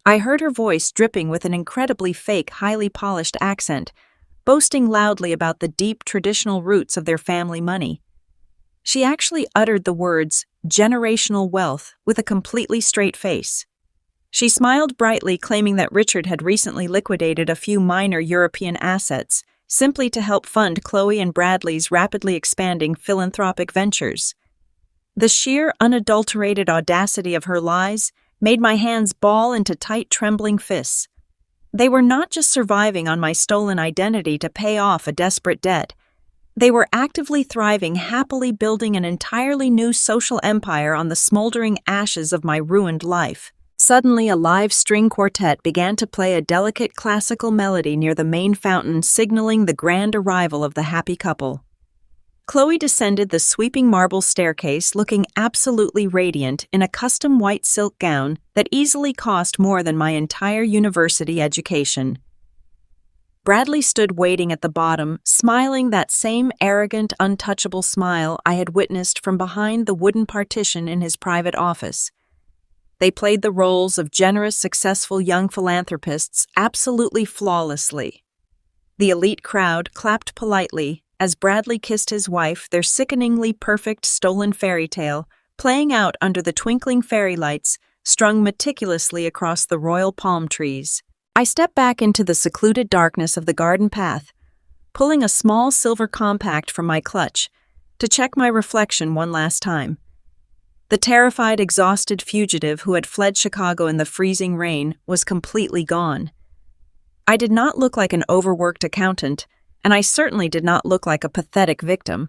I heard her voice dripping with an incredibly fake, highly polished accent, boasting loudly about the deep traditional roots of their family money. She actually uttered the words, generational wealth, with a completely straight face. She smiled brightly, claiming that Richard had recently liquidated a few minor European assets, simply to help fund Chloe and Bradley's rapidly expanding philanthropic ventures. The sheer, unadulterated audacity of her lies made my hands ball into tight, trembling fists. They were not just surviving on my stolen identity to pay off a desperate debt. They were actively thriving, happily building an entirely new social empire on the smoldering ashes of my ruined life. Suddenly, a live string quartet began to play a delicate classical melody near the main fountain, signaling the grand arrival of the happy couple. Chloe descended the sweeping marble staircase looking absolutely radiant in a custom white silk gown that easily cost more than my entire university education. Bradley stood waiting at the bottom, smiling that same arrogant, untouchable smile I had witnessed from behind the wooden partition in his private office. They played the roles of generous, successful young philanthropists absolutely flawlessly. The elite crowd clapped politely as Bradley kissed his wife, their sickeningly perfect stolen fairy tale playing out under the twinkling fairy lights strung meticulously across the royal palm trees. I stepped back into the secluded darkness of the garden path, pulling a small silver compact from my clutch to check my reflection one last time. The terrified, exhausted fugitive who had fled Chicago in the freezing rain was completely gone. I did not look like an overworked accountant, and I certainly did not look like a pathetic victim.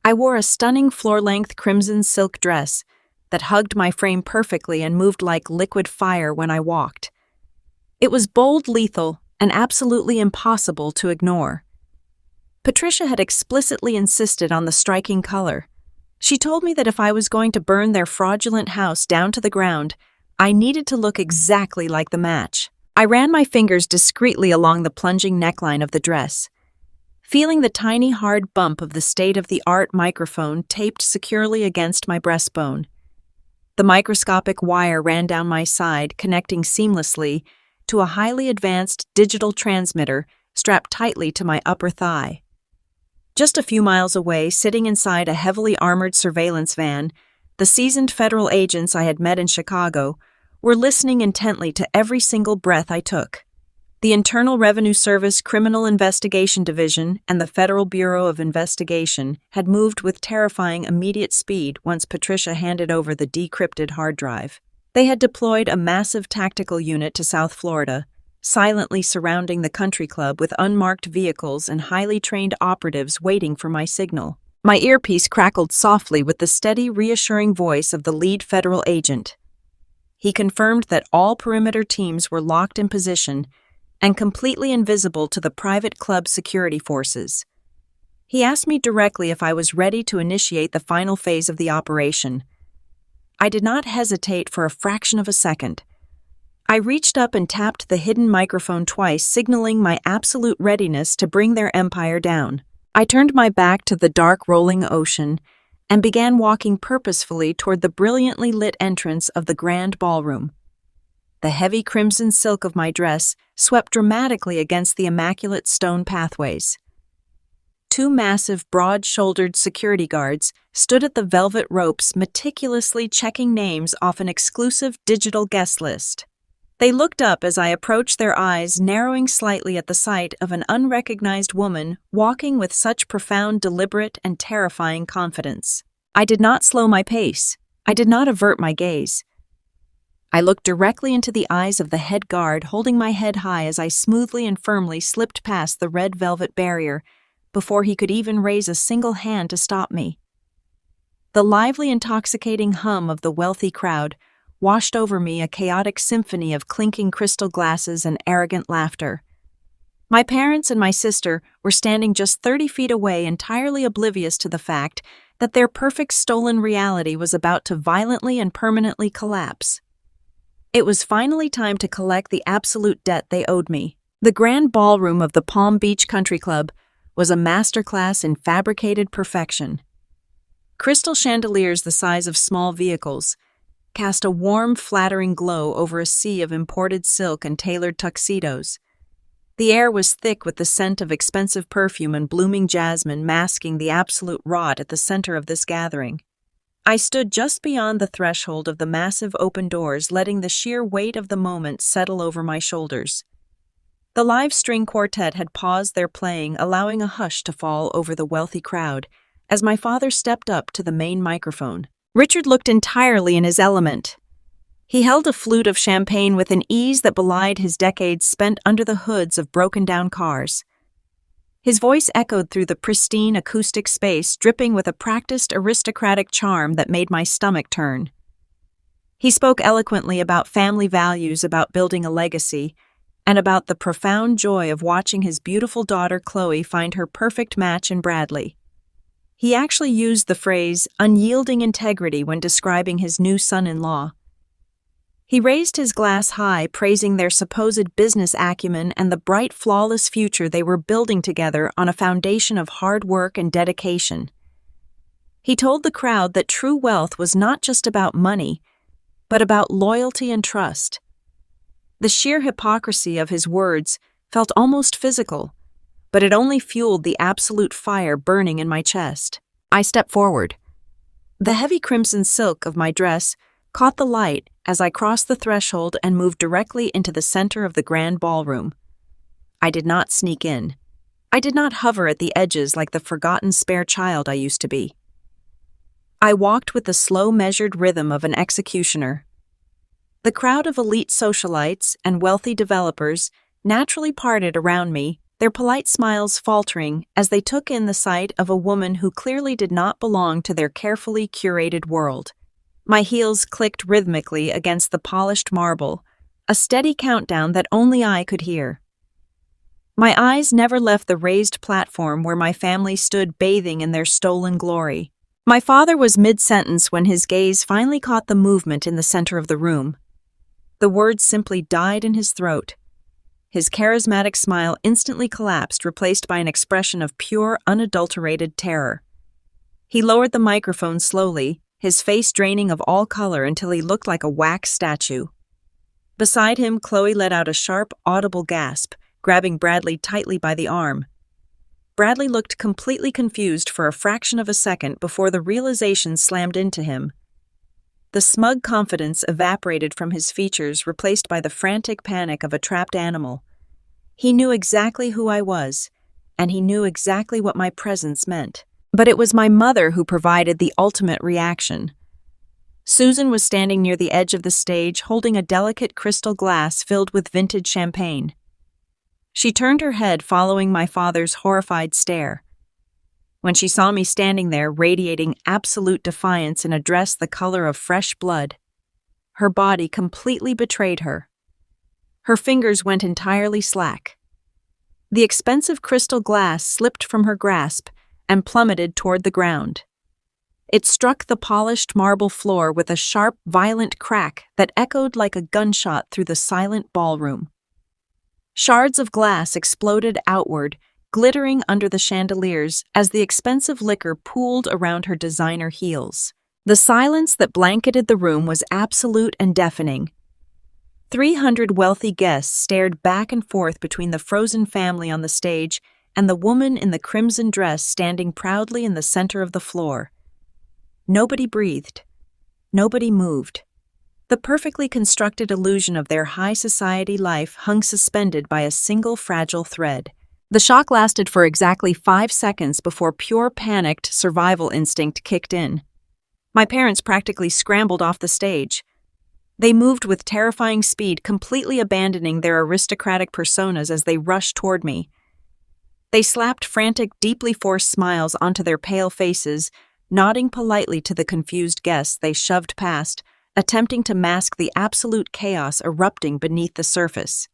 I wore a stunning floor-length crimson silk dress that hugged my frame perfectly and moved like liquid fire when I walked. It was bold, lethal, and absolutely impossible to ignore. Patricia had explicitly insisted on the striking color. She told me that if I was going to burn their fraudulent house down to the ground, I needed to look exactly like the match. I ran my fingers discreetly along the plunging neckline of the dress, feeling the tiny hard bump of the state-of-the-art microphone taped securely against my breastbone. The microscopic wire ran down my side, connecting seamlessly to a highly advanced digital transmitter strapped tightly to my upper thigh. Just a few miles away, sitting inside a heavily armored surveillance van, the seasoned federal agents I had met in Chicago were listening intently to every single breath I took. The Internal Revenue Service Criminal Investigation Division and the Federal Bureau of Investigation had moved with terrifying immediate speed once Patricia handed over the decrypted hard drive. They had deployed a massive tactical unit to South Florida, silently surrounding the country club with unmarked vehicles and highly trained operatives waiting for my signal. My earpiece crackled softly with the steady, reassuring voice of the lead federal agent. He confirmed that all perimeter teams were locked in position and completely invisible to the private club security forces. He asked me directly if I was ready to initiate the final phase of the operation. I did not hesitate for a fraction of a second. I reached up and tapped the hidden microphone twice, signaling my absolute readiness to bring their empire down. I turned my back to the dark rolling ocean and began walking purposefully toward the brilliantly lit entrance of the grand ballroom. The heavy crimson silk of my dress swept dramatically against the immaculate stone pathways. Two massive, broad-shouldered security guards stood at the velvet ropes, meticulously checking names off an exclusive digital guest list. They looked up as I approached, their eyes narrowing slightly at the sight of an unrecognized woman walking with such profound, deliberate, and terrifying confidence. I did not slow my pace. I did not avert my gaze. I looked directly into the eyes of the head guard, holding my head high as I smoothly and firmly slipped past the red velvet barrier before he could even raise a single hand to stop me. The lively, intoxicating hum of the wealthy crowd washed over me a chaotic symphony of clinking crystal glasses and arrogant laughter. My parents and my sister were standing just 30 feet away, entirely oblivious to the fact that their perfect stolen reality was about to violently and permanently collapse. It was finally time to collect the absolute debt they owed me. The grand ballroom of the Palm Beach Country Club was a masterclass in fabricated perfection. Crystal chandeliers the size of small vehicles cast a warm, flattering glow over a sea of imported silk and tailored tuxedos. The air was thick with the scent of expensive perfume and blooming jasmine, masking the absolute rot at the center of this gathering. I stood just beyond the threshold of the massive open doors, letting the sheer weight of the moment settle over my shoulders. The live string quartet had paused their playing, allowing a hush to fall over the wealthy crowd as my father stepped up to the main microphone. Richard looked entirely in his element. He held a flute of champagne with an ease that belied his decades spent under the hoods of broken-down cars. His voice echoed through the pristine acoustic space, dripping with a practiced aristocratic charm that made my stomach turn. He spoke eloquently about family values, about building a legacy, and about the profound joy of watching his beautiful daughter Chloe find her perfect match in Bradley. He actually used the phrase unyielding integrity when describing his new son-in-law. He raised his glass high, praising their supposed business acumen and the bright, flawless future they were building together on a foundation of hard work and dedication. He told the crowd that true wealth was not just about money, but about loyalty and trust. The sheer hypocrisy of his words felt almost physical, but it only fueled the absolute fire burning in my chest. I stepped forward. The heavy crimson silk of my dress caught the light as I crossed the threshold and moved directly into the center of the grand ballroom. I did not sneak in. I did not hover at the edges like the forgotten spare child I used to be. I walked with the slow, measured rhythm of an executioner. The crowd of elite socialites and wealthy developers naturally parted around me, their polite smiles faltering as they took in the sight of a woman who clearly did not belong to their carefully curated world. My heels clicked rhythmically against the polished marble, a steady countdown that only I could hear. My eyes never left the raised platform where my family stood bathing in their stolen glory. My father was mid-sentence when his gaze finally caught the movement in the center of the room. The words simply died in his throat. His charismatic smile instantly collapsed, replaced by an expression of pure, unadulterated terror. He lowered the microphone slowly, his face draining of all color until he looked like a wax statue. Beside him, Chloe let out a sharp, audible gasp, grabbing Bradley tightly by the arm. Bradley looked completely confused for a fraction of a second before the realization slammed into him. The smug confidence evaporated from his features, replaced by the frantic panic of a trapped animal. He knew exactly who I was, and he knew exactly what my presence meant. But it was my mother who provided the ultimate reaction. Susan was standing near the edge of the stage, holding a delicate crystal glass filled with vintage champagne. She turned her head, following my father's horrified stare. When she saw me standing there, radiating absolute defiance in a dress the color of fresh blood, her body completely betrayed her. Her fingers went entirely slack. The expensive crystal glass slipped from her grasp and plummeted toward the ground. It struck the polished marble floor with a sharp, violent crack that echoed like a gunshot through the silent ballroom. Shards of glass exploded outward, glittering under the chandeliers as the expensive liquor pooled around her designer heels. The silence that blanketed the room was absolute and deafening. 300 wealthy guests stared back and forth between the frozen family on the stage and the woman in the crimson dress standing proudly in the center of the floor. Nobody breathed. Nobody moved. The perfectly constructed illusion of their high society life hung suspended by a single fragile thread. The shock lasted for exactly 5 seconds before pure panicked survival instinct kicked in. My parents practically scrambled off the stage. They moved with terrifying speed, completely abandoning their aristocratic personas as they rushed toward me. They slapped frantic, deeply forced smiles onto their pale faces, nodding politely to the confused guests they shoved past, attempting to mask the absolute chaos erupting beneath the surface.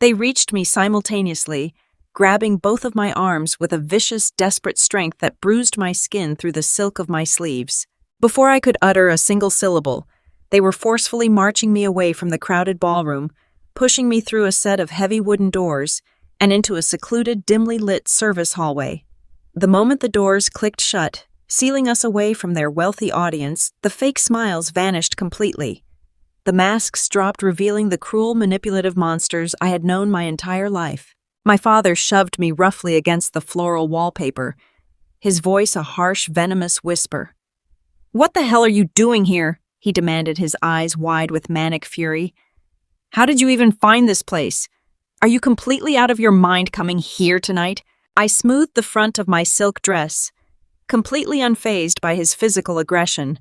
They reached me simultaneously, grabbing both of my arms with a vicious, desperate strength that bruised my skin through the silk of my sleeves. Before I could utter a single syllable, they were forcefully marching me away from the crowded ballroom, pushing me through a set of heavy wooden doors and into a secluded, dimly lit service hallway. The moment the doors clicked shut, sealing us away from their wealthy audience, the fake smiles vanished completely. The masks dropped, revealing the cruel, manipulative monsters I had known my entire life. My father shoved me roughly against the floral wallpaper, his voice a harsh, venomous whisper. "What the hell are you doing here?" he demanded, his eyes wide with manic fury. "How did you even find this place? Are you completely out of your mind coming here tonight?" I smoothed the front of my silk dress, completely unfazed by his physical aggression.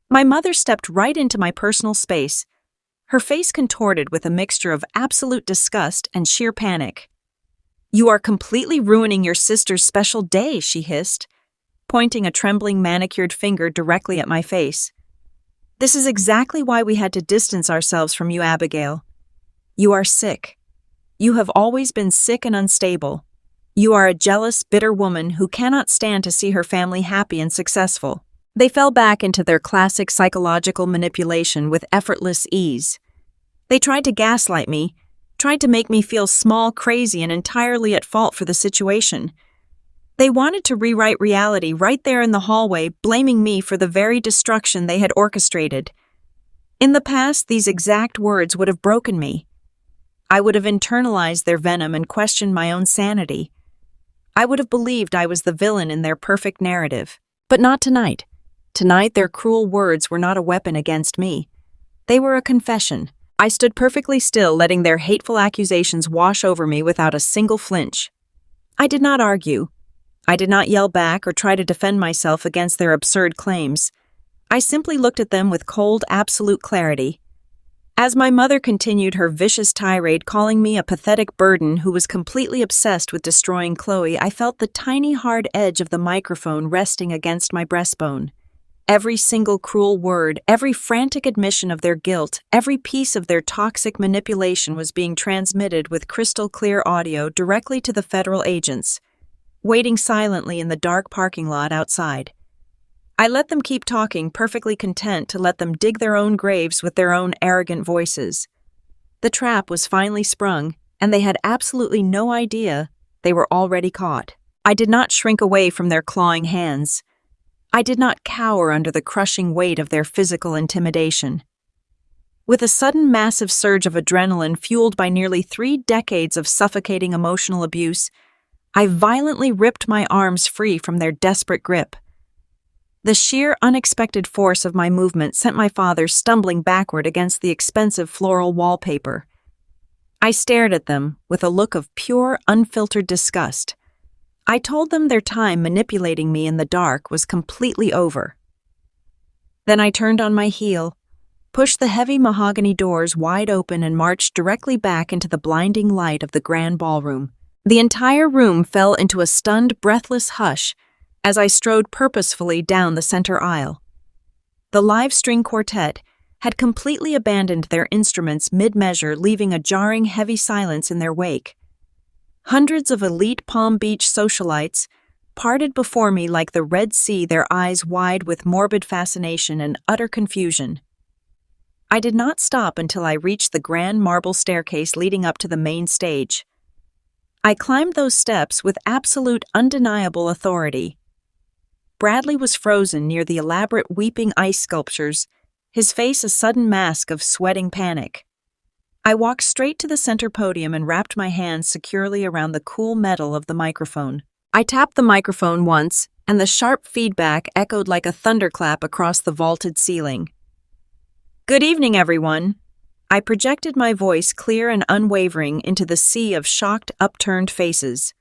My mother stepped right into my personal space, her face contorted with a mixture of absolute disgust and sheer panic. "You are completely ruining your sister's special day," she hissed, pointing a trembling manicured finger directly at my face. "This is exactly why we had to distance ourselves from you, Abigail. You are sick. You have always been sick and unstable. You are a jealous, bitter woman who cannot stand to see her family happy and successful." They fell back into their classic psychological manipulation with effortless ease. They tried to gaslight me, tried to make me feel small, crazy, and entirely at fault for the situation. They wanted to rewrite reality right there in the hallway, blaming me for the very destruction they had orchestrated. In the past, these exact words would have broken me. I would have internalized their venom and questioned my own sanity. I would have believed I was the villain in their perfect narrative. But not tonight. Tonight, their cruel words were not a weapon against me. They were a confession. I stood perfectly still, letting their hateful accusations wash over me without a single flinch. I did not argue. I did not yell back or try to defend myself against their absurd claims. I simply looked at them with cold, absolute clarity. As my mother continued her vicious tirade, calling me a pathetic burden who was completely obsessed with destroying Chloe, I felt the tiny hard edge of the microphone resting against my breastbone. Every single cruel word, every frantic admission of their guilt, every piece of their toxic manipulation was being transmitted with crystal clear audio directly to the federal agents, waiting silently in the dark parking lot outside. I let them keep talking, perfectly content to let them dig their own graves with their own arrogant voices. The trap was finally sprung, and they had absolutely no idea they were already caught. I did not shrink away from their clawing hands. I did not cower under the crushing weight of their physical intimidation. With a sudden massive surge of adrenaline fueled by nearly 3 decades of suffocating emotional abuse, I violently ripped my arms free from their desperate grip. The sheer, unexpected force of my movement sent my father stumbling backward against the expensive floral wallpaper. I stared at them with a look of pure, unfiltered disgust. I told them their time manipulating me in the dark was completely over. Then I turned on my heel, pushed the heavy mahogany doors wide open, and marched directly back into the blinding light of the grand ballroom. The entire room fell into a stunned, breathless hush as I strode purposefully down the center aisle. The live string quartet had completely abandoned their instruments mid-measure, leaving a jarring, heavy silence in their wake. Hundreds of elite Palm Beach socialites parted before me like the Red Sea, their eyes wide with morbid fascination and utter confusion. I did not stop until I reached the grand marble staircase leading up to the main stage. I climbed those steps with absolute, undeniable authority. Bradley was frozen near the elaborate weeping ice sculptures, his face a sudden mask of sweating panic. I walked straight to the center podium and wrapped my hands securely around the cool metal of the microphone. I tapped the microphone once, and the sharp feedback echoed like a thunderclap across the vaulted ceiling. "Good evening, everyone." I projected my voice clear and unwavering into the sea of shocked, upturned faces.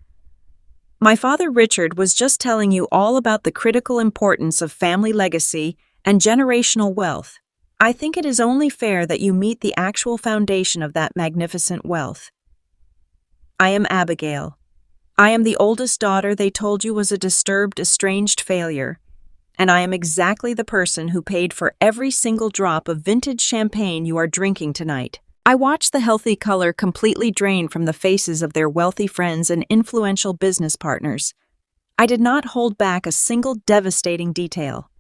My father Richard was just telling you all about the critical importance of family legacy and generational wealth. I think it is only fair that you meet the actual foundation of that magnificent wealth. I am Abigail. I am the oldest daughter they told you was a disturbed, estranged failure, and I am exactly the person who paid for every single drop of vintage champagne you are drinking tonight." I watched the healthy color completely drain from the faces of their wealthy friends and influential business partners. I did not hold back a single devastating detail.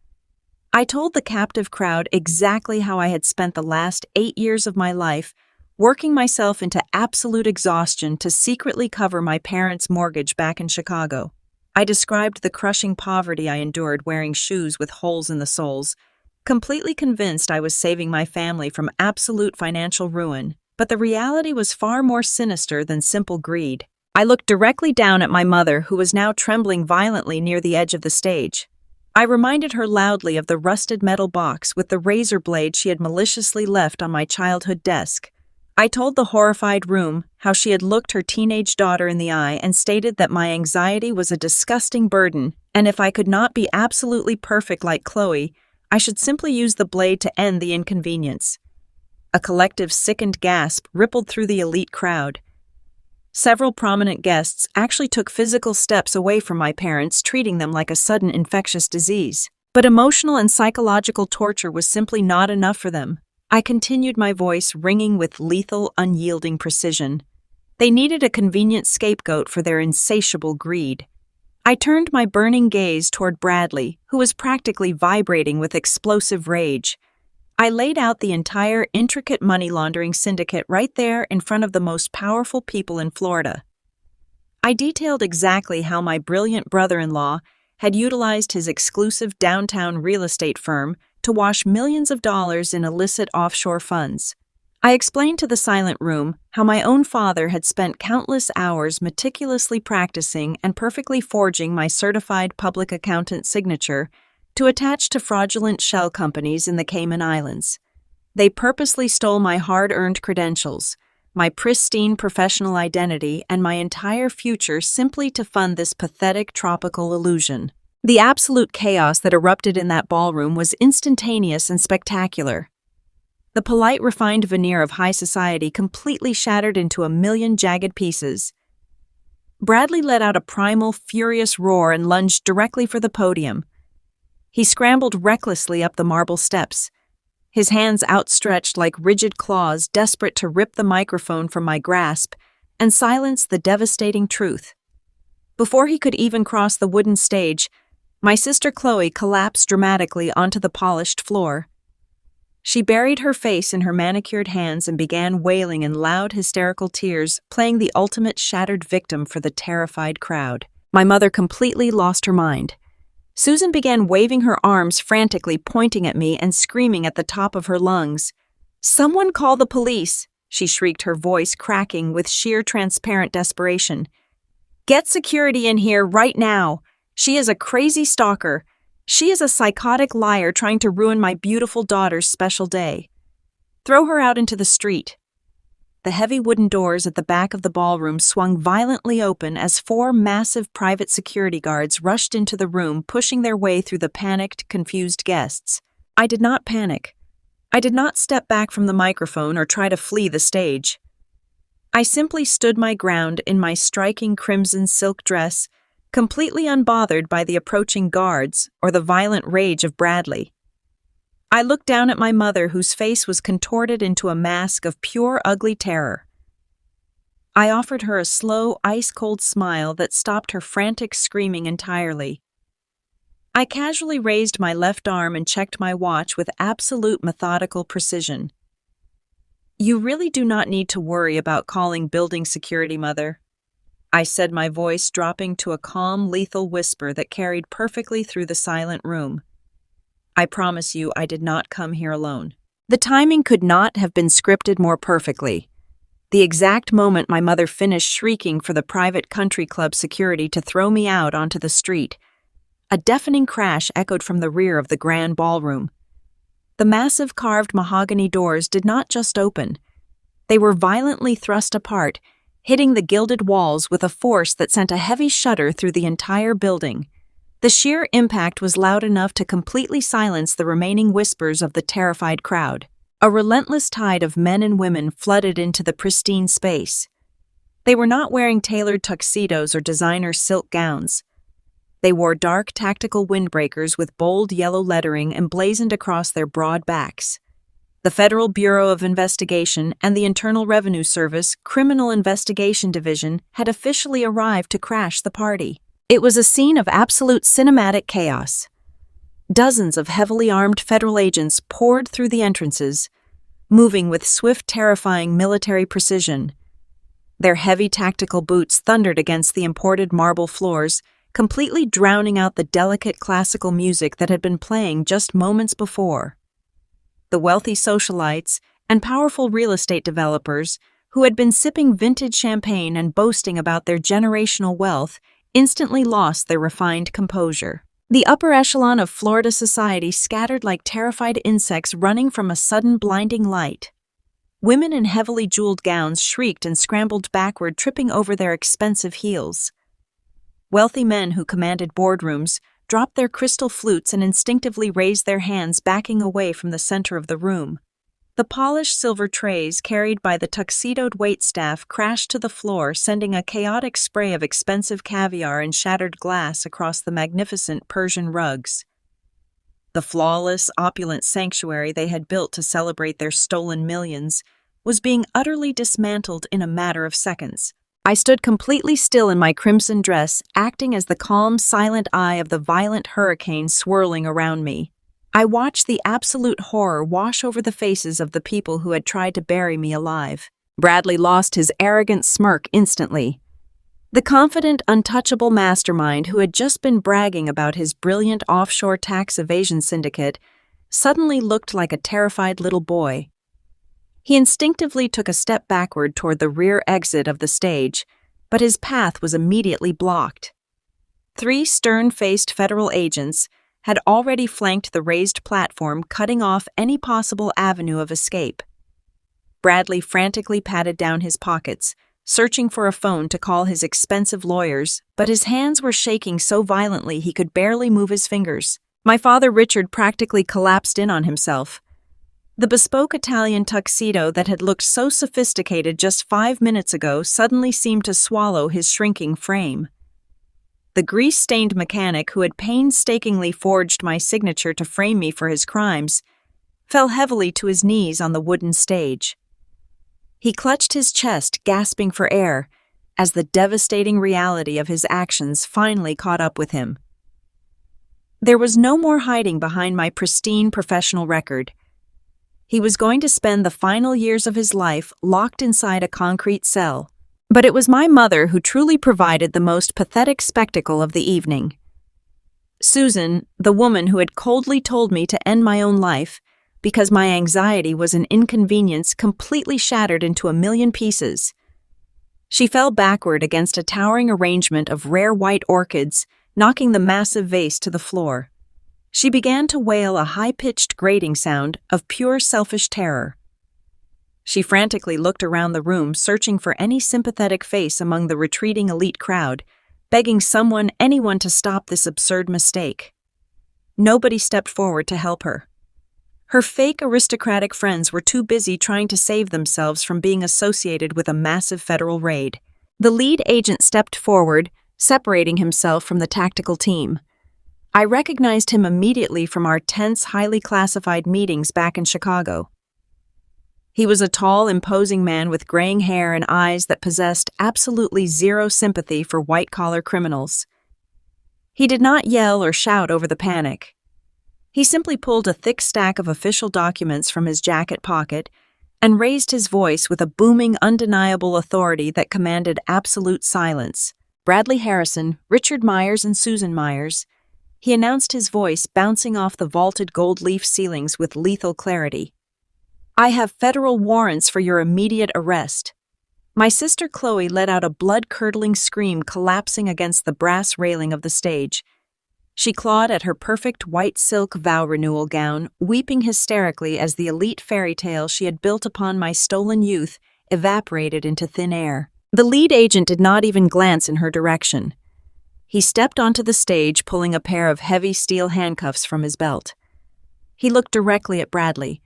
I told the captive crowd exactly how I had spent the last 8 years of my life working myself into absolute exhaustion to secretly cover my parents' mortgage back in Chicago. I described the crushing poverty I endured wearing shoes with holes in the soles, completely convinced I was saving my family from absolute financial ruin, but the reality was far more sinister than simple greed. I looked directly down at my mother, who was now trembling violently near the edge of the stage. I reminded her loudly of the rusted metal box with the razor blade she had maliciously left on my childhood desk. I told the horrified room how she had looked her teenage daughter in the eye and stated that my anxiety was a disgusting burden, and if I could not be absolutely perfect like Chloe, I should simply use the blade to end the inconvenience. A collective sickened gasp rippled through the elite crowd. Several prominent guests actually took physical steps away from my parents, treating them like a sudden infectious disease. But emotional and psychological torture was simply not enough for them. I continued, my voice ringing with lethal, unyielding precision. They needed a convenient scapegoat for their insatiable greed. I turned my burning gaze toward Bradley, who was practically vibrating with explosive rage. I laid out the entire intricate money laundering syndicate right there in front of the most powerful people in Florida. I detailed exactly how my brilliant brother-in-law had utilized his exclusive downtown real estate firm to wash millions of dollars in illicit offshore funds. I explained to the silent room how my own father had spent countless hours meticulously practicing and perfectly forging my certified public accountant signature to attach to fraudulent shell companies in the Cayman Islands. They purposely stole my hard-earned credentials, my pristine professional identity, and my entire future simply to fund this pathetic tropical illusion. The absolute chaos that erupted in that ballroom was instantaneous and spectacular. The polite, refined veneer of high society completely shattered into a million jagged pieces. Bradley let out a primal, furious roar and lunged directly for the podium. He scrambled recklessly up the marble steps, his hands outstretched like rigid claws, desperate to rip the microphone from my grasp and silence the devastating truth. Before he could even cross the wooden stage, my sister Chloe collapsed dramatically onto the polished floor. She buried her face in her manicured hands and began wailing in loud, hysterical tears, playing the ultimate shattered victim for the terrified crowd. My mother completely lost her mind. Susan began waving her arms frantically, pointing at me and screaming at the top of her lungs. "Someone call the police!" she shrieked, her voice cracking with sheer transparent desperation. "Get security in here right now! She is a crazy stalker. She is a psychotic liar trying to ruin my beautiful daughter's special day. Throw her out into the street." The heavy wooden doors at the back of the ballroom swung violently open as 4 massive private security guards rushed into the room, pushing their way through the panicked, confused guests. I did not panic. I did not step back from the microphone or try to flee the stage. I simply stood my ground in my striking crimson silk dress, completely unbothered by the approaching guards or the violent rage of Bradley. I looked down at my mother, whose face was contorted into a mask of pure ugly terror. I offered her a slow, ice-cold smile that stopped her frantic screaming entirely. I casually raised my left arm and checked my watch with absolute methodical precision. "You really do not need to worry about calling building security, Mother," I said, my voice dropping to a calm, lethal whisper that carried perfectly through the silent room. "I promise you I did not come here alone." The timing could not have been scripted more perfectly. The exact moment my mother finished shrieking for the private country club security to throw me out onto the street, a deafening crash echoed from the rear of the grand ballroom. The massive carved mahogany doors did not just open. They were violently thrust apart, hitting the gilded walls with a force that sent a heavy shudder through the entire building. The sheer impact was loud enough to completely silence the remaining whispers of the terrified crowd. A relentless tide of men and women flooded into the pristine space. They were not wearing tailored tuxedos or designer silk gowns. They wore dark tactical windbreakers with bold yellow lettering emblazoned across their broad backs. The Federal Bureau of Investigation and the Internal Revenue Service Criminal Investigation Division had officially arrived to crash the party. It was a scene of absolute cinematic chaos. Dozens of heavily armed federal agents poured through the entrances, moving with swift, terrifying military precision. Their heavy tactical boots thundered against the imported marble floors, completely drowning out the delicate classical music that had been playing just moments before. The wealthy socialites and powerful real estate developers, who had been sipping vintage champagne and boasting about their generational wealth, instantly lost their refined composure. The upper echelon of Florida society scattered like terrified insects running from a sudden blinding light. Women in heavily jeweled gowns shrieked and scrambled backward, tripping over their expensive heels. Wealthy men who commanded boardrooms dropped their crystal flutes and instinctively raised their hands, backing away from the center of the room. The polished silver trays carried by the tuxedoed waitstaff crashed to the floor, sending a chaotic spray of expensive caviar and shattered glass across the magnificent Persian rugs. The flawless, opulent sanctuary they had built to celebrate their stolen millions was being utterly dismantled in a matter of seconds. I stood completely still in my crimson dress, acting as the calm, silent eye of the violent hurricane swirling around me. I watched the absolute horror wash over the faces of the people who had tried to bury me alive. Bradley lost his arrogant smirk instantly. The confident, untouchable mastermind who had just been bragging about his brilliant offshore tax evasion syndicate suddenly looked like a terrified little boy. He instinctively took a step backward toward the rear exit of the stage, but his path was immediately blocked. 3 stern-faced federal agents had already flanked the raised platform, cutting off any possible avenue of escape. Bradley frantically patted down his pockets, searching for a phone to call his expensive lawyers, but his hands were shaking so violently he could barely move his fingers. My father Richard practically collapsed in on himself. The bespoke Italian tuxedo that had looked so sophisticated just 5 minutes ago suddenly seemed to swallow his shrinking frame. The grease-stained mechanic who had painstakingly forged my signature to frame me for his crimes fell heavily to his knees on the wooden stage. He clutched his chest, gasping for air, as the devastating reality of his actions finally caught up with him. There was no more hiding behind my pristine professional record. He was going to spend the final years of his life locked inside a concrete cell. But it was my mother who truly provided the most pathetic spectacle of the evening. Susan, the woman who had coldly told me to end my own life because my anxiety was an inconvenience, completely shattered into a million pieces. She fell backward against a towering arrangement of rare white orchids, knocking the massive vase to the floor. She began to wail a high-pitched grating sound of pure selfish terror. She frantically looked around the room, searching for any sympathetic face among the retreating elite crowd, begging anyone to stop this absurd mistake. Nobody stepped forward to help her. Her fake aristocratic friends were too busy trying to save themselves from being associated with a massive federal raid. The lead agent stepped forward, separating himself from the tactical team. I recognized him immediately from our tense, highly classified meetings back in Chicago. He was a tall, imposing man with graying hair and eyes that possessed absolutely zero sympathy for white-collar criminals. He did not yell or shout over the panic. He simply pulled a thick stack of official documents from his jacket pocket and raised his voice with a booming, undeniable authority that commanded absolute silence. Bradley Harrison, Richard Myers, and Susan Myers. He announced, his voice bouncing off the vaulted gold leaf ceilings with lethal clarity. I have federal warrants for your immediate arrest. My sister Chloe let out a blood-curdling scream, collapsing against the brass railing of the stage. She clawed at her perfect white silk vow renewal gown, weeping hysterically as the elite fairy tale she had built upon my stolen youth evaporated into thin air. The lead agent did not even glance in her direction. He stepped onto the stage, pulling a pair of heavy steel handcuffs from his belt. He looked directly at Bradley,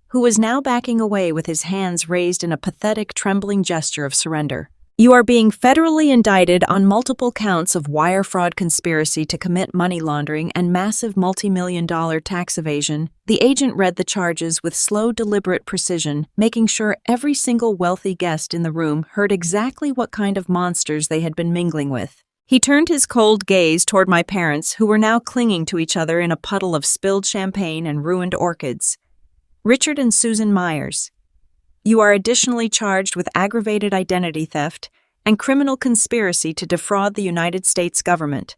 who was now backing away with his hands raised in a pathetic, trembling gesture of surrender. You are being federally indicted on multiple counts of wire fraud conspiracy to commit money laundering and massive multi-million-dollar tax evasion. The agent read the charges with slow, deliberate precision, making sure every single wealthy guest in the room heard exactly what kind of monsters they had been mingling with. He turned his cold gaze toward my parents, who were now clinging to each other in a puddle of spilled champagne and ruined orchids. Richard and Susan Myers, you are additionally charged with aggravated identity theft and criminal conspiracy to defraud the United States government.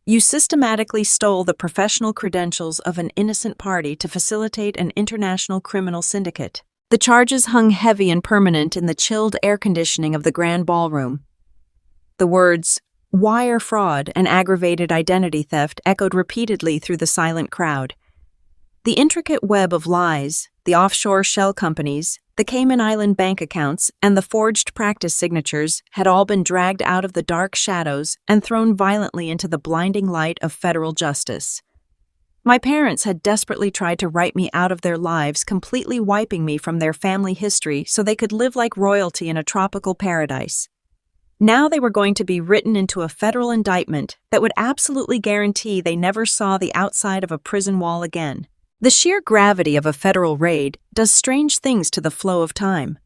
You systematically stole the professional credentials of an innocent party to facilitate an international criminal syndicate. The charges hung heavy and permanent in the chilled air conditioning of the grand ballroom. The words, wire fraud and aggravated identity theft, echoed repeatedly through the silent crowd. The intricate web of lies, the offshore shell companies, the Cayman Island bank accounts, and the forged practice signatures had all been dragged out of the dark shadows and thrown violently into the blinding light of federal justice. My parents had desperately tried to write me out of their lives, completely wiping me from their family history so they could live like royalty in a tropical paradise. Now they were going to be written into a federal indictment that would absolutely guarantee they never saw the outside of a prison wall again. The sheer gravity of a federal raid does strange things to the flow of time.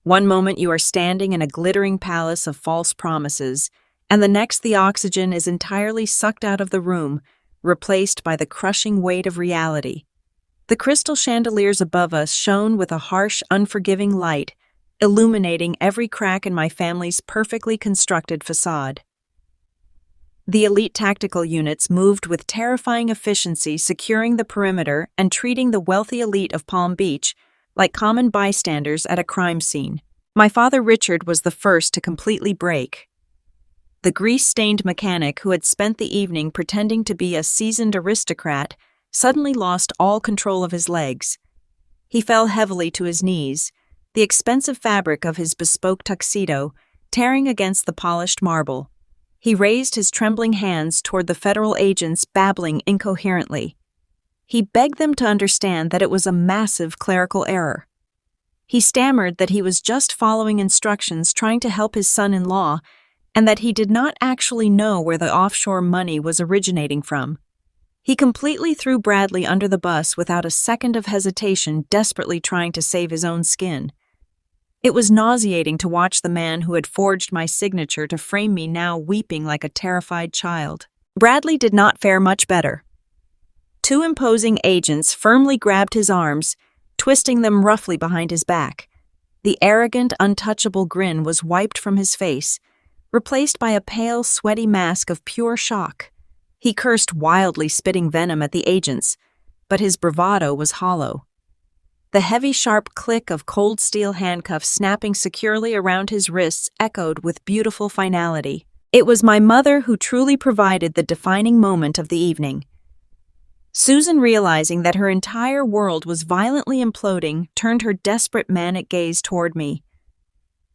One moment you are standing in a glittering palace of false promises, and the next the oxygen is entirely sucked out of the room, replaced by the crushing weight of reality. The crystal chandeliers above us shone with a harsh, unforgiving light, illuminating every crack in my family's perfectly constructed facade. The elite tactical units moved with terrifying efficiency, securing the perimeter and treating the wealthy elite of Palm Beach like common bystanders at a crime scene. My father Richard was the first to completely break. The grease-stained mechanic who had spent the evening pretending to be a seasoned aristocrat suddenly lost all control of his legs. He fell heavily to his knees, the expensive fabric of his bespoke tuxedo tearing against the polished marble. He raised his trembling hands toward the federal agents, babbling incoherently. He begged them to understand that it was a massive clerical error. He stammered that he was just following instructions, trying to help his son-in-law, and that he did not actually know where the offshore money was originating from. He completely threw Bradley under the bus without a second of hesitation, desperately trying to save his own skin. It was nauseating to watch the man who had forged my signature to frame me now weeping like a terrified child. Bradley did not fare much better. Two imposing agents firmly grabbed his arms, twisting them roughly behind his back. The arrogant, untouchable grin was wiped from his face, replaced by a pale, sweaty mask of pure shock. He cursed wildly, spitting venom at the agents, but his bravado was hollow. The heavy, sharp click of cold steel handcuffs snapping securely around his wrists echoed with beautiful finality. It was my mother who truly provided the defining moment of the evening. Susan, realizing that her entire world was violently imploding, turned her desperate, manic gaze toward me.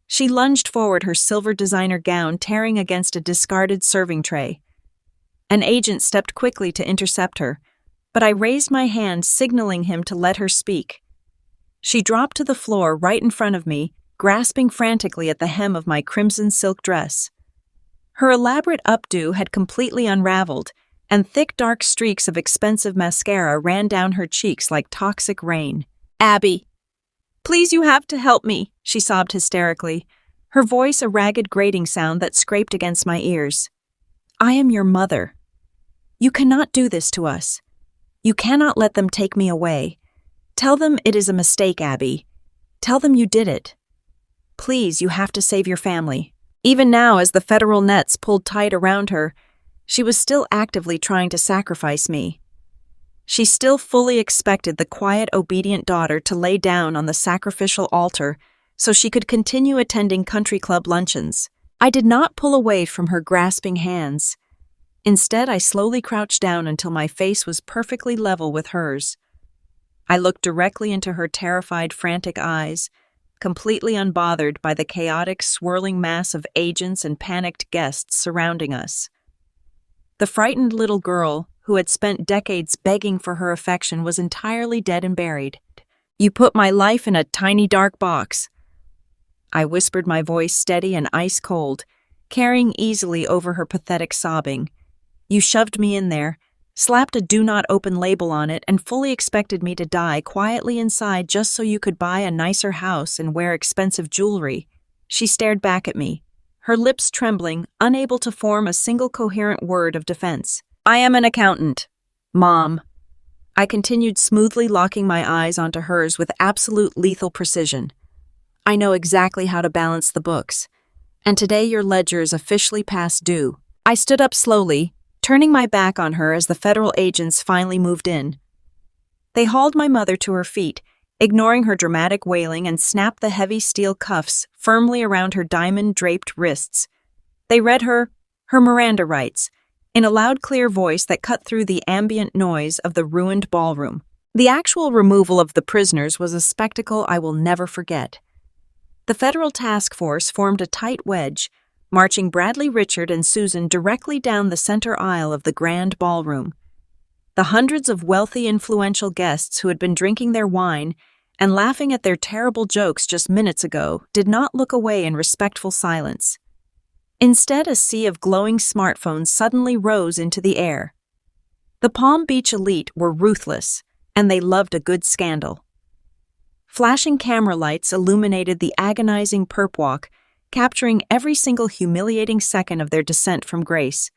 She lunged forward, her silver designer gown tearing against a discarded serving tray. An agent stepped quickly to intercept her, but I raised my hand, signaling him to let her speak. She dropped to the floor right in front of me, grasping frantically at the hem of my crimson silk dress. Her elaborate updo had completely unraveled, and thick dark streaks of expensive mascara ran down her cheeks like toxic rain. "Abby, please, you have to help me," she sobbed hysterically, her voice a ragged grating sound that scraped against my ears. "I am your mother. You cannot do this to us. You cannot let them take me away. Tell them it is a mistake, Abby. Tell them you did it. Please, you have to save your family." Even now, as the federal nets pulled tight around her, she was still actively trying to sacrifice me. She still fully expected the quiet, obedient daughter to lay down on the sacrificial altar so she could continue attending country club luncheons. I did not pull away from her grasping hands. Instead, I slowly crouched down until my face was perfectly level with hers. I looked directly into her terrified, frantic eyes, completely unbothered by the chaotic, swirling mass of agents and panicked guests surrounding us. The frightened little girl, who had spent decades begging for her affection, was entirely dead and buried. "You put my life in a tiny dark box." I whispered, my voice steady and ice cold, carrying easily over her pathetic sobbing. "You shoved me in there, slapped a do not open label on it, and fully expected me to die quietly inside just so you could buy a nicer house and wear expensive jewelry." She stared back at me, her lips trembling, unable to form a single coherent word of defense. "I am an accountant, Mom." I continued, smoothly locking my eyes onto hers with absolute lethal precision. "I know exactly how to balance the books, and today your ledger is officially past due." I stood up slowly, turning my back on her as the federal agents finally moved in. They hauled my mother to her feet, ignoring her dramatic wailing, and snapped the heavy steel cuffs firmly around her diamond-draped wrists. They read her Miranda rights, in a loud, clear voice that cut through the ambient noise of the ruined ballroom. The actual removal of the prisoners was a spectacle I will never forget. The federal task force formed a tight wedge, marching Bradley, Richard, and Susan directly down the center aisle of the grand ballroom. The hundreds of wealthy, influential guests who had been drinking their wine and laughing at their terrible jokes just minutes ago did not look away in respectful silence. Instead, a sea of glowing smartphones suddenly rose into the air. The Palm Beach elite were ruthless, and they loved a good scandal. Flashing camera lights illuminated the agonizing perp walk, capturing every single humiliating second of their descent from grace.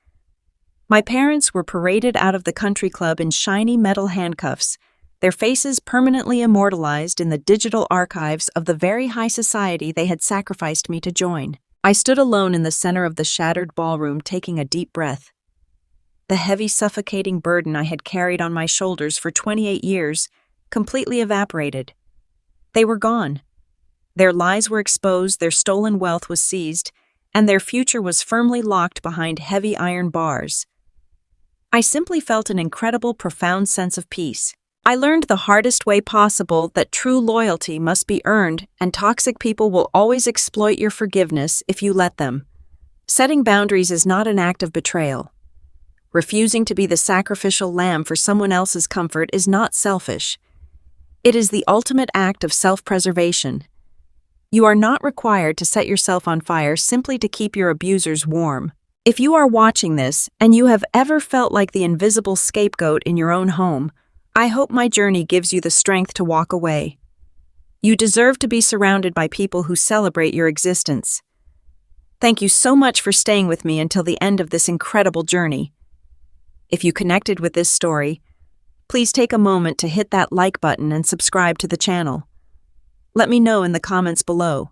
My parents were paraded out of the country club in shiny metal handcuffs, their faces permanently immortalized in the digital archives of the very high society they had sacrificed me to join. I stood alone in the center of the shattered ballroom, taking a deep breath. The heavy, suffocating burden I had carried on my shoulders for 28 years completely evaporated. They were gone. Their lies were exposed, their stolen wealth was seized, and their future was firmly locked behind heavy iron bars. I simply felt an incredible, profound sense of peace. I learned the hardest way possible that true loyalty must be earned, and toxic people will always exploit your forgiveness if you let them. Setting boundaries is not an act of betrayal. Refusing to be the sacrificial lamb for someone else's comfort is not selfish. It is the ultimate act of self-preservation. You are not required to set yourself on fire simply to keep your abusers warm. If you are watching this and you have ever felt like the invisible scapegoat in your own home, I hope my journey gives you the strength to walk away. You deserve to be surrounded by people who celebrate your existence. Thank you so much for staying with me until the end of this incredible journey. If you connected with this story, please take a moment to hit that like button and subscribe to the channel. Let me know in the comments below.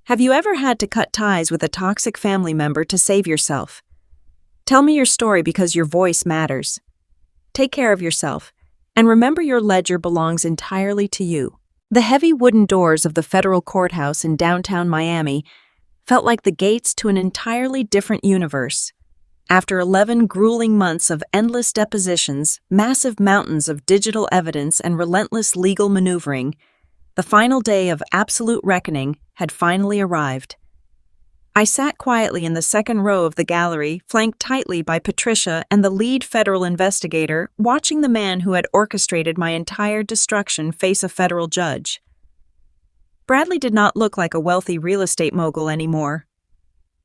Have you ever had to cut ties with a toxic family member to save yourself? Tell me your story because your voice matters. Take care of yourself, and remember your ledger belongs entirely to you. The heavy wooden doors of the federal courthouse in downtown Miami felt like the gates to an entirely different universe. After 11 grueling months of endless depositions, massive mountains of digital evidence, and relentless legal maneuvering, the final day of absolute reckoning had finally arrived. I sat quietly in the second row of the gallery, flanked tightly by Patricia and the lead federal investigator, watching the man who had orchestrated my entire destruction face a federal judge. Bradley did not look like a wealthy real estate mogul anymore.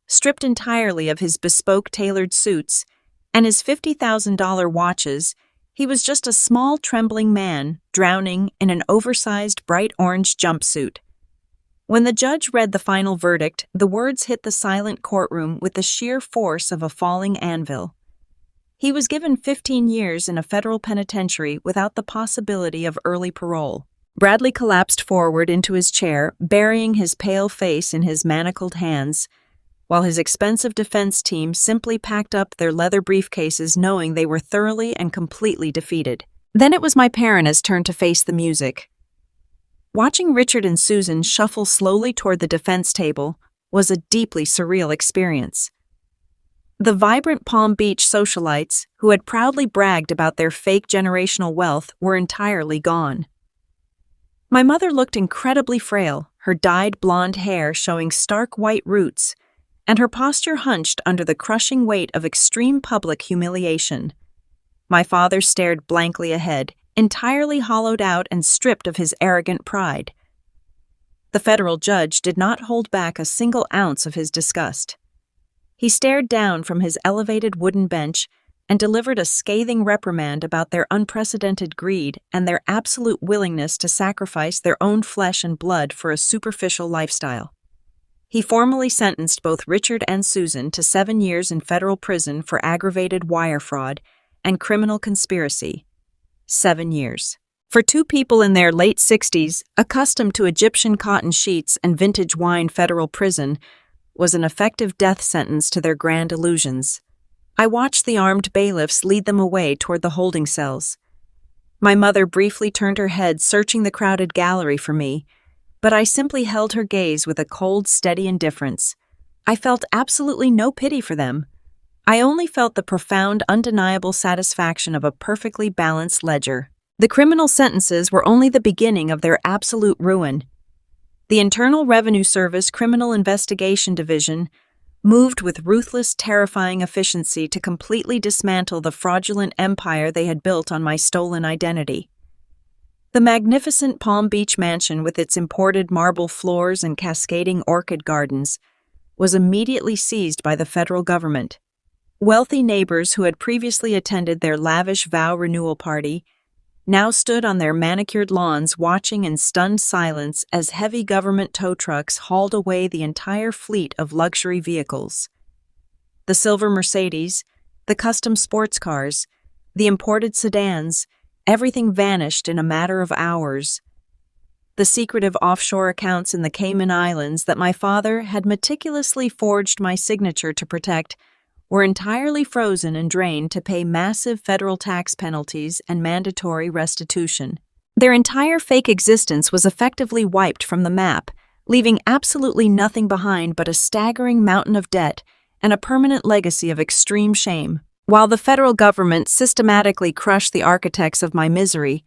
Stripped entirely of his bespoke tailored suits and his $50,000 watches, he was just a small, trembling man drowning in an oversized, bright orange jumpsuit. When the judge read the final verdict, the words hit the silent courtroom with the sheer force of a falling anvil. He was given 15 years in a federal penitentiary without the possibility of early parole. Bradley collapsed forward into his chair, burying his pale face in his manacled hands, while his expensive defense team simply packed up their leather briefcases knowing they were thoroughly and completely defeated. Then it was my parents' turn to face the music. Watching Richard and Susan shuffle slowly toward the defense table was a deeply surreal experience. The vibrant Palm Beach socialites, who had proudly bragged about their fake generational wealth, were entirely gone. My mother looked incredibly frail, her dyed blonde hair showing stark white roots, and her posture hunched under the crushing weight of extreme public humiliation. My father stared blankly ahead, entirely hollowed out and stripped of his arrogant pride. The federal judge did not hold back a single ounce of his disgust. He stared down from his elevated wooden bench and delivered a scathing reprimand about their unprecedented greed and their absolute willingness to sacrifice their own flesh and blood for a superficial lifestyle. He formally sentenced both Richard and Susan to 7 years in federal prison for aggravated wire fraud and criminal conspiracy. 7 years. For two people in their late 60s, accustomed to Egyptian cotton sheets and vintage wine, federal prison was an effective death sentence to their grand illusions. I watched the armed bailiffs lead them away toward the holding cells. My mother briefly turned her head, searching the crowded gallery for me, but I simply held her gaze with a cold, steady indifference. I felt absolutely no pity for them. I only felt the profound, undeniable satisfaction of a perfectly balanced ledger. The criminal sentences were only the beginning of their absolute ruin. The Internal Revenue Service Criminal Investigation Division moved with ruthless, terrifying efficiency to completely dismantle the fraudulent empire they had built on my stolen identity. The magnificent Palm Beach mansion with its imported marble floors and cascading orchid gardens was immediately seized by the federal government. Wealthy neighbors who had previously attended their lavish vow renewal party now stood on their manicured lawns watching in stunned silence as heavy government tow trucks hauled away the entire fleet of luxury vehicles. The silver Mercedes, the custom sports cars, the imported sedans, everything vanished in a matter of hours. The secretive offshore accounts in the Cayman Islands that my father had meticulously forged my signature to protect were entirely frozen and drained to pay massive federal tax penalties and mandatory restitution. Their entire fake existence was effectively wiped from the map, leaving absolutely nothing behind but a staggering mountain of debt and a permanent legacy of extreme shame. While the federal government systematically crushed the architects of my misery,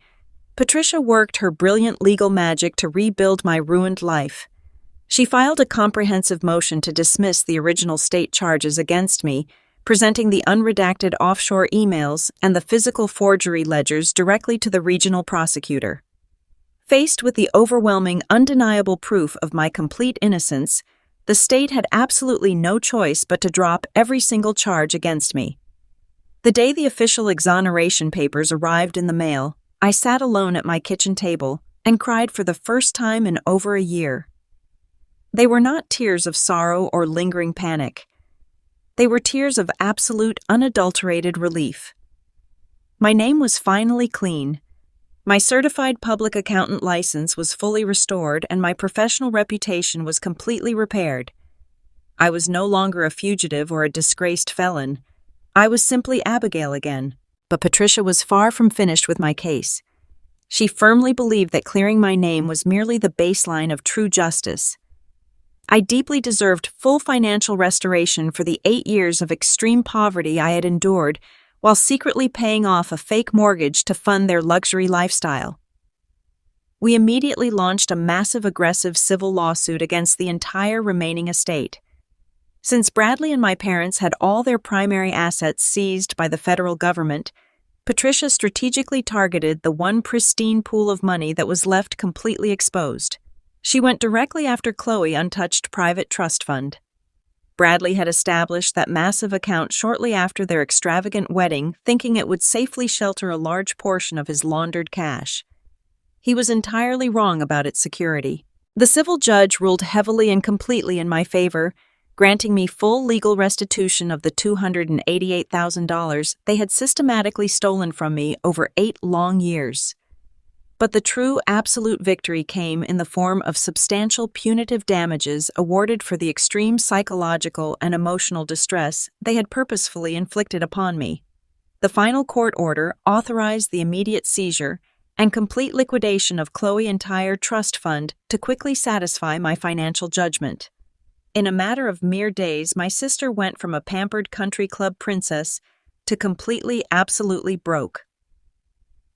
Patricia worked her brilliant legal magic to rebuild my ruined life. She filed a comprehensive motion to dismiss the original state charges against me, presenting the unredacted offshore emails and the physical forgery ledgers directly to the regional prosecutor. Faced with the overwhelming, undeniable proof of my complete innocence, the state had absolutely no choice but to drop every single charge against me. The day the official exoneration papers arrived in the mail, I sat alone at my kitchen table and cried for the first time in over a year. They were not tears of sorrow or lingering panic. They were tears of absolute, unadulterated relief. My name was finally clean. My certified public accountant license was fully restored, and my professional reputation was completely repaired. I was no longer a fugitive or a disgraced felon. I was simply Abigail again. But Patricia was far from finished with my case. She firmly believed that clearing my name was merely the baseline of true justice. I deeply deserved full financial restoration for the 8 years of extreme poverty I had endured while secretly paying off a fake mortgage to fund their luxury lifestyle. We immediately launched a massive, aggressive civil lawsuit against the entire remaining estate. Since Bradley and my parents had all their primary assets seized by the federal government, Patricia strategically targeted the one pristine pool of money that was left completely exposed. She went directly after Chloe's untouched private trust fund. Bradley had established that massive account shortly after their extravagant wedding, thinking it would safely shelter a large portion of his laundered cash. He was entirely wrong about its security. The civil judge ruled heavily and completely in my favor, granting me full legal restitution of the $288,000 they had systematically stolen from me over 8 long years. But the true absolute victory came in the form of substantial punitive damages awarded for the extreme psychological and emotional distress they had purposefully inflicted upon me. The final court order authorized the immediate seizure and complete liquidation of Chloe's entire trust fund to quickly satisfy my financial judgment. In a matter of mere days, my sister went from a pampered country club princess to completely, absolutely broke.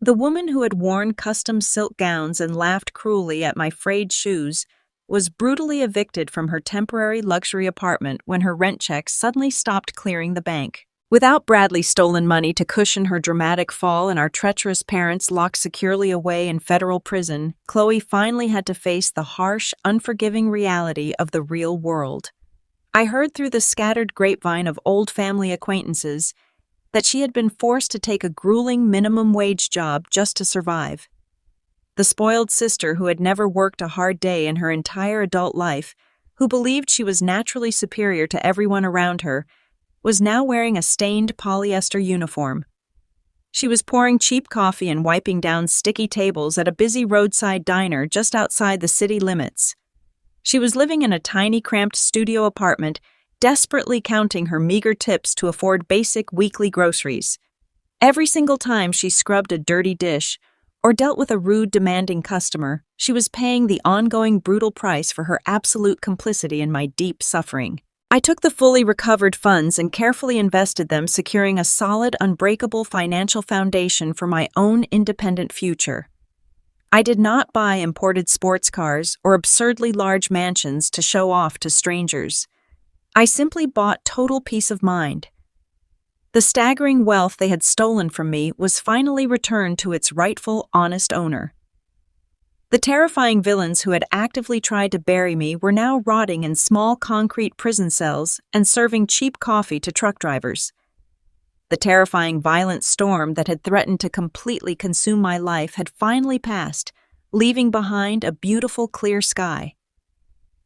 The woman who had worn custom silk gowns and laughed cruelly at my frayed shoes was brutally evicted from her temporary luxury apartment when her rent checks suddenly stopped clearing the bank. Without Bradley's stolen money to cushion her dramatic fall and our treacherous parents locked securely away in federal prison, Chloe finally had to face the harsh, unforgiving reality of the real world. I heard through the scattered grapevine of old family acquaintances that she had been forced to take a grueling minimum wage job just to survive. The spoiled sister who had never worked a hard day in her entire adult life, who believed she was naturally superior to everyone around her, was now wearing a stained polyester uniform. She was pouring cheap coffee and wiping down sticky tables at a busy roadside diner just outside the city limits. She was living in a tiny, cramped studio apartment, desperately counting her meager tips to afford basic weekly groceries. Every single time she scrubbed a dirty dish or dealt with a rude, demanding customer, she was paying the ongoing brutal price for her absolute complicity in my deep suffering. I took the fully recovered funds and carefully invested them, securing a solid, unbreakable financial foundation for my own independent future. I did not buy imported sports cars or absurdly large mansions to show off to strangers. I simply bought total peace of mind. The staggering wealth they had stolen from me was finally returned to its rightful, honest owner. The terrifying villains who had actively tried to bury me were now rotting in small concrete prison cells and serving cheap coffee to truck drivers. The terrifying violent storm that had threatened to completely consume my life had finally passed, leaving behind a beautiful clear sky.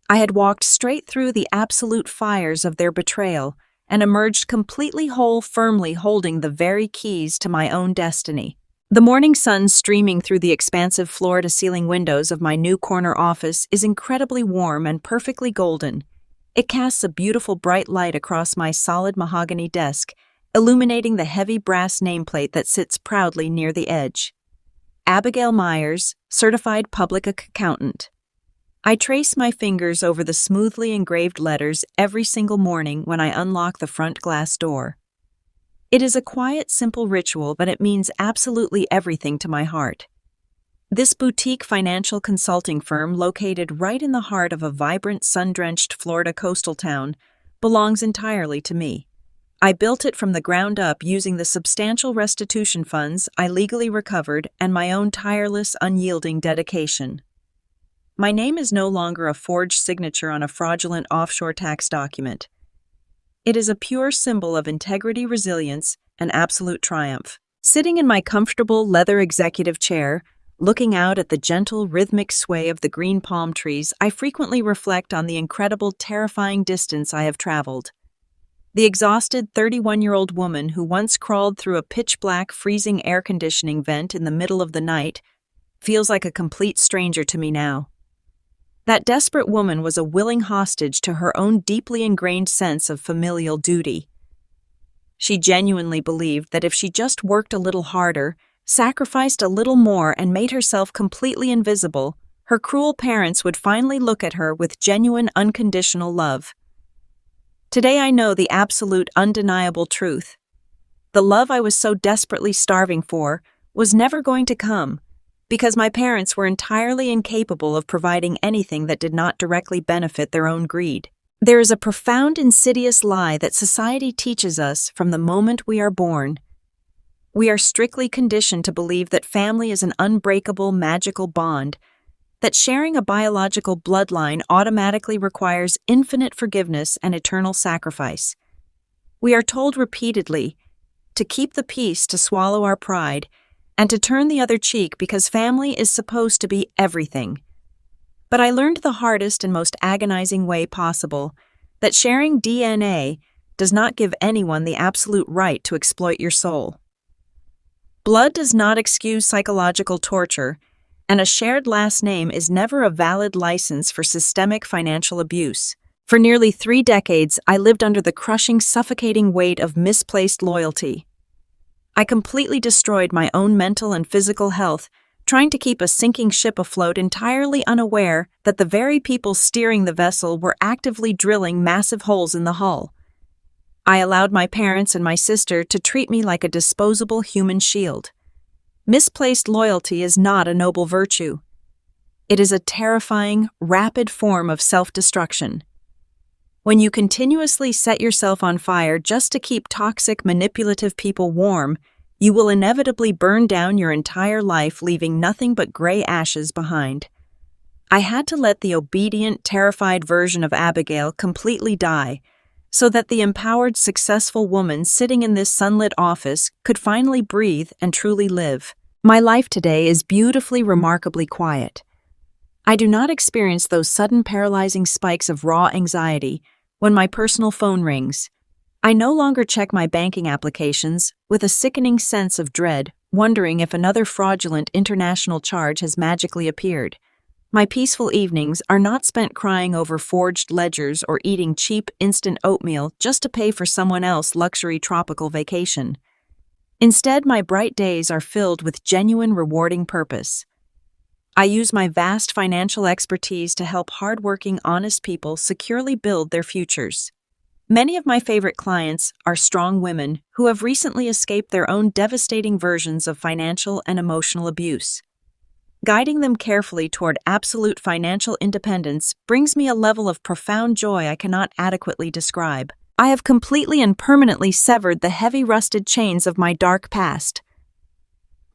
I had walked straight through the absolute fires of their betrayal and emerged completely whole, firmly holding the very keys to my own destiny. The morning sun streaming through the expansive floor-to-ceiling windows of my new corner office is incredibly warm and perfectly golden. It casts a beautiful bright light across my solid mahogany desk, illuminating the heavy brass nameplate that sits proudly near the edge. Abigail Myers, Certified Public Accountant. I trace my fingers over the smoothly engraved letters every single morning when I unlock the front glass door. It is a quiet, simple ritual, but it means absolutely everything to my heart. This boutique financial consulting firm, located right in the heart of a vibrant, sun-drenched Florida coastal town, belongs entirely to me. I built it from the ground up using the substantial restitution funds I legally recovered and my own tireless, unyielding dedication. My name is no longer a forged signature on a fraudulent offshore tax document. It is a pure symbol of integrity, resilience, and absolute triumph. Sitting in my comfortable leather executive chair, looking out at the gentle, rhythmic sway of the green palm trees, I frequently reflect on the incredible, terrifying distance I have traveled. The exhausted 31-year-old woman who once crawled through a pitch-black, freezing air conditioning vent in the middle of the night feels like a complete stranger to me now. That desperate woman was a willing hostage to her own deeply ingrained sense of familial duty. She genuinely believed that if she just worked a little harder, sacrificed a little more, and made herself completely invisible, her cruel parents would finally look at her with genuine, unconditional love. Today I know the absolute, undeniable truth. The love I was so desperately starving for was never going to come, because my parents were entirely incapable of providing anything that did not directly benefit their own greed. There is a profound, insidious lie that society teaches us from the moment we are born. We are strictly conditioned to believe that family is an unbreakable, magical bond, that sharing a biological bloodline automatically requires infinite forgiveness and eternal sacrifice. We are told repeatedly to keep the peace, to swallow our pride, and to turn the other cheek because family is supposed to be everything. But I learned the hardest and most agonizing way possible that sharing DNA does not give anyone the absolute right to exploit your soul. Blood does not excuse psychological torture, and a shared last name is never a valid license for systemic financial abuse. For nearly 3 decades, I lived under the crushing, suffocating weight of misplaced loyalty. I completely destroyed my own mental and physical health, trying to keep a sinking ship afloat, entirely unaware that the very people steering the vessel were actively drilling massive holes in the hull. I allowed my parents and my sister to treat me like a disposable human shield. Misplaced loyalty is not a noble virtue. It is a terrifying, rapid form of self-destruction. When you continuously set yourself on fire just to keep toxic, manipulative people warm, you will inevitably burn down your entire life, leaving nothing but gray ashes behind. I had to let the obedient, terrified version of Abigail completely die, so that the empowered, successful woman sitting in this sunlit office could finally breathe and truly live. My life today is beautifully, remarkably quiet. I do not experience those sudden paralyzing spikes of raw anxiety when my personal phone rings. I no longer check my banking applications with a sickening sense of dread, wondering if another fraudulent international charge has magically appeared. My peaceful evenings are not spent crying over forged ledgers or eating cheap, instant oatmeal just to pay for someone else's luxury tropical vacation. Instead, my bright days are filled with genuine, rewarding purpose. I use my vast financial expertise to help hardworking, honest people securely build their futures. Many of my favorite clients are strong women who have recently escaped their own devastating versions of financial and emotional abuse. Guiding them carefully toward absolute financial independence brings me a level of profound joy I cannot adequately describe. I have completely and permanently severed the heavy rusted chains of my dark past.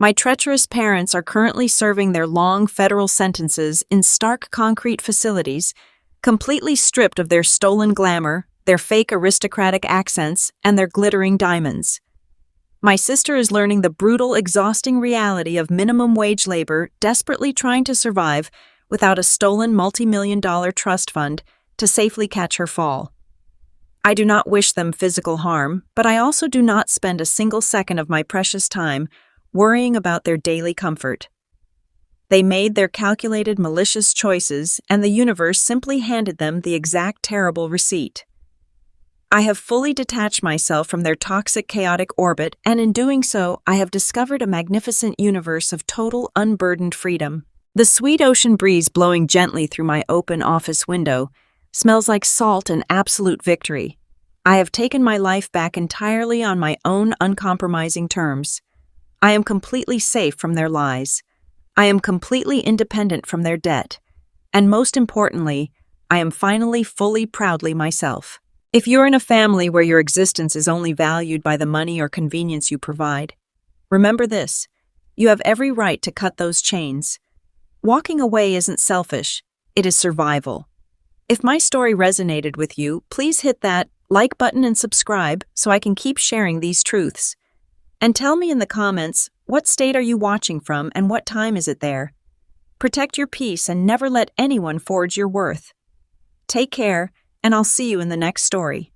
My treacherous parents are currently serving their long federal sentences in stark concrete facilities, completely stripped of their stolen glamour, their fake aristocratic accents, and their glittering diamonds. My sister is learning the brutal, exhausting reality of minimum wage labor, desperately trying to survive without a stolen multi-million-dollar trust fund to safely catch her fall. I do not wish them physical harm, but I also do not spend a single second of my precious time worrying about their daily comfort. They made their calculated, malicious choices, and the universe simply handed them the exact terrible receipt. I have fully detached myself from their toxic, chaotic orbit, and in doing so, I have discovered a magnificent universe of total, unburdened freedom. The sweet ocean breeze blowing gently through my open office window smells like salt and absolute victory. I have taken my life back entirely on my own uncompromising terms. I am completely safe from their lies. I am completely independent from their debt. And most importantly, I am finally fully proudly myself. If you're in a family where your existence is only valued by the money or convenience you provide, remember this: you have every right to cut those chains. Walking away isn't selfish, it is survival. If my story resonated with you, please hit that like button and subscribe so I can keep sharing these truths. And tell me in the comments, what state are you watching from and what time is it there? Protect your peace and never let anyone forge your worth. Take care, and I'll see you in the next story.